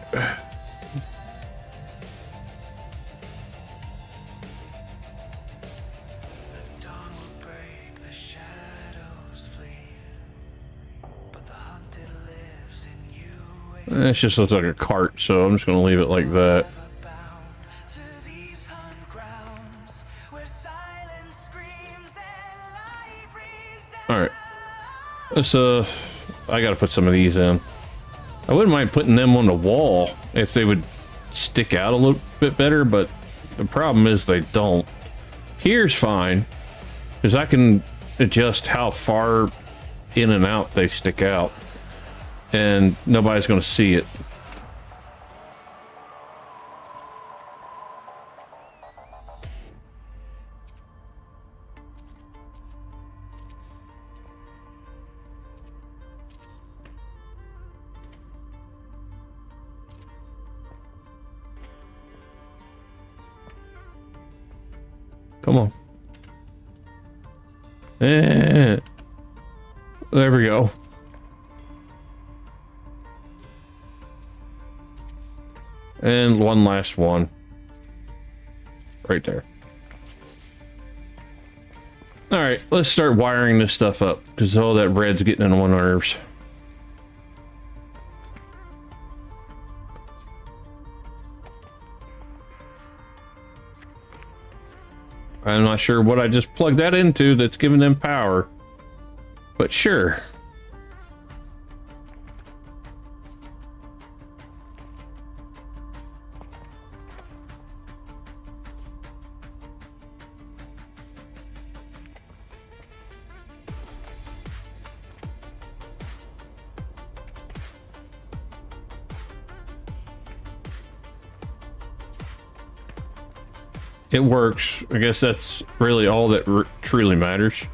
It just looks like a cart, so I'm just going to leave it like that. Alright. Let's, I gotta put some of these in. I wouldn't mind putting them on the wall if they would stick out a little bit better, but the problem is they don't. Here's fine, because I can adjust how far in and out they stick out. And nobody's going to see it. Come on. There we go. And one last one. Right there. Alright, let's start wiring this stuff up, because all that red's getting on my nerves. I'm not sure what I just plugged that into that's giving them power, but sure. It works. I guess that's really all that truly matters.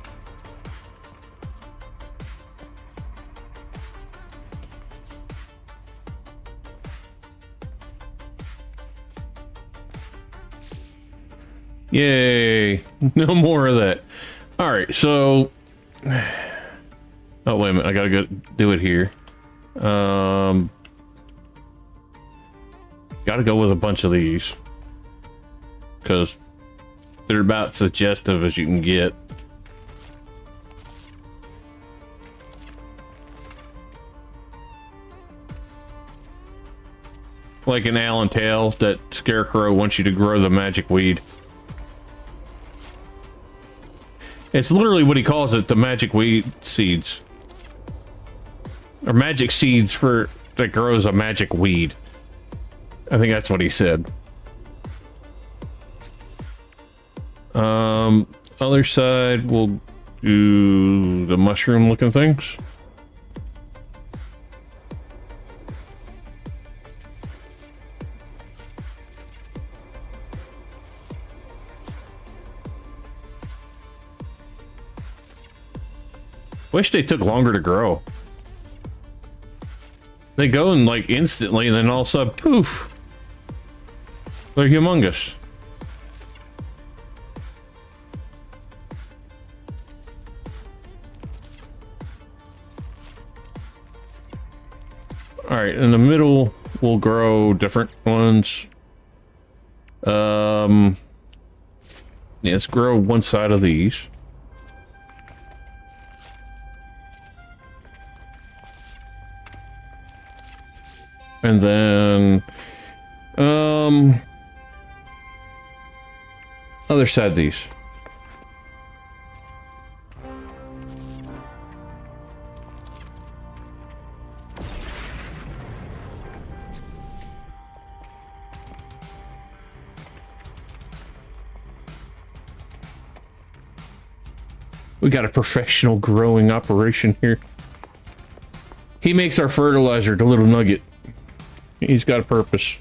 Yay. No more of that. All right, so... Oh, wait a minute. I gotta go do it here. Gotta go with a bunch of these, because they're about suggestive as you can get. Like an Allen tail that Scarecrow wants you to grow the magic weed. It's literally what he calls it, the magic weed seeds. Or magic seeds for that grows a magic weed. I think that's what he said. Other side, we'll do the mushroom looking things. Wish they took longer to grow. They go in like instantly, and then all of a sudden, poof! They're humongous. Alright, in the middle, we'll grow different ones. Yeah, let's grow one side of these. And then, other side of these. We got a professional growing operation here. He makes our fertilizer, the little nugget. He's got a purpose.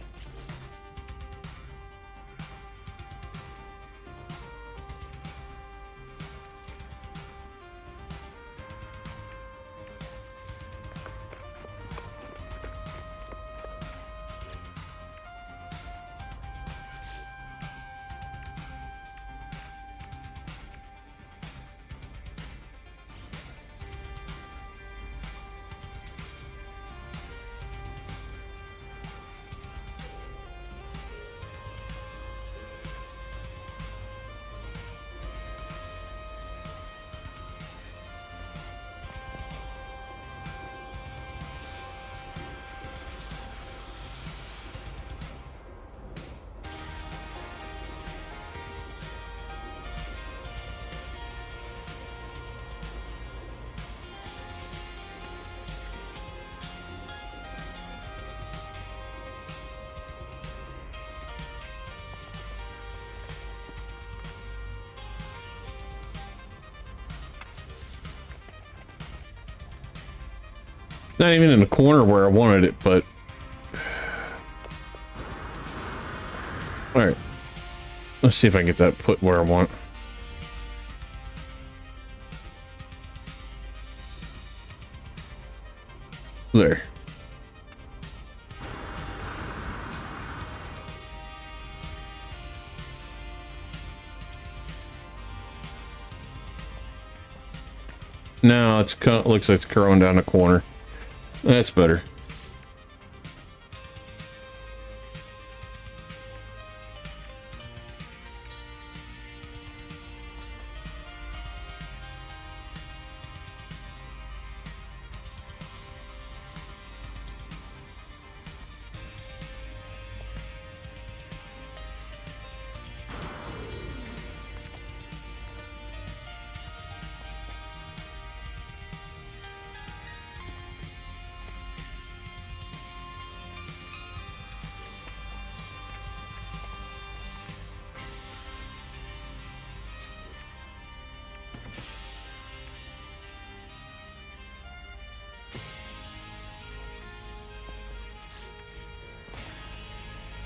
Not even in the corner where I wanted it, but... Alright. Let's see if I can get that put where I want. There. Now it's kind of looks like it's curling down the corner. That's better.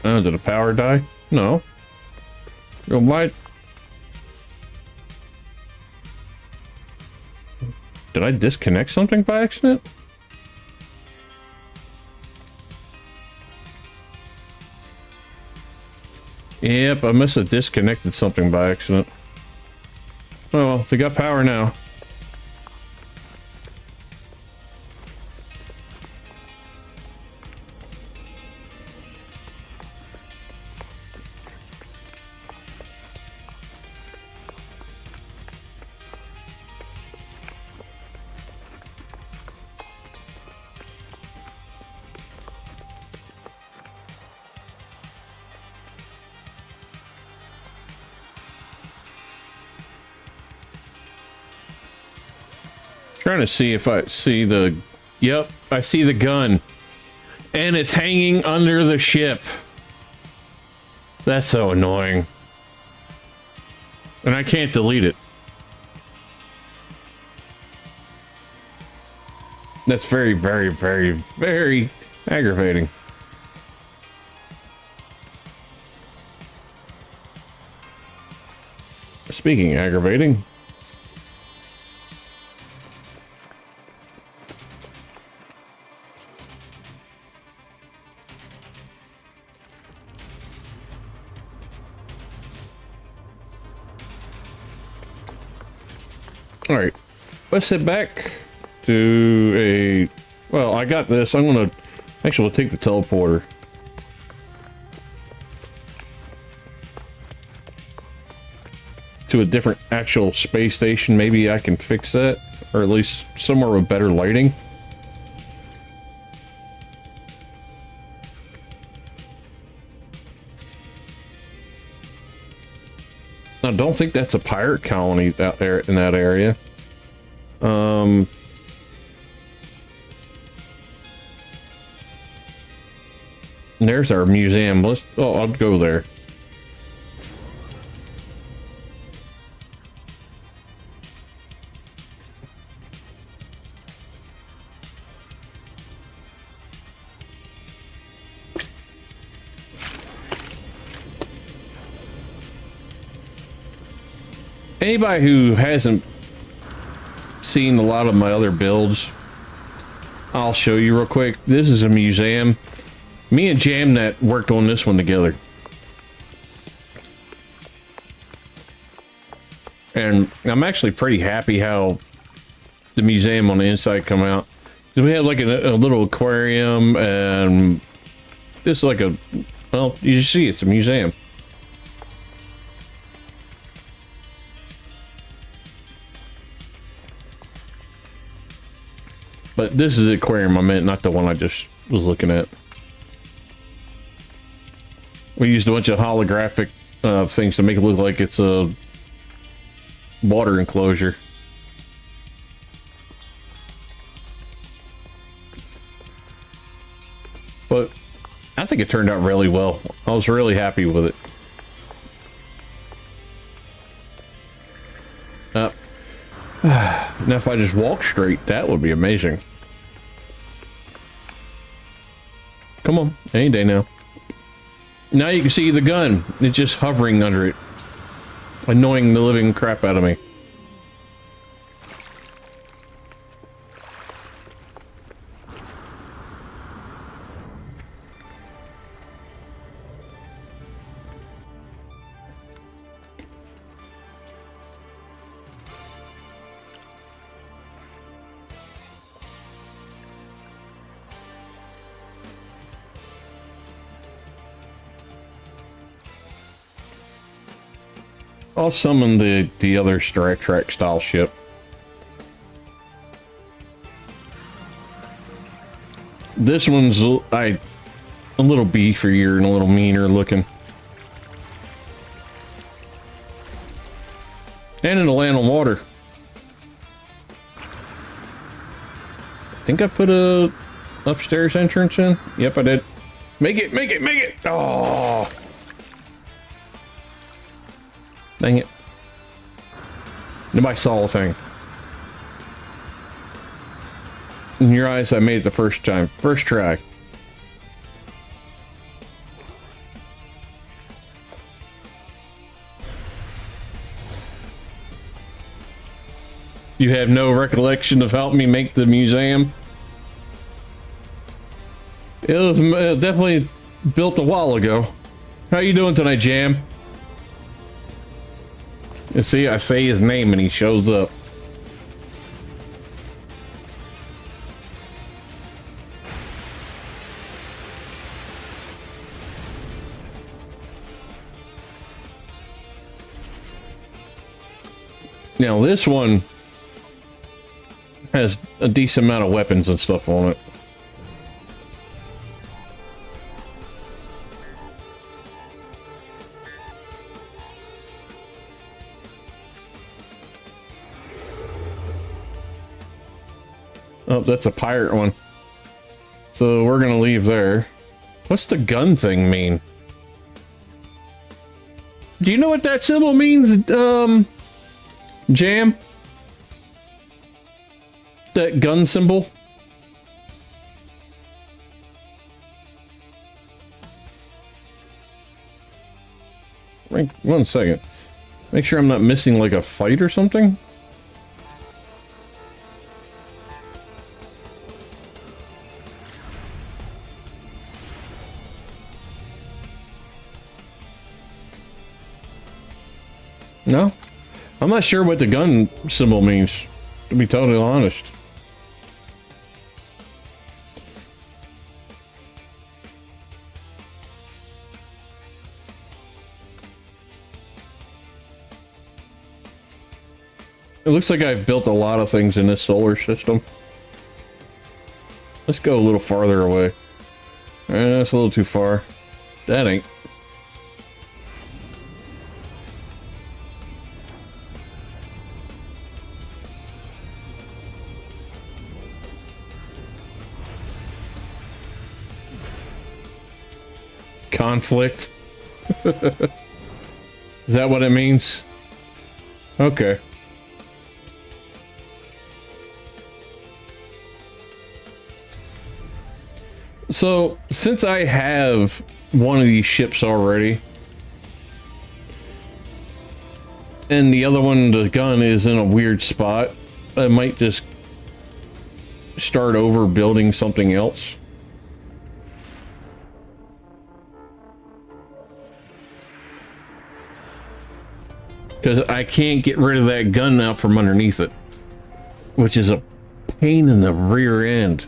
Did the power die? No. Yo, why? Did I disconnect something by accident? Yep, I must have disconnected something by accident. Oh well, they got power now. Trying to see if I see the... Yep, I see the gun. And it's hanging under the ship. That's so annoying. And I can't delete it. That's very, very, very, very aggravating. Speaking of aggravating... All right, let's head back to a... Well, I got this. I'm gonna... Actually, we'll take the teleporter. To a different actual space station. Maybe I can fix that. Or at least somewhere with better lighting. I don't think that's a pirate colony out there in that area. There's our museum. I'll go there. Anybody who hasn't seen a lot of my other builds, I'll show you real quick. This is a museum. Me and Jamnet worked on this one together. And I'm actually pretty happy how the museum on the inside come out. So we have like a little aquarium, and it's like a, well, you see it's a museum. But this is the aquarium I meant, not the one I just was looking at. We used a bunch of holographic things to make it look like it's a water enclosure. But I think it turned out really well. I was really happy with it. Now if I just walk straight, that would be amazing. Come on, any day now. Now you can see the gun. It's just hovering under it, annoying the living crap out of me. I'll summon the other Star Trek style ship. This one's a little beefier and a little meaner looking. And it'll land on water. I think I put a upstairs entrance in. Yep, I did. Make it, make it, make it! Oh! Dang it. Nobody saw a thing. In your eyes, I made it the first time. First try. You have no recollection of helping me make the museum? It was definitely built a while ago. How you doing tonight, Jam? You see, I say his name and he shows up. Now this one has a decent amount of weapons and stuff on it. Oh, that's a pirate one. So we're gonna leave there. What's the gun thing mean? Do you know what that symbol means, Jam? That gun symbol? Wait, 1 second. Make sure I'm not missing like a fight or something. No, I'm not sure what the gun symbol means, to be totally honest. It looks like I've built a lot of things in this solar system. Let's go a little farther away. That's a little too far. That ain't. conflict. Is that what it means? Okay. So, since I have one of these ships already, and the other one, the gun, is in a weird spot, I might just start over building something else. Because I can't get rid of that gun now from underneath it, which is a pain in the rear end.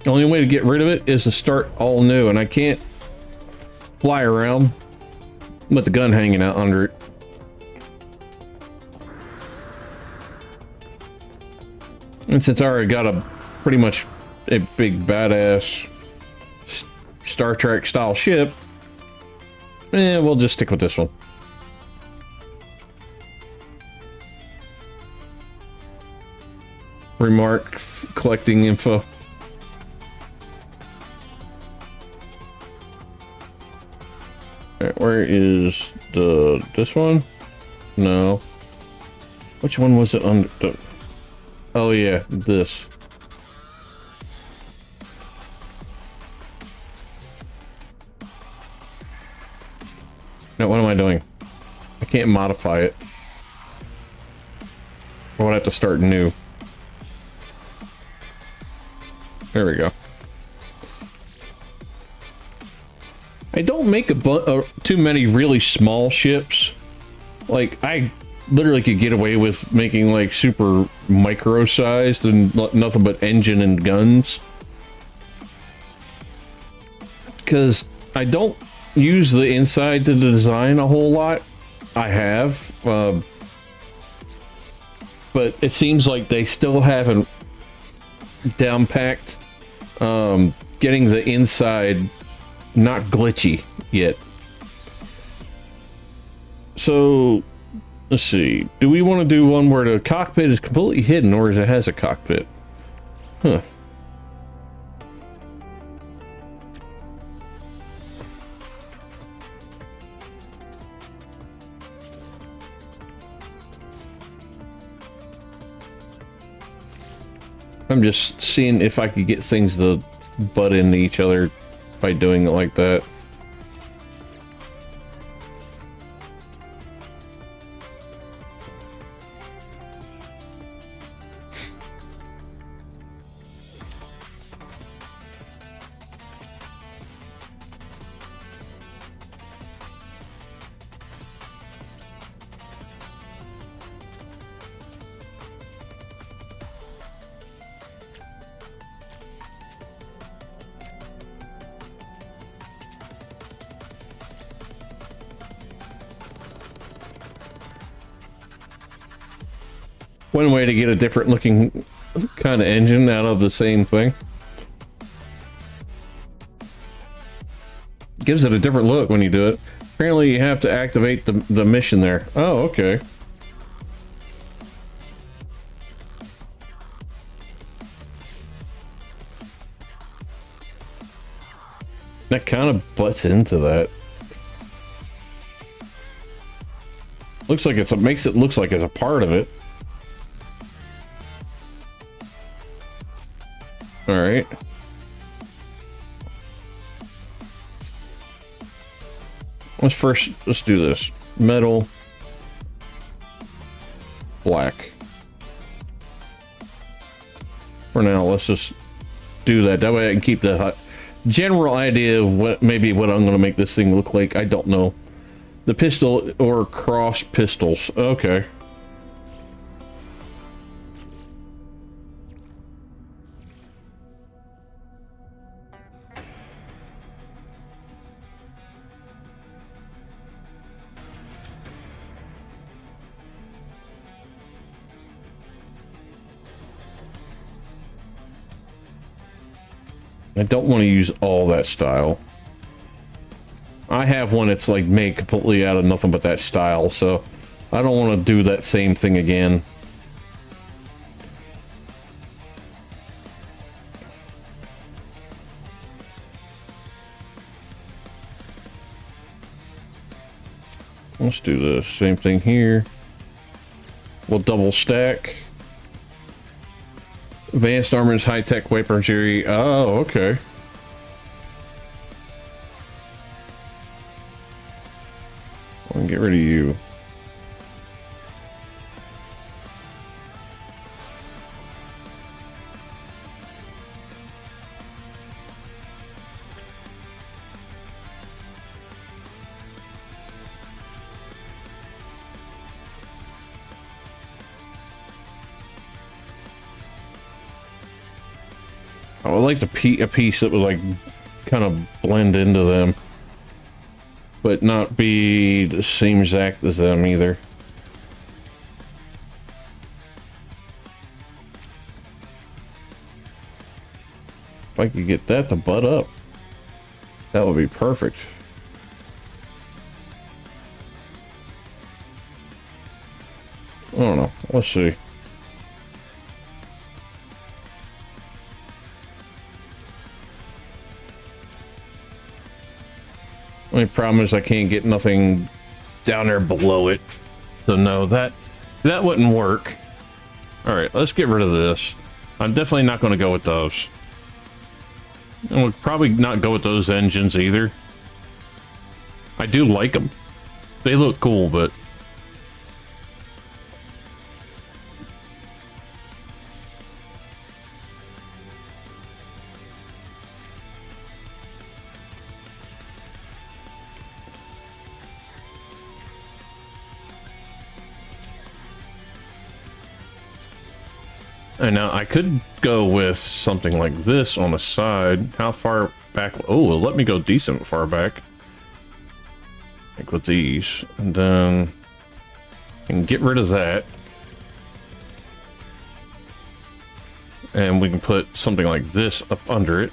The only way to get rid of it is to start all new, and I can't fly around with the gun hanging out under it. And since I already got a pretty much a big badass Star Trek style ship, we'll just stick with this one. Remark collecting info. Alright, where is this one? No. Which one was it under? Oh yeah, this. Now what am I doing? I can't modify it. Or would I have to start new? There we go. I don't make too many really small ships. Like, I literally could get away with making like super micro sized and nothing but engine and guns. Because I don't use the inside to design a whole lot. I have. But it seems like they still haven't down packed getting the inside not glitchy yet. So let's see, do we want to do one where the cockpit is completely hidden, or is it has a cockpit? Huh. I'm just seeing if I could get things to butt into each other by doing it like that. One way to get a different looking kind of engine out of the same thing. Gives it a different look when you do it. Apparently you have to activate the mission there. Oh, okay. That kind of butts into that. Looks like it's makes it looks like it's a part of it. All right. Let's do this. Metal. Black. For now, let's just do that. That way I can keep the general idea of what I'm going to make this thing look like. I don't know. The pistol or cross pistols. Okay. I don't want to use all that style. I have one that's like made completely out of nothing but that style, so I don't want to do that same thing again. Let's do this. Same thing here. We'll double stack. Advanced armors, high-tech weaponry. Oh, okay. I'll get rid of you. I would like a piece that would like kind of blend into them, but not be the same exact as them either. If I could get that to butt up, that would be perfect. I don't know. Let's see. Only problem is I can't get nothing down there below it. So no, that wouldn't work. All right, let's get rid of this. I'm definitely not going to go with those. And we'll probably not go with those engines either. I do like them. They look cool, but... And now I could go with something like this on the side. How far back? Oh, let me go decent far back. Like with these. And then I can get rid of that. And we can put something like this up under it.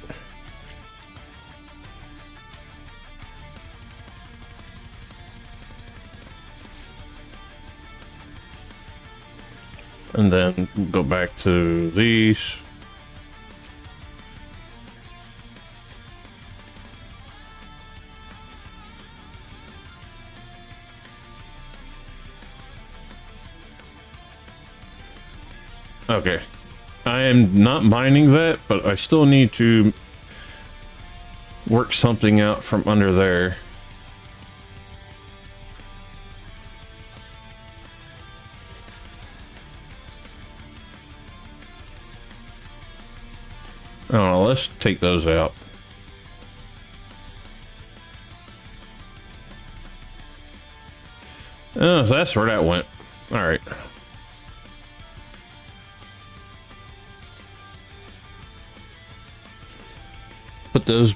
And then go back to these. Okay. I am not mining that, but I still need to work something out from under there. Oh, let's take those out. Oh, so that's where that went. All right. Put those...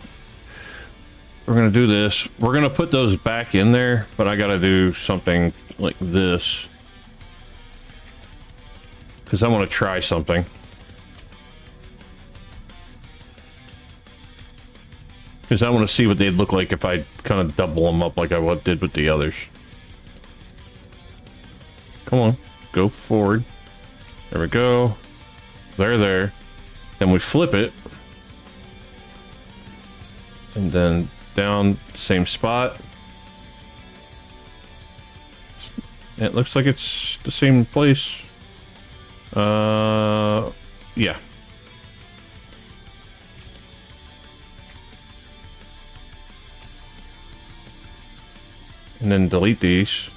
We're going to do this. We're going to put those back in there, but I got to do something like this. Because I want to try something. Because I want to see what they'd look like if I kind of double them up like I did with the others. Come on, go forward. There we go. There. Then we flip it. And then down, same spot. It looks like it's the same place. Yeah. And then delete these.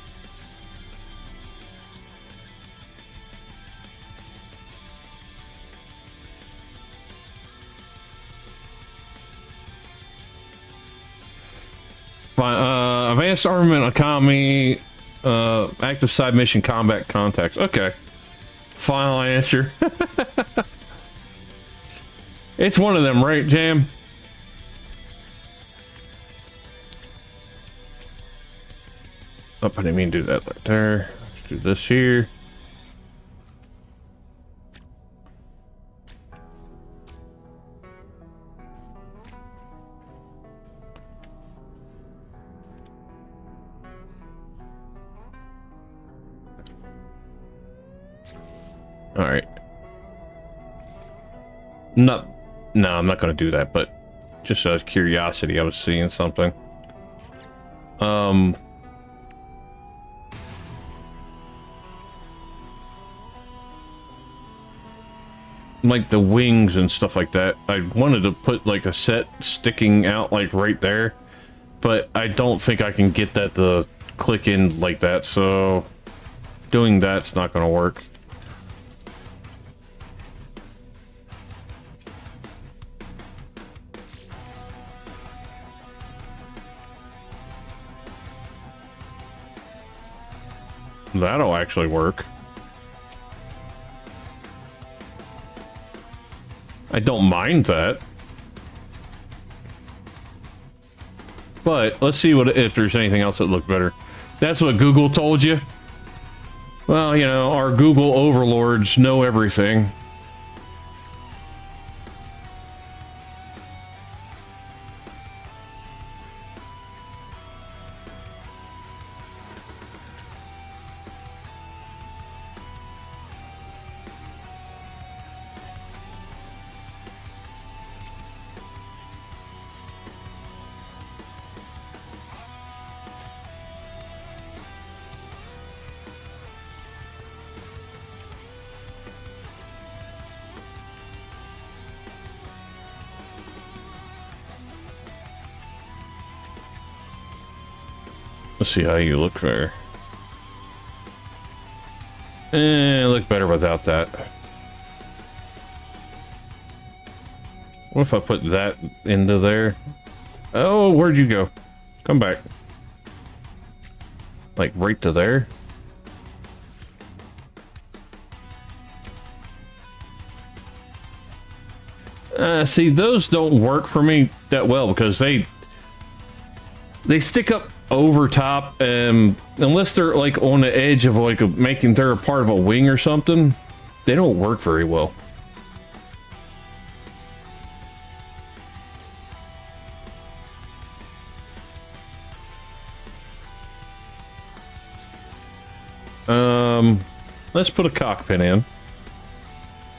Advanced armament economy, active side mission combat contacts. Okay. Final answer. It's one of them, right, Jam? Oh, I didn't mean to do that right there. Let's do this here. All right. No, I'm not going to do that, but just out of curiosity, I was seeing something. like the wings and stuff like that. I wanted to put like a set sticking out like right there, but I don't think I can get that to click in like that, so doing that's not going to work. That'll actually work. I don't mind that. But let's see if there's anything else that looked better. That's what Google told you. Well, you know, our Google overlords know everything. Let's see how you look there. Look better without that. What if I put that into there? Oh, where'd you go? Come back. Like right to there? See, those don't work for me that well because they stick up over top, unless they're like on the edge of like making they're a part of a wing or something, they don't work very well. Let's put a cockpit in.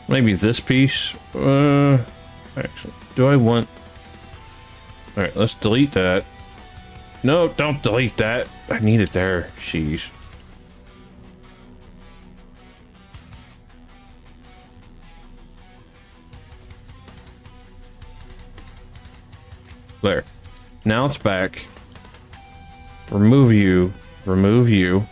Maybe this piece. Actually, do I want? All right, let's delete that. No, don't delete that. I need it there. Jeez. There. Now it's back. Remove you. Remove you.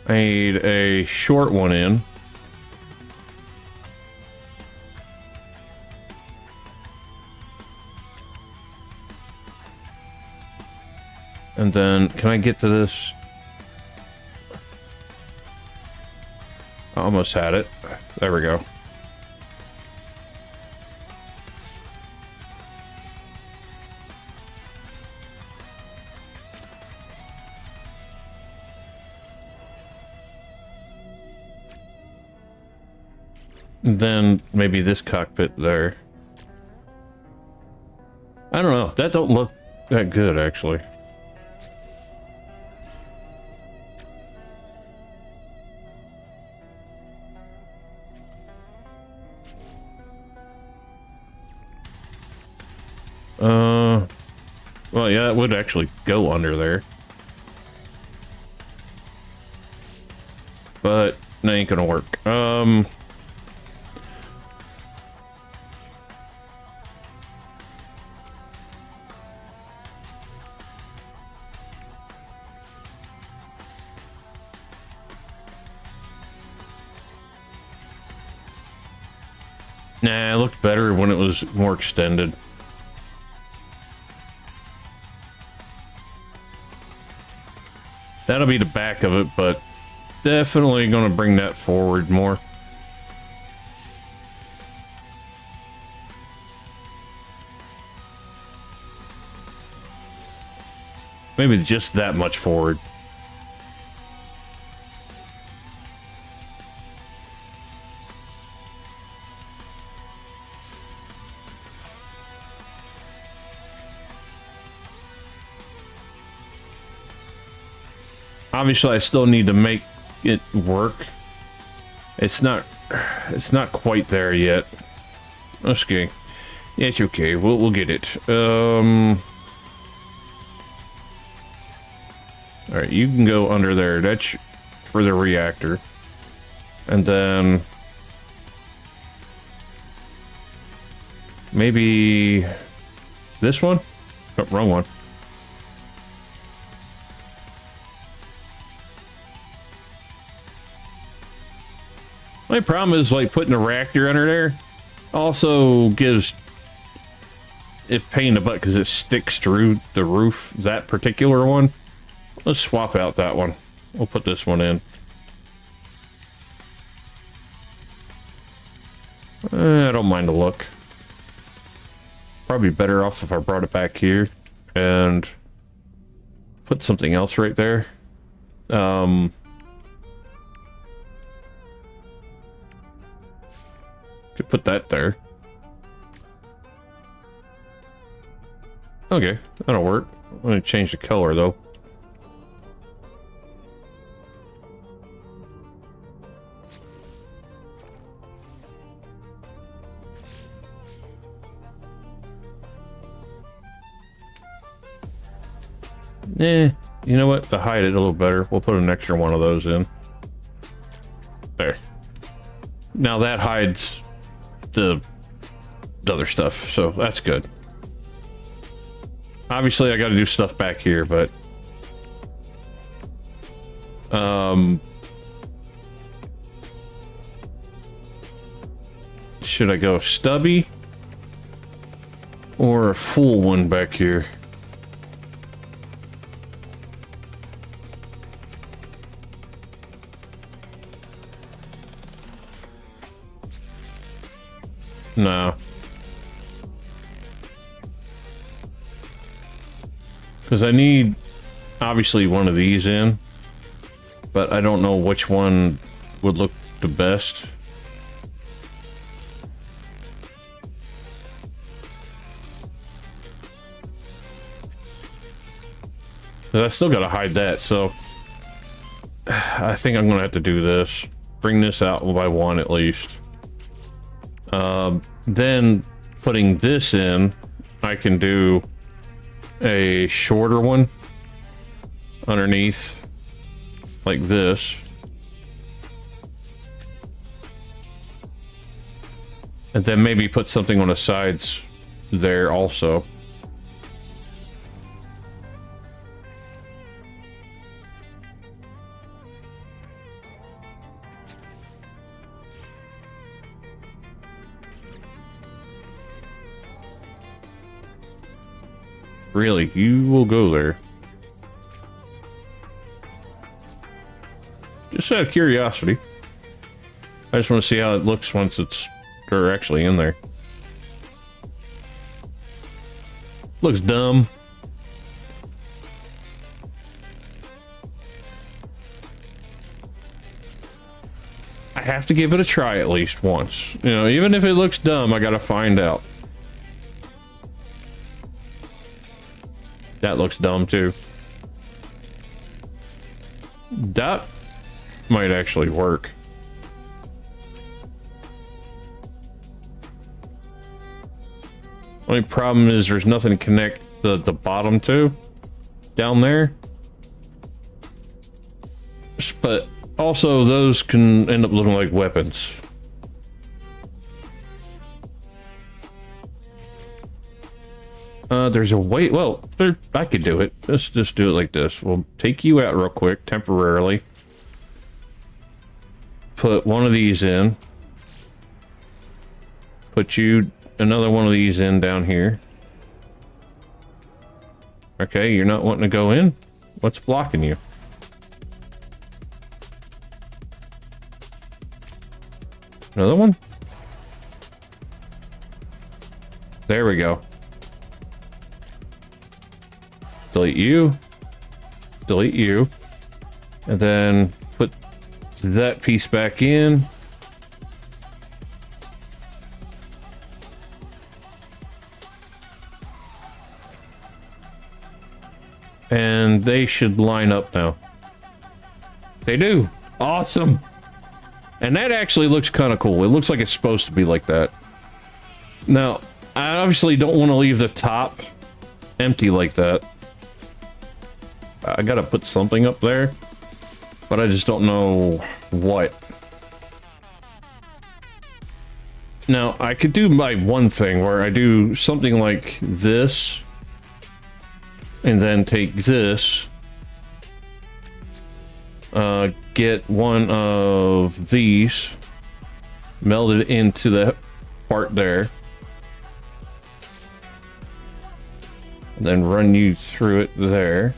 I need a short one in. And then, can I get to this? I almost had it. There we go. And then maybe this cockpit there. I don't know. That don't look that good, actually. Well, yeah, it would actually go under there. But that ain't gonna work. Nah, it looked better when it was more extended. That'll be the back of it, but definitely going to bring that forward more. Maybe just that much forward. Obviously, I still need to make it work. It's not quite there yet. Okay. Yeah, it's okay. We'll get it. All right, you can go under there. That's for the reactor. And then maybe this one? Oh, wrong one. My problem is like putting a reactor under there also gives it pain in the butt because it sticks through the roof, that particular one. Let's swap out that one. We'll put this one in. I don't mind the look. Probably better off if I brought it back here and put something else right there. Could put that there. Okay, that'll work. I'm gonna change the color though. You know what? To hide it a little better, we'll put an extra one of those in. There. Now that hides the other stuff, so that's good. Obviously, I got to do stuff back here, but should I go stubby or a full one back here? No. Because I need, obviously, one of these in. But I don't know which one would look the best. But I still gotta hide that, so... I think I'm gonna have to do this. Bring this out by one at least. Then putting this in, I can do a shorter one underneath like this. And then maybe put something on the sides there also. Really, you will go there. Just out of curiosity. I just want to see how it looks once they're actually in there. Looks dumb. I have to give it a try at least once. You know, even if it looks dumb, I gotta find out. That looks dumb too. That might actually work. Only problem is there's nothing to connect the bottom to down there. But also those can end up looking like weapons. There's a way. Well, I could do it. Let's just do it like this. We'll take you out real quick, temporarily. Put one of these in. Put you another one of these in down here. Okay, you're not wanting to go in? What's blocking you? Another one? There we go. Delete you. Delete you. And then put that piece back in. And they should line up now. They do. Awesome. And that actually looks kind of cool. It looks like it's supposed to be like that. Now, I obviously don't want to leave the top empty like that. I gotta put something up there. but I just don't know what. Now, I could do my one thing where I do something like this, and then take this, get one of these, meld it into the part there, and then run you through it there.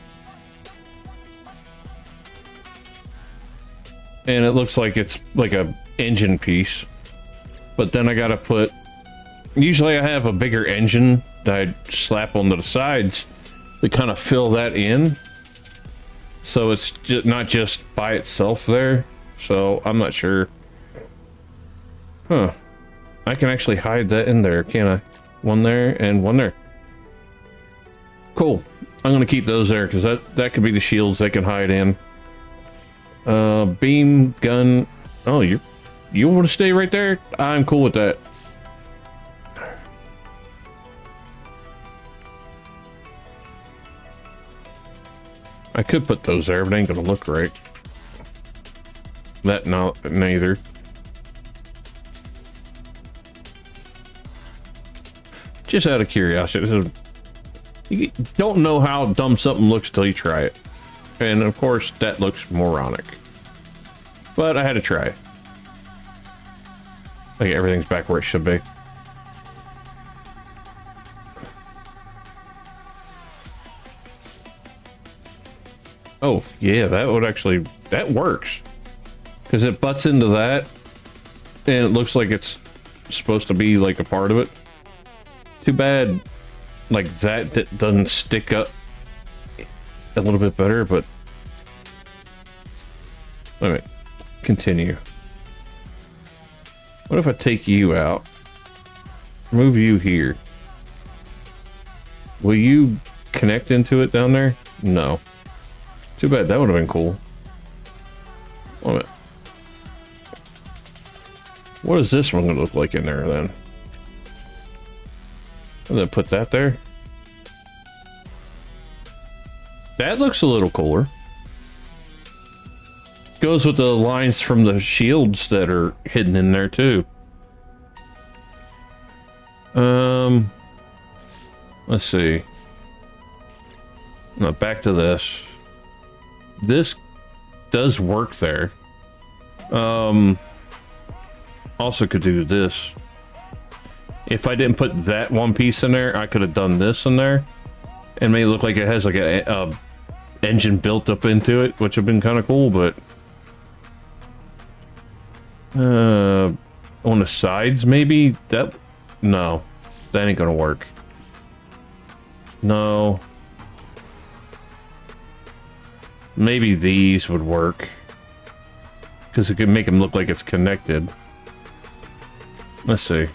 And it looks like it's like a engine piece. But then I gotta put, usually I have a bigger engine that I slap onto the sides to kind of fill that in. So it's just not just by itself there. So I'm not sure. Huh. I can actually hide that in there, can't I? One there and one there. Cool. I'm gonna keep those there because that could be the shields they can hide in. Beam gun. Oh, you want to stay right there? I'm cool with that. I could put those there, but it ain't gonna look right. That neither. Just out of curiosity. You don't know how dumb something looks till you try it. And of course, that looks moronic. But I had to try. Like everything's back where it should be. Oh, yeah, that would actually... That works. Because it butts into that. And it looks like it's supposed to be like a part of it. Too bad, like that doesn't stick up a little bit better, but... Alright, continue. What if I take you out? Move you here. Will you connect into it down there? No. Too bad, that would have been cool. What is this one gonna look like in there then? And then put that there. That looks a little cooler. Goes with the lines from the shields that are hidden in there too. Let's see. Now back to this. This does work there. Also could do this. If I didn't put that one piece in there, I could have done this in there and made it look like it has like a engine built up into it, which would have been kind of cool, but on the sides maybe that no, that ain't gonna work. No, maybe these would work because it could make them look like it's connected. Let's see.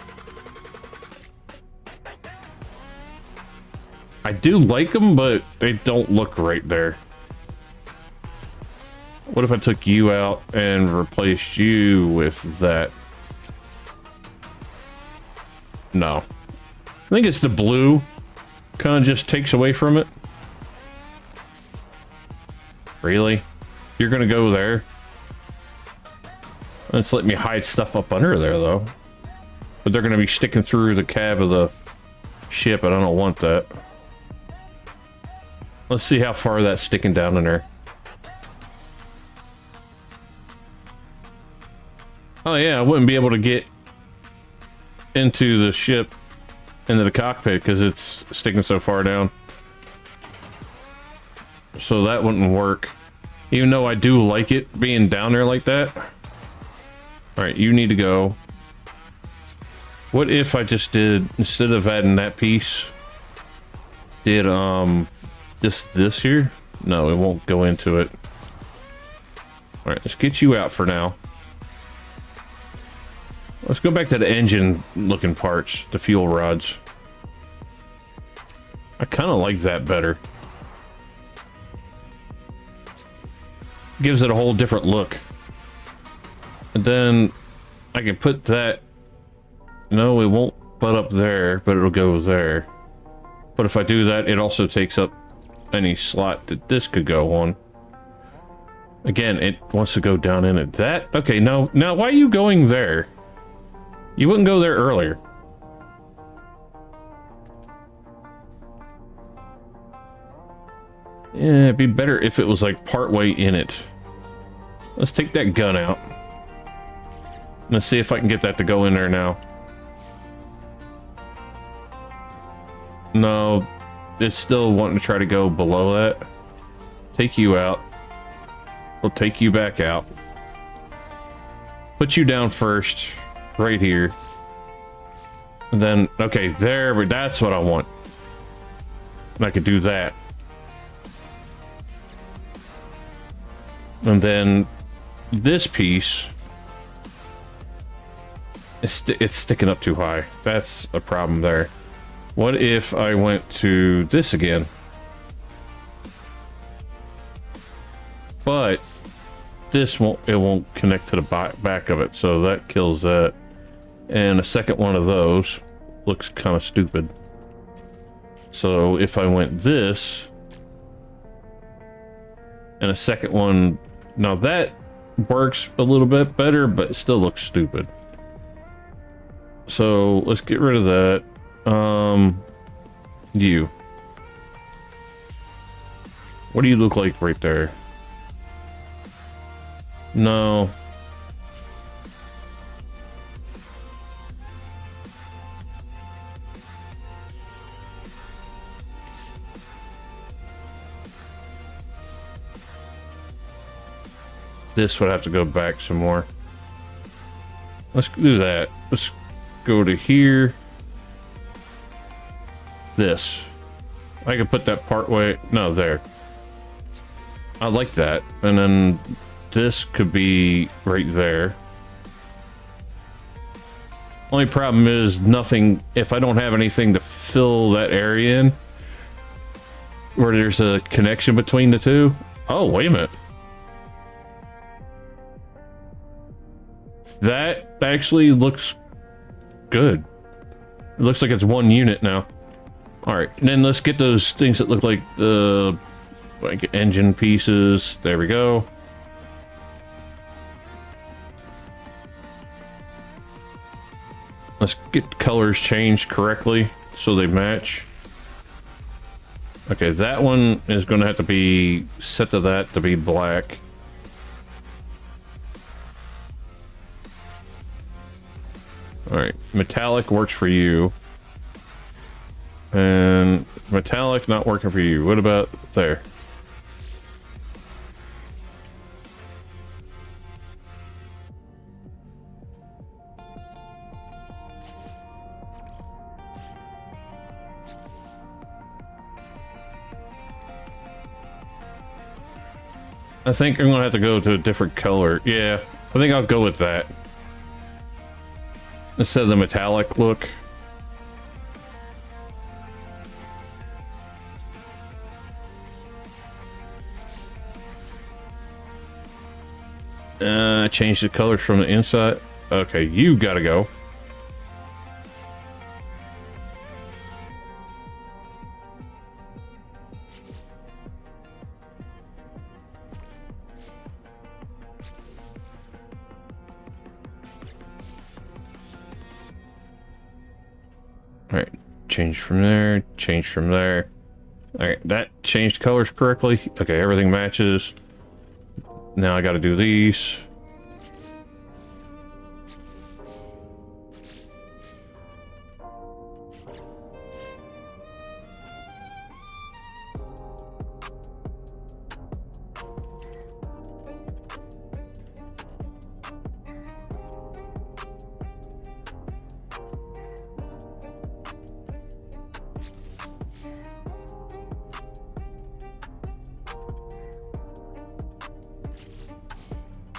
I do like them, but they don't look right there. What if I took you out and replaced you with that? No. I think it's the blue. Kind of just takes away from it. Really? You're gonna go there? Let's let me hide stuff up under there, though. But they're gonna be sticking through the cab of the ship, and I don't want that. Let's see how far that's sticking down in there. Oh yeah, I wouldn't be able to get into the ship, into the cockpit, because it's sticking so far down. So that wouldn't work. Even though I do like it being down there like that. Alright, you need to go. What if I just did, instead of adding that piece, did, just this here? No, it won't go into it. Alright, let's get you out for now. Let's go back to the engine looking parts, the fuel rods. I kind of like that better. Gives it a whole different look. And then I can put that. No, it won't butt up there, but it'll go there. But if I do that, it also takes up any slot that this could go on. Again, it wants to go down in it. That, okay, now why are you going there? You wouldn't go there earlier. Yeah, it'd be better if it was like partway in it. Let's take that gun out. Let's see if I can get that to go in there now. No, it's still wanting to try to go below that. Take you out. We'll take you back out. Put you down first, right here. And then, okay, there, that's what I want. And I could do that. And then this piece, it's sticking up too high. That's a problem there. What if I went to this again? But this won't connect to the back of it, so that kills that. And a second one of those looks kind of stupid. So if I went this and a second one, now that works a little bit better, but it still looks stupid. So let's get rid of that. You. What do you look like right there? No. This would have to go back some more. Let's do that. Let's go to here. This. I could put that part way. No, there. I like that. And then this could be right there. Only problem is nothing. If I don't have anything to fill that area in, where there's a connection between the two. Oh, wait a minute. That actually looks good. It looks like it's one unit now. All right, and then let's get those things that look like the engine pieces. There we go. Let's get colors changed correctly so they match. Okay, that one is going to have to be set to that to be black. All right, metallic works for you. And metallic not working for you. What about there? I think I'm gonna have to go to a different color. Yeah, I think I'll go with that. Instead of the metallic look. Change the colors from the inside. Okay, you gotta go. All right, change from there, change from there. All right, that changed colors correctly. Okay, everything matches. Now I got to do these.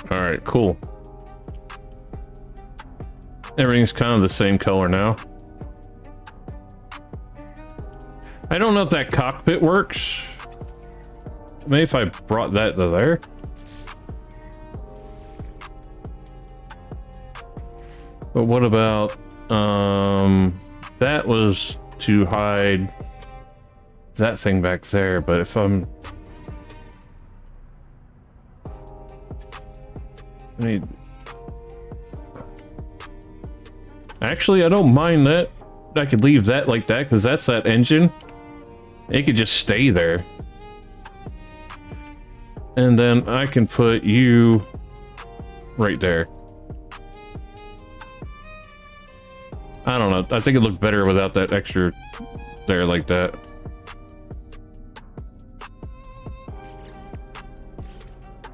All right, cool. Everything's kind of the same color now. I don't know if that cockpit works. Maybe if I brought that to there. But what about, that was to hide that thing back there, but if I'm... I need... Actually, I don't mind that. I could leave that like that because that's that engine. It could just stay there. And then I can put you right there. I don't know. I think it looked better without that extra there like that.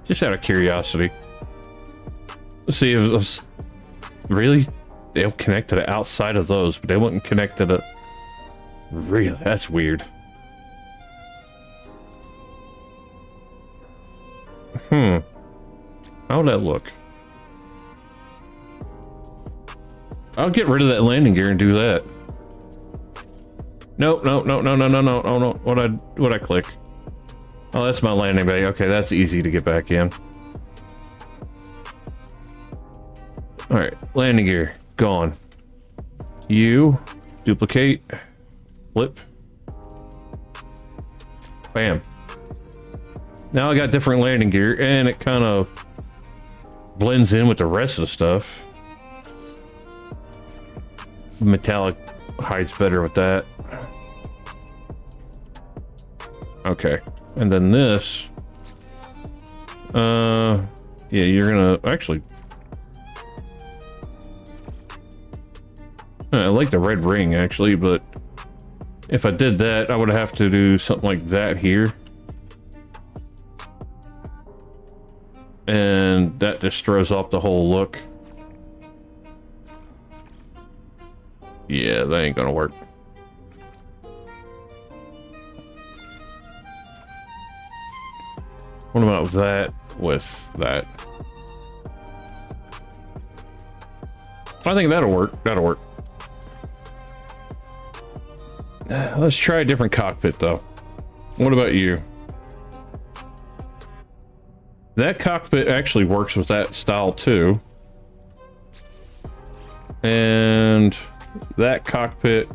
Just out of curiosity. Let's see if it was... Really? They'll connect to the outside of those, but they wouldn't connect to the... Really? That's weird. How'd that look? I'll get rid of that landing gear and do that. No. What'd I click? Oh, that's my landing bay. Okay, that's easy to get back in. Alright, landing gear. Gone. You. Duplicate. Flip. Bam. Now I got different landing gear, and it kind of blends in with the rest of the stuff. Metallic hides better with that. Okay. And then this. Yeah, you're gonna... Actually... I like the red ring, actually, but... If I did that, I would have to do something like that here. And that just throws off the whole look. Yeah, that ain't gonna work. What about that with that? I think that'll work. That'll work. Let's try a different cockpit, though. What about you? That cockpit actually works with that style, too. And that cockpit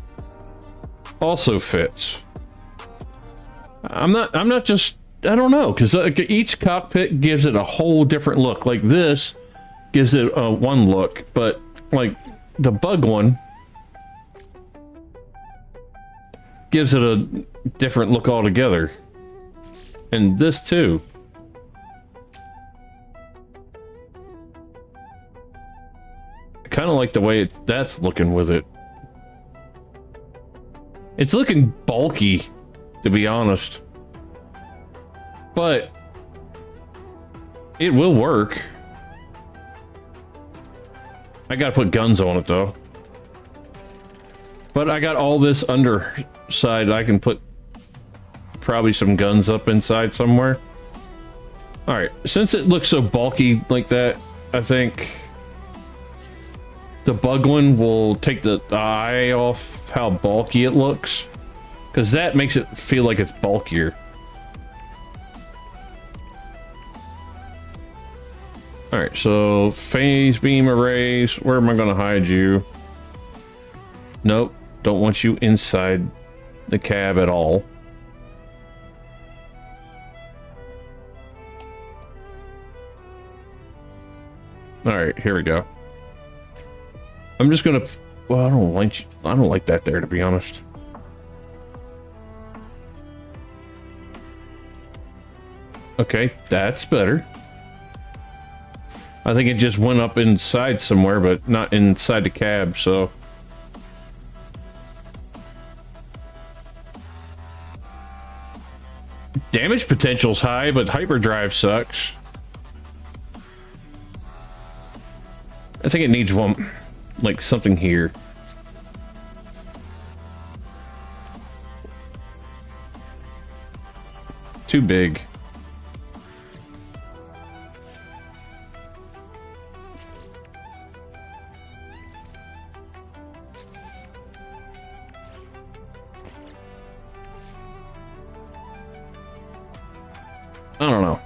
also fits. I'm not just... I don't know, because each cockpit gives it a whole different look. Like this gives it a one look, but like the bug one gives it a different look altogether. And this too. I kind of like the way that's looking with it. It's looking bulky, to be honest. But it will work. I gotta put guns on it though. But I got all this underside. I can put probably some guns up inside somewhere. Alright, since it looks so bulky like that, I think the bug one will take the eye off how bulky it looks. Because that makes it feel like it's bulkier. Alright, so phase beam arrays. Where am I going to hide you? Nope, don't want you inside the cab at all. Alright, here we go. I'm just going to... Well, I don't like that there, to be honest. Okay, that's better. I think it just went up inside somewhere, but not inside the cab, so... Damage potential's high, but hyperdrive sucks. I think it needs one, like something here. Too big. I don't know.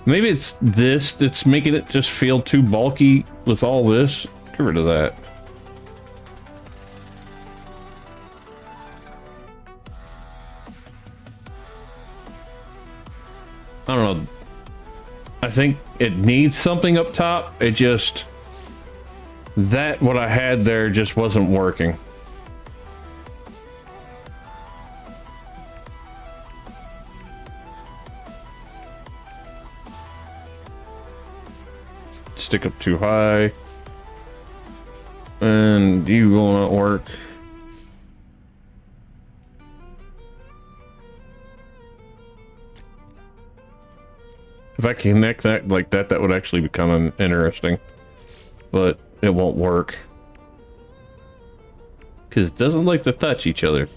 Maybe it's this that's making it just feel too bulky with all this. Get rid of that. I don't know. I think it needs something up top. It just, that what I had there just wasn't working. Stick up too high. And you will not work. If I connect that like that, that would actually be kind of interesting. But it won't work. Because it doesn't like to touch each other.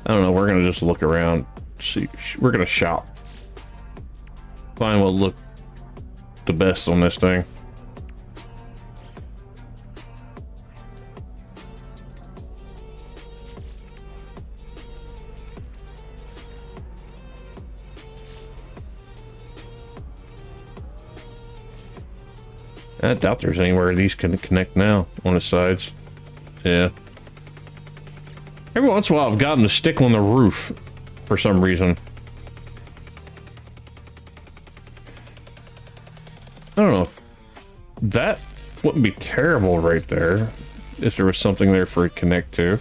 I don't know, we're gonna just look around. See, we're gonna shop. Find what look the best on this thing. I doubt there's anywhere these can connect now on the sides. Yeah. Every once in a while, I've gotten to stick on the roof for some reason. I don't know. That wouldn't be terrible right there if there was something there for it to connect to.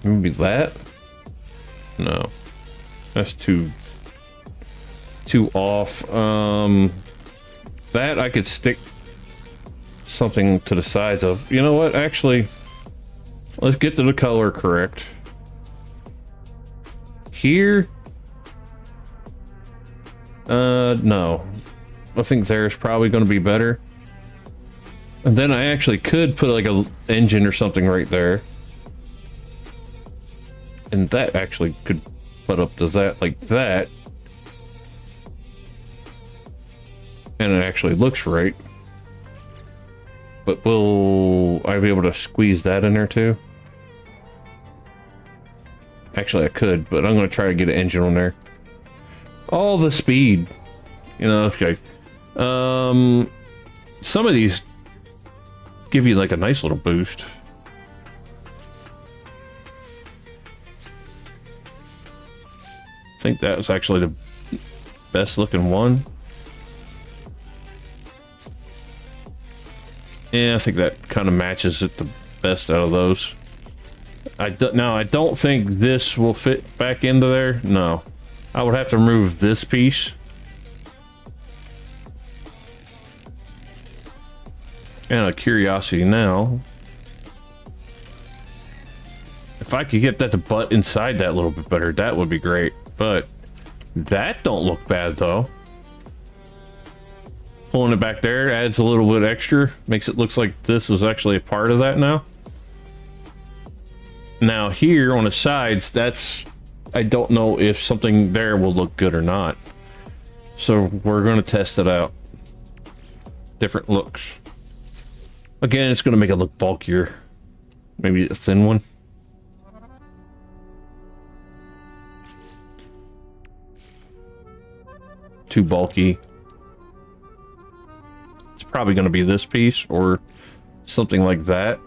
Maybe that? No. That's too off. That I could stick something to the sides of. You know what? Actually, let's get to the color correct. Here? No. I think there's probably going to be better. And then I actually could put like a engine or something right there. And that actually could put up to that like that. And it actually looks right. But will I be able to squeeze that in there too? Actually, I could, but I'm going to try to get an engine on there. All the speed. You know, okay. Some of these give you like a nice little boost. I think that was actually the best looking one. Yeah, I think that kind of matches it the best out of those. Now, I don't think this will fit back into there. No. I would have to remove this piece. And a curiosity now. If I could get that to butt inside that a little bit better, that would be great. But that don't look bad, though. Pulling it back there adds a little bit extra. Makes it look like this is actually a part of that now. Now here on the sides, that's... I don't know if something there will look good or not. So we're going to test it out. Different looks. Again, it's going to make it look bulkier. Maybe a thin one. Too bulky. It's probably going to be this piece or something like that.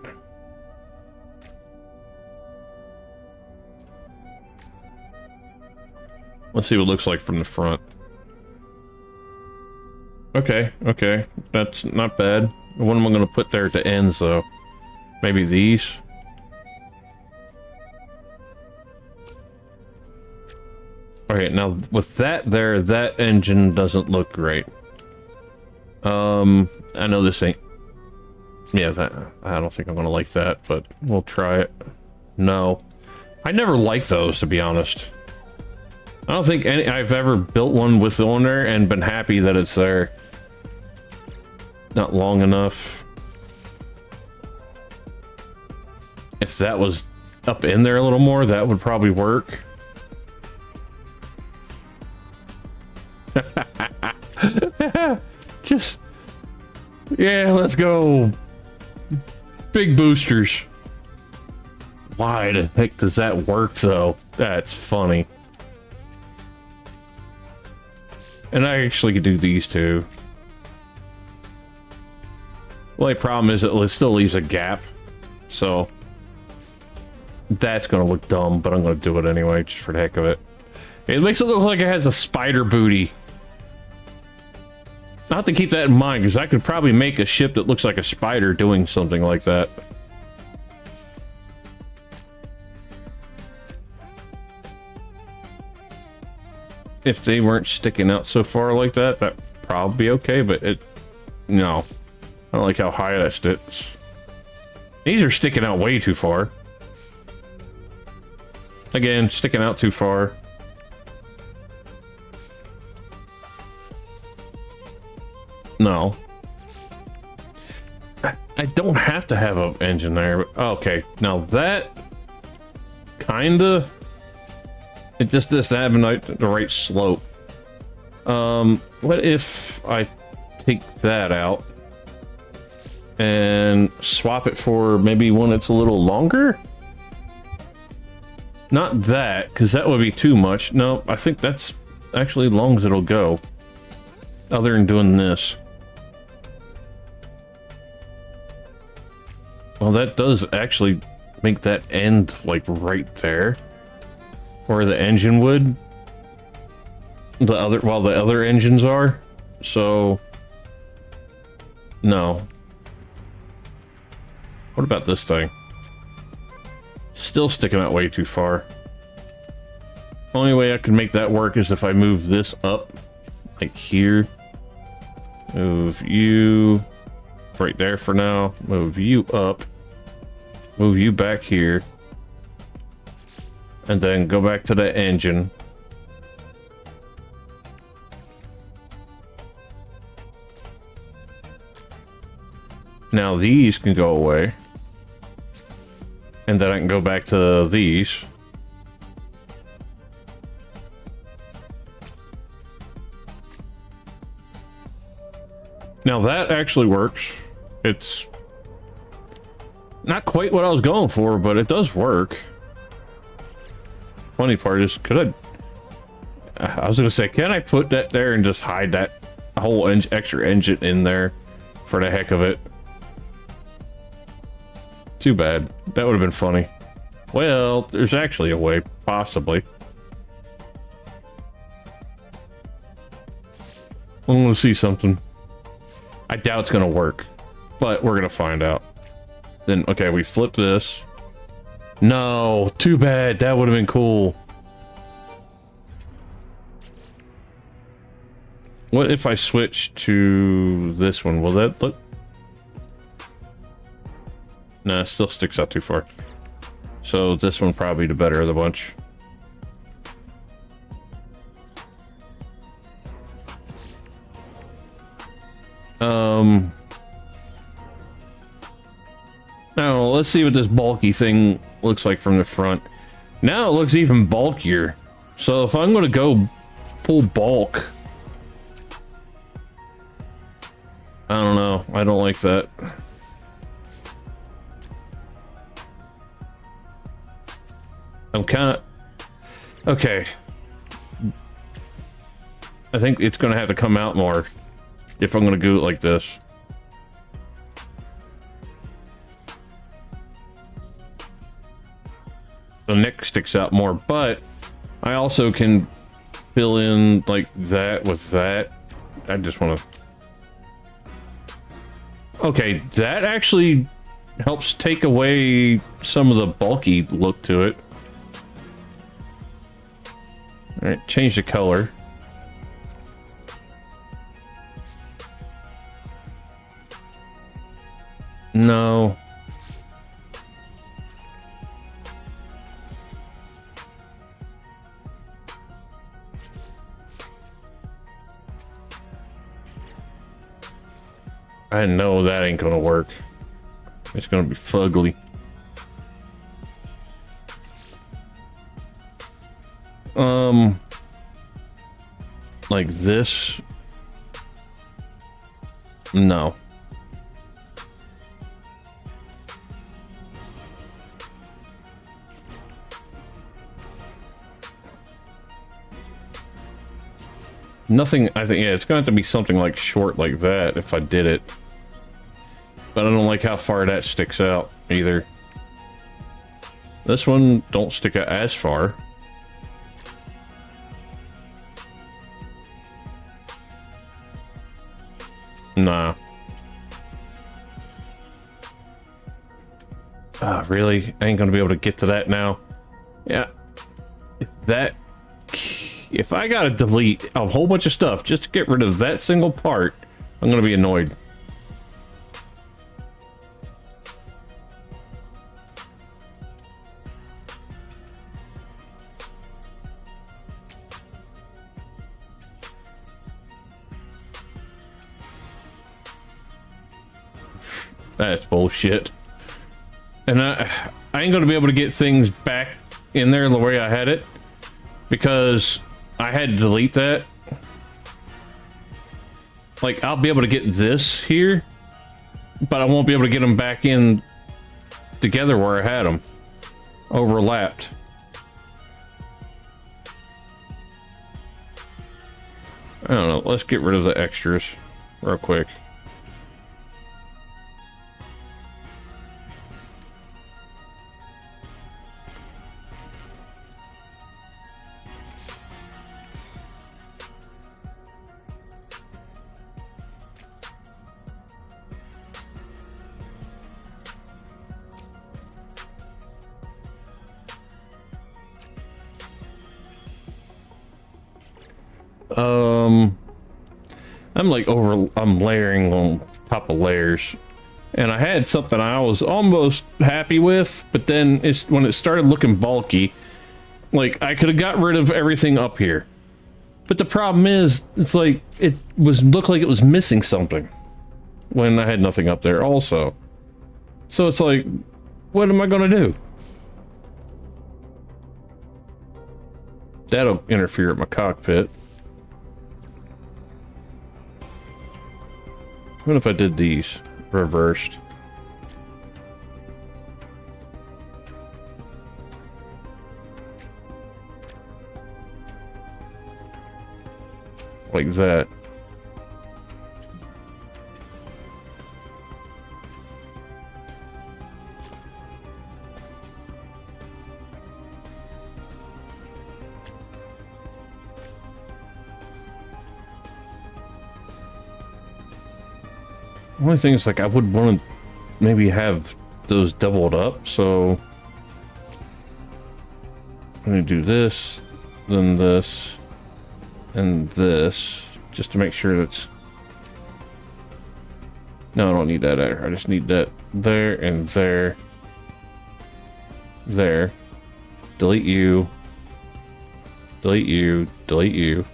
Let's see what it looks like from the front. Okay, okay. That's not bad. What am I going to put there at the ends, though? Maybe these? Okay, now with that there, that engine doesn't look great. I know this ain't... Yeah, that, I don't think I'm going to like that, but we'll try it. No. I never liked those, to be honest. I don't think I've ever built one with on there and been happy that it's there. Not long enough. If that was up in there a little more, that would probably work. Just... Yeah, let's go. Big boosters. Why the heck does that work, though? That's funny. And I actually could do these two. The only problem is it still leaves a gap. So that's going to look dumb, but I'm going to do it anyway, just for the heck of it. It makes it look like it has a spider booty. I'll have to keep that in mind, because I could probably make a ship that looks like a spider doing something like that. If they weren't sticking out so far like that, that'd probably be okay, but no. I don't like how high that sits. These are sticking out way too far. Again, sticking out too far. No. I don't have to have an engine there. But, okay, now that kinda... It just doesn't have the right slope. What if I take that out and swap it for maybe one that's a little longer? Not that, because that would be too much. No, I think that's actually as long as it'll go. Other than doing this. Well, that does actually make that end like right there. Where the engine would. While the other engines are. So. No. What about this thing? Still sticking out way too far. Only way I can make that work is if I move this up. Like here. Move you right there for now. Move you up. Move you back here. And then go back to the engine. Now these can go away. And then I can go back to these. Now that actually works. It's not quite what I was going for, but it does work. Funny part is, I was gonna say, can I put that there and just hide that whole extra engine in there for the heck of it? Too bad. That would have been funny. Well, there's actually a way, possibly. I'm gonna see something. I doubt it's gonna work, but we're gonna find out. Then, okay, we flip this. No, too bad. That would have been cool. What if I switch to this one? Will that look? Nah, it still sticks out too far. So this one probably the better of the bunch. Now let's see what this bulky thing looks like from the front. Now it looks even bulkier. So if I'm going to go full bulk, I don't know. I don't like that. I'm kind of... Okay. I think it's going to have to come out more if I'm going to do it like this. The neck sticks out more, but I also can fill in like that with that. I just want to... Okay, that actually helps take away some of the bulky look to it. All right, change the color. No. I know that ain't gonna work. It's gonna be fugly. Like this? No. Nothing, I think, yeah, it's going to have to be something like short like that if I did it. But I don't like how far that sticks out either. This one don't stick out as far. Nah. Ah, really? I ain't gonna be able to get to that now. Yeah. If I gotta delete a whole bunch of stuff just to get rid of that single part, I'm gonna be annoyed. That's bullshit. And I ain't gonna be able to get things back in there the way I had it because I had to delete that. Like, I'll be able to get this here, but I won't be able to get them back in together where I had them overlapped. I don't know. Let's get rid of the extras real quick. I'm layering on top of layers, and I had something I was almost happy with, but then when it started looking bulky, like I could have got rid of everything up here. But the problem is, it's like looked like it was missing something when I had nothing up there also. So it's like, what am I gonna do? That'll interfere with my cockpit. What if I did these reversed? Like that. The only thing is, like, I would want to maybe have those doubled up, so I'm gonna do this, then this, and this, just to make sure that's... No, I don't need that there. I just need that there and there. There. Delete you. Delete you. Delete you.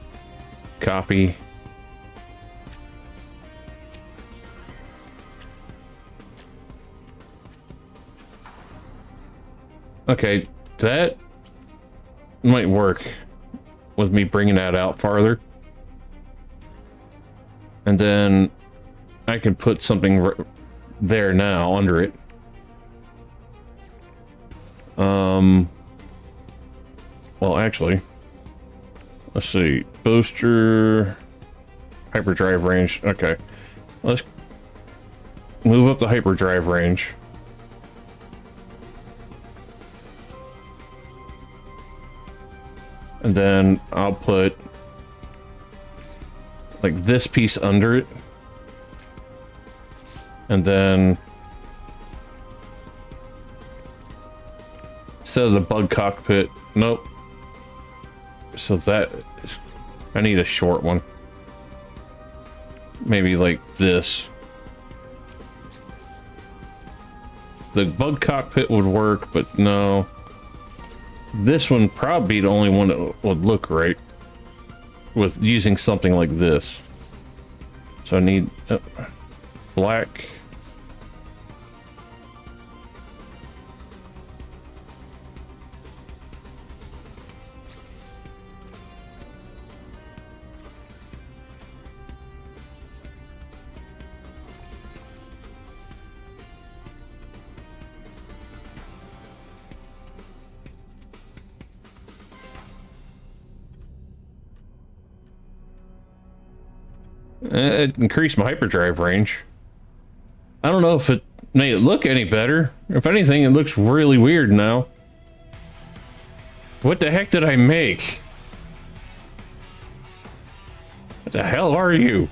Copy. Okay, that might work with me bringing that out farther. And then I can put something there now under it. Well, actually, let's see. Booster, hyperdrive range. Okay, let's move up the hyperdrive range. And then I'll put like this piece under it. And then it says a bug cockpit. Nope. So that is, I need a short one. Maybe like this. The bug cockpit would work, but no. This one probably the only one that would look right with using something like this. So I need black. It increased my hyperdrive range. I don't know if it made it look any better. If anything, it looks really weird now. What the heck did I make? What the hell are you?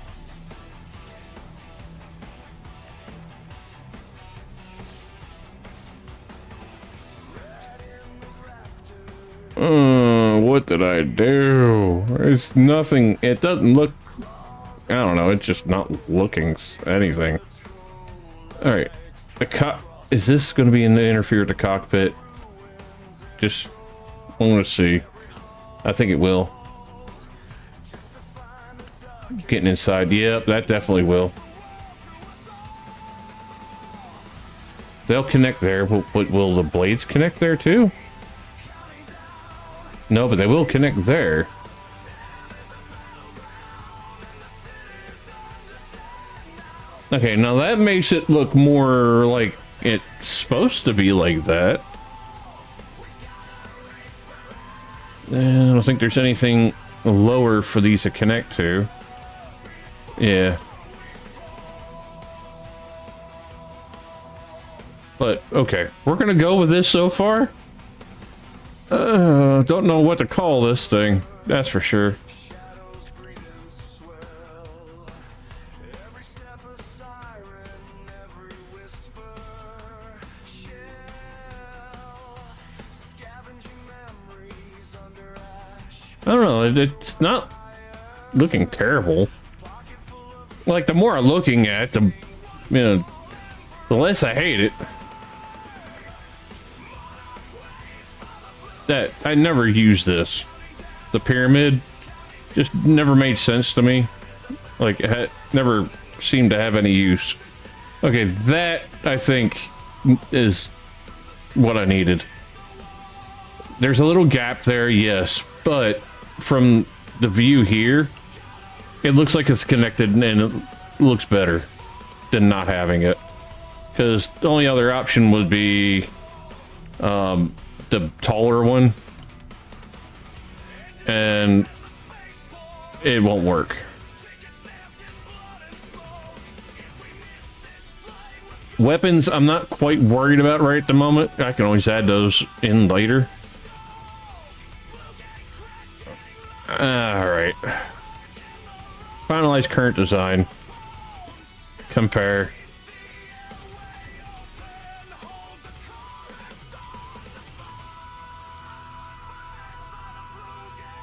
What did I do? It's nothing. It doesn't look. I don't know. It's just not looking anything. All right. Is this going to be in the interfere with the cockpit? Just I want to see. I think it will. Getting inside. Yep, that definitely will. They'll connect there, but will the blades connect there too? No, but they will connect there. Okay, now that makes it look more like it's supposed to be like that. I don't think there's anything lower for these to connect to. Yeah. But, okay. We're gonna go with this so far. Don't know what to call this thing. That's for sure. I don't know, it's not looking terrible. Like, the more I'm looking at it, the less I hate it. That I never used this. The pyramid just never made sense to me. Like, it never seemed to have any use. Okay, that I think is what I needed. There's a little gap there, yes, but from the view here, it looks like it's connected and it looks better than not having it. Because the only other option would be the taller one, and it won't work. Weapons, I'm not quite worried about right at the moment. I can always add those in later. Alright. Finalize current design. Compare.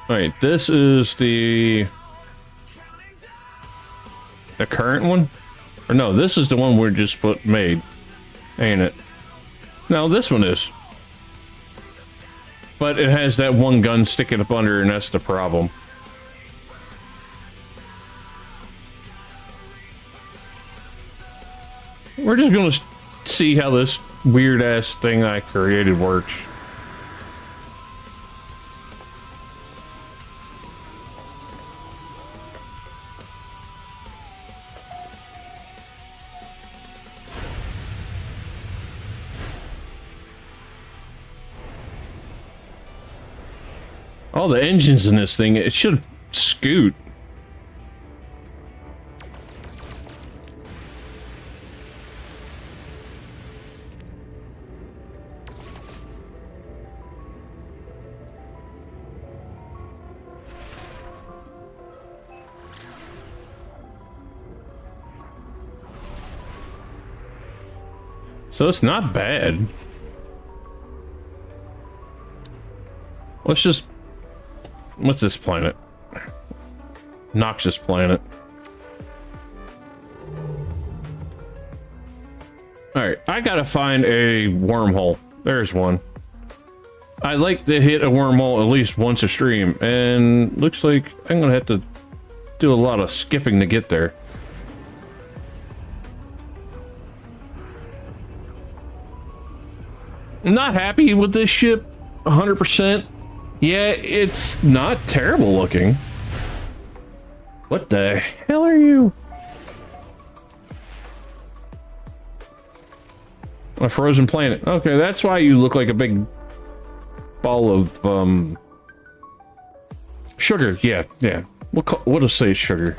Alright, this is the current one? Or no, this is the one we just made, ain't it? No, this one is. But it has that one gun sticking up under, and that's the problem. We're just gonna see how this weird-ass thing I created works. All the engines in this thing, it should scoot. So it's not bad. Let's just... What's this planet? Noxious planet. Alright, I gotta find a wormhole. There's one. I like to hit a wormhole at least once a stream, and looks like I'm gonna have to do a lot of skipping to get there. Not happy with this ship 100%. Yeah, it's not terrible looking. What the hell are you? A frozen planet. Okay, that's why you look like a big ball of sugar. Yeah. We'll just say sugar.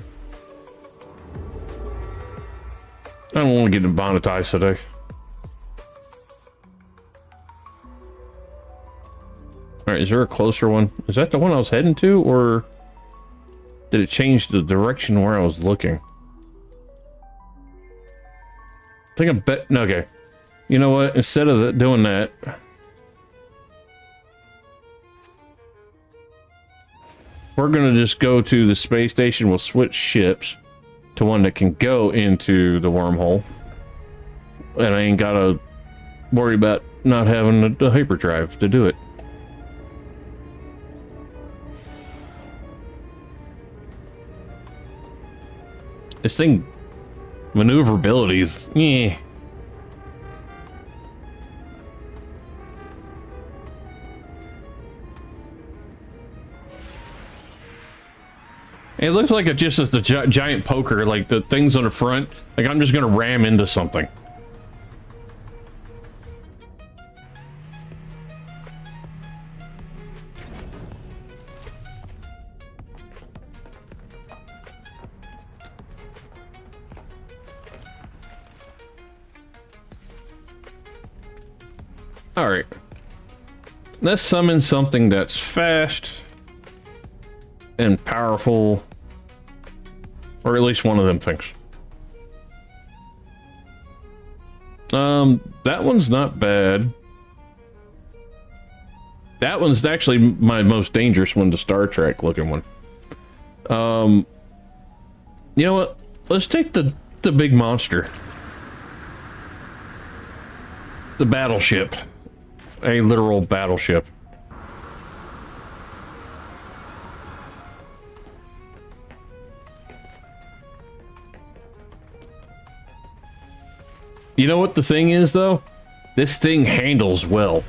I don't want to get demonetized today. Alright, is there a closer one? Is that the one I was heading to, or did it change the direction where I was looking? I think I bet... Okay. You know what? Instead of doing that... we're gonna just go to the space station. We'll switch ships to one that can go into the wormhole. And I ain't gotta worry about not having the hyperdrive to do it. This thing, maneuverability is, yeah. It looks like it just is the giant poker, like the things on the front. Like I'm just gonna ram into something. All right, let's summon something that's fast and powerful, or at least one of them things. That one's not bad. That one's actually my most dangerous one, the Star Trek looking one. You know what? Let's take the big monster. The battleship. A literal battleship. You know what the thing is, though? This thing handles well.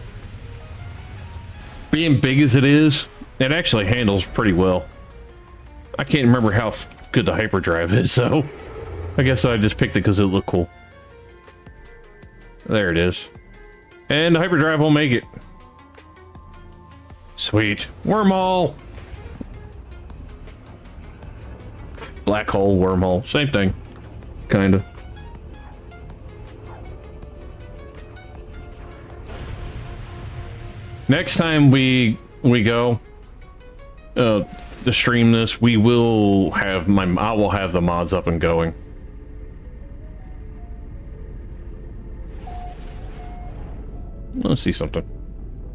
Being big as it is, it actually handles pretty well. I can't remember how good the hyperdrive is, so I guess I just picked it because it looked cool. There it is. And the hyperdrive will make it. Sweet. Wormhole! Black hole, wormhole. Same thing. Kinda. Next time we go to stream this, we will have I will have the mods up and going. Let's see something.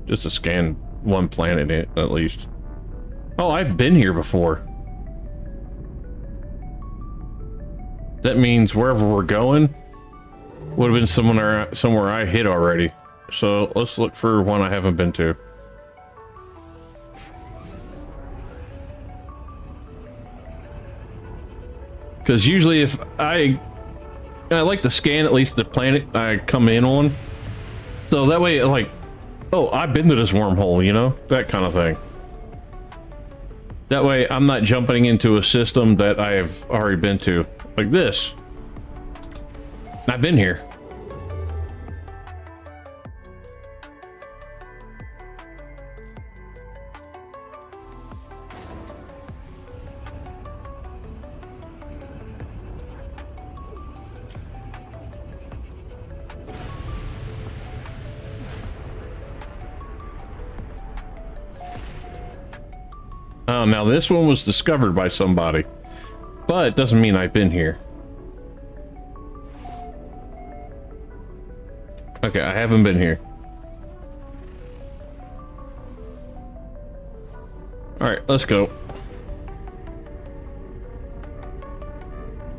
Just to scan one planet at least. Oh, I've been here before. That means wherever we're going would have been somewhere I hit already. So let's look for one I haven't been to. Because usually if I like to scan at least the planet I come in on. So that way, like, oh, I've been to this wormhole, you know? That kind of thing. That way, I'm not jumping into a system that I have already been to. Like this. I've been here. Oh, now this one was discovered by somebody, but it doesn't mean I've been here. Okay, I haven't been here. Alright, let's go.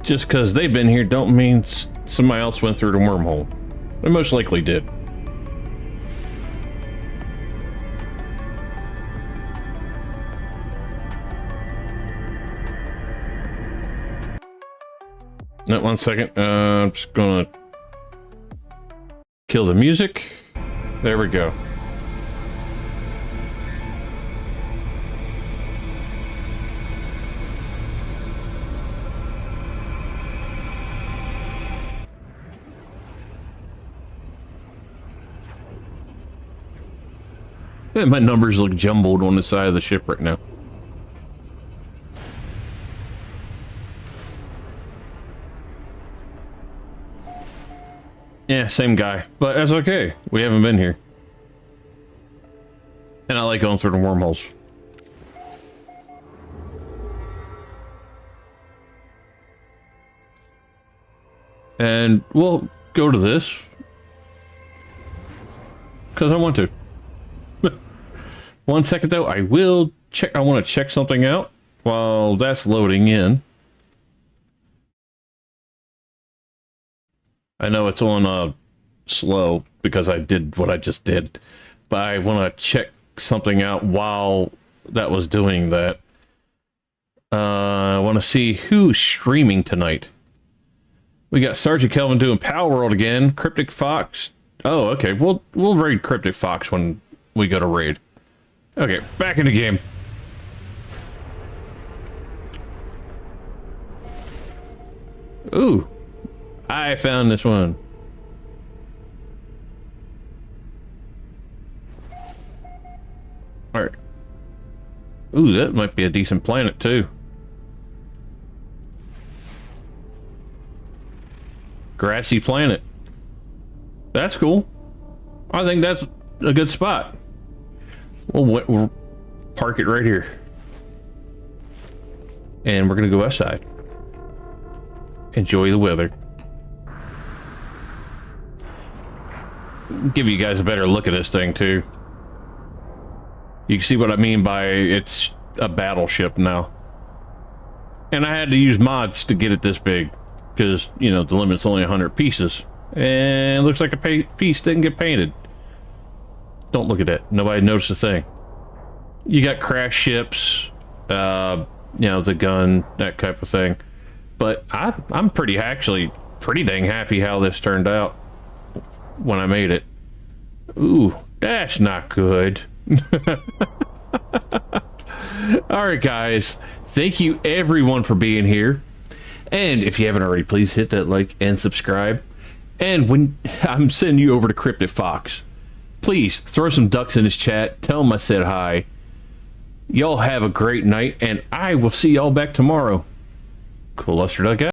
Just because they've been here don't mean somebody else went through the wormhole. They most likely did. No, 1 second. I'm just gonna kill the music. There we go. Yeah, my numbers look jumbled on the side of the ship right now. Yeah, same guy. But that's okay. We haven't been here. And I like going through the wormholes. And we'll go to this. Because I want to. 1 second though, I will check. I want to check something out while that's loading in. I know it's on slow because I did what I just did, but I want to check something out while that was doing that. I want to see who's streaming tonight. We got Sergeant Kelvin doing Power World again. Cryptic Fox. Oh, okay. We'll raid Cryptic Fox when we go to raid. Okay, back in the game. Ooh, I found this one. All right. Ooh, that might be a decent planet too. Grassy planet. That's cool. I think that's a good spot. We'll park it right here. And we're gonna go outside. Enjoy the weather. Give you guys a better look at this thing too. You can see what I mean by it's a battleship now. And I had to use mods to get it this big. Because, you know, the limit's only 100 pieces. And it looks like a piece didn't get painted. Don't look at that. Nobody noticed a thing. You got crash ships, you know, the gun, that type of thing. But I'm actually pretty dang happy how this turned out when I made it. Ooh, that's not good. Alright guys, thank you everyone for being here. And if you haven't already, please hit that like and subscribe. And when I'm sending you over to Cryptic Fox, please throw some ducks in his chat. Tell him I said hi. Y'all have a great night, and I will see y'all back tomorrow. Cool Luster Duck out.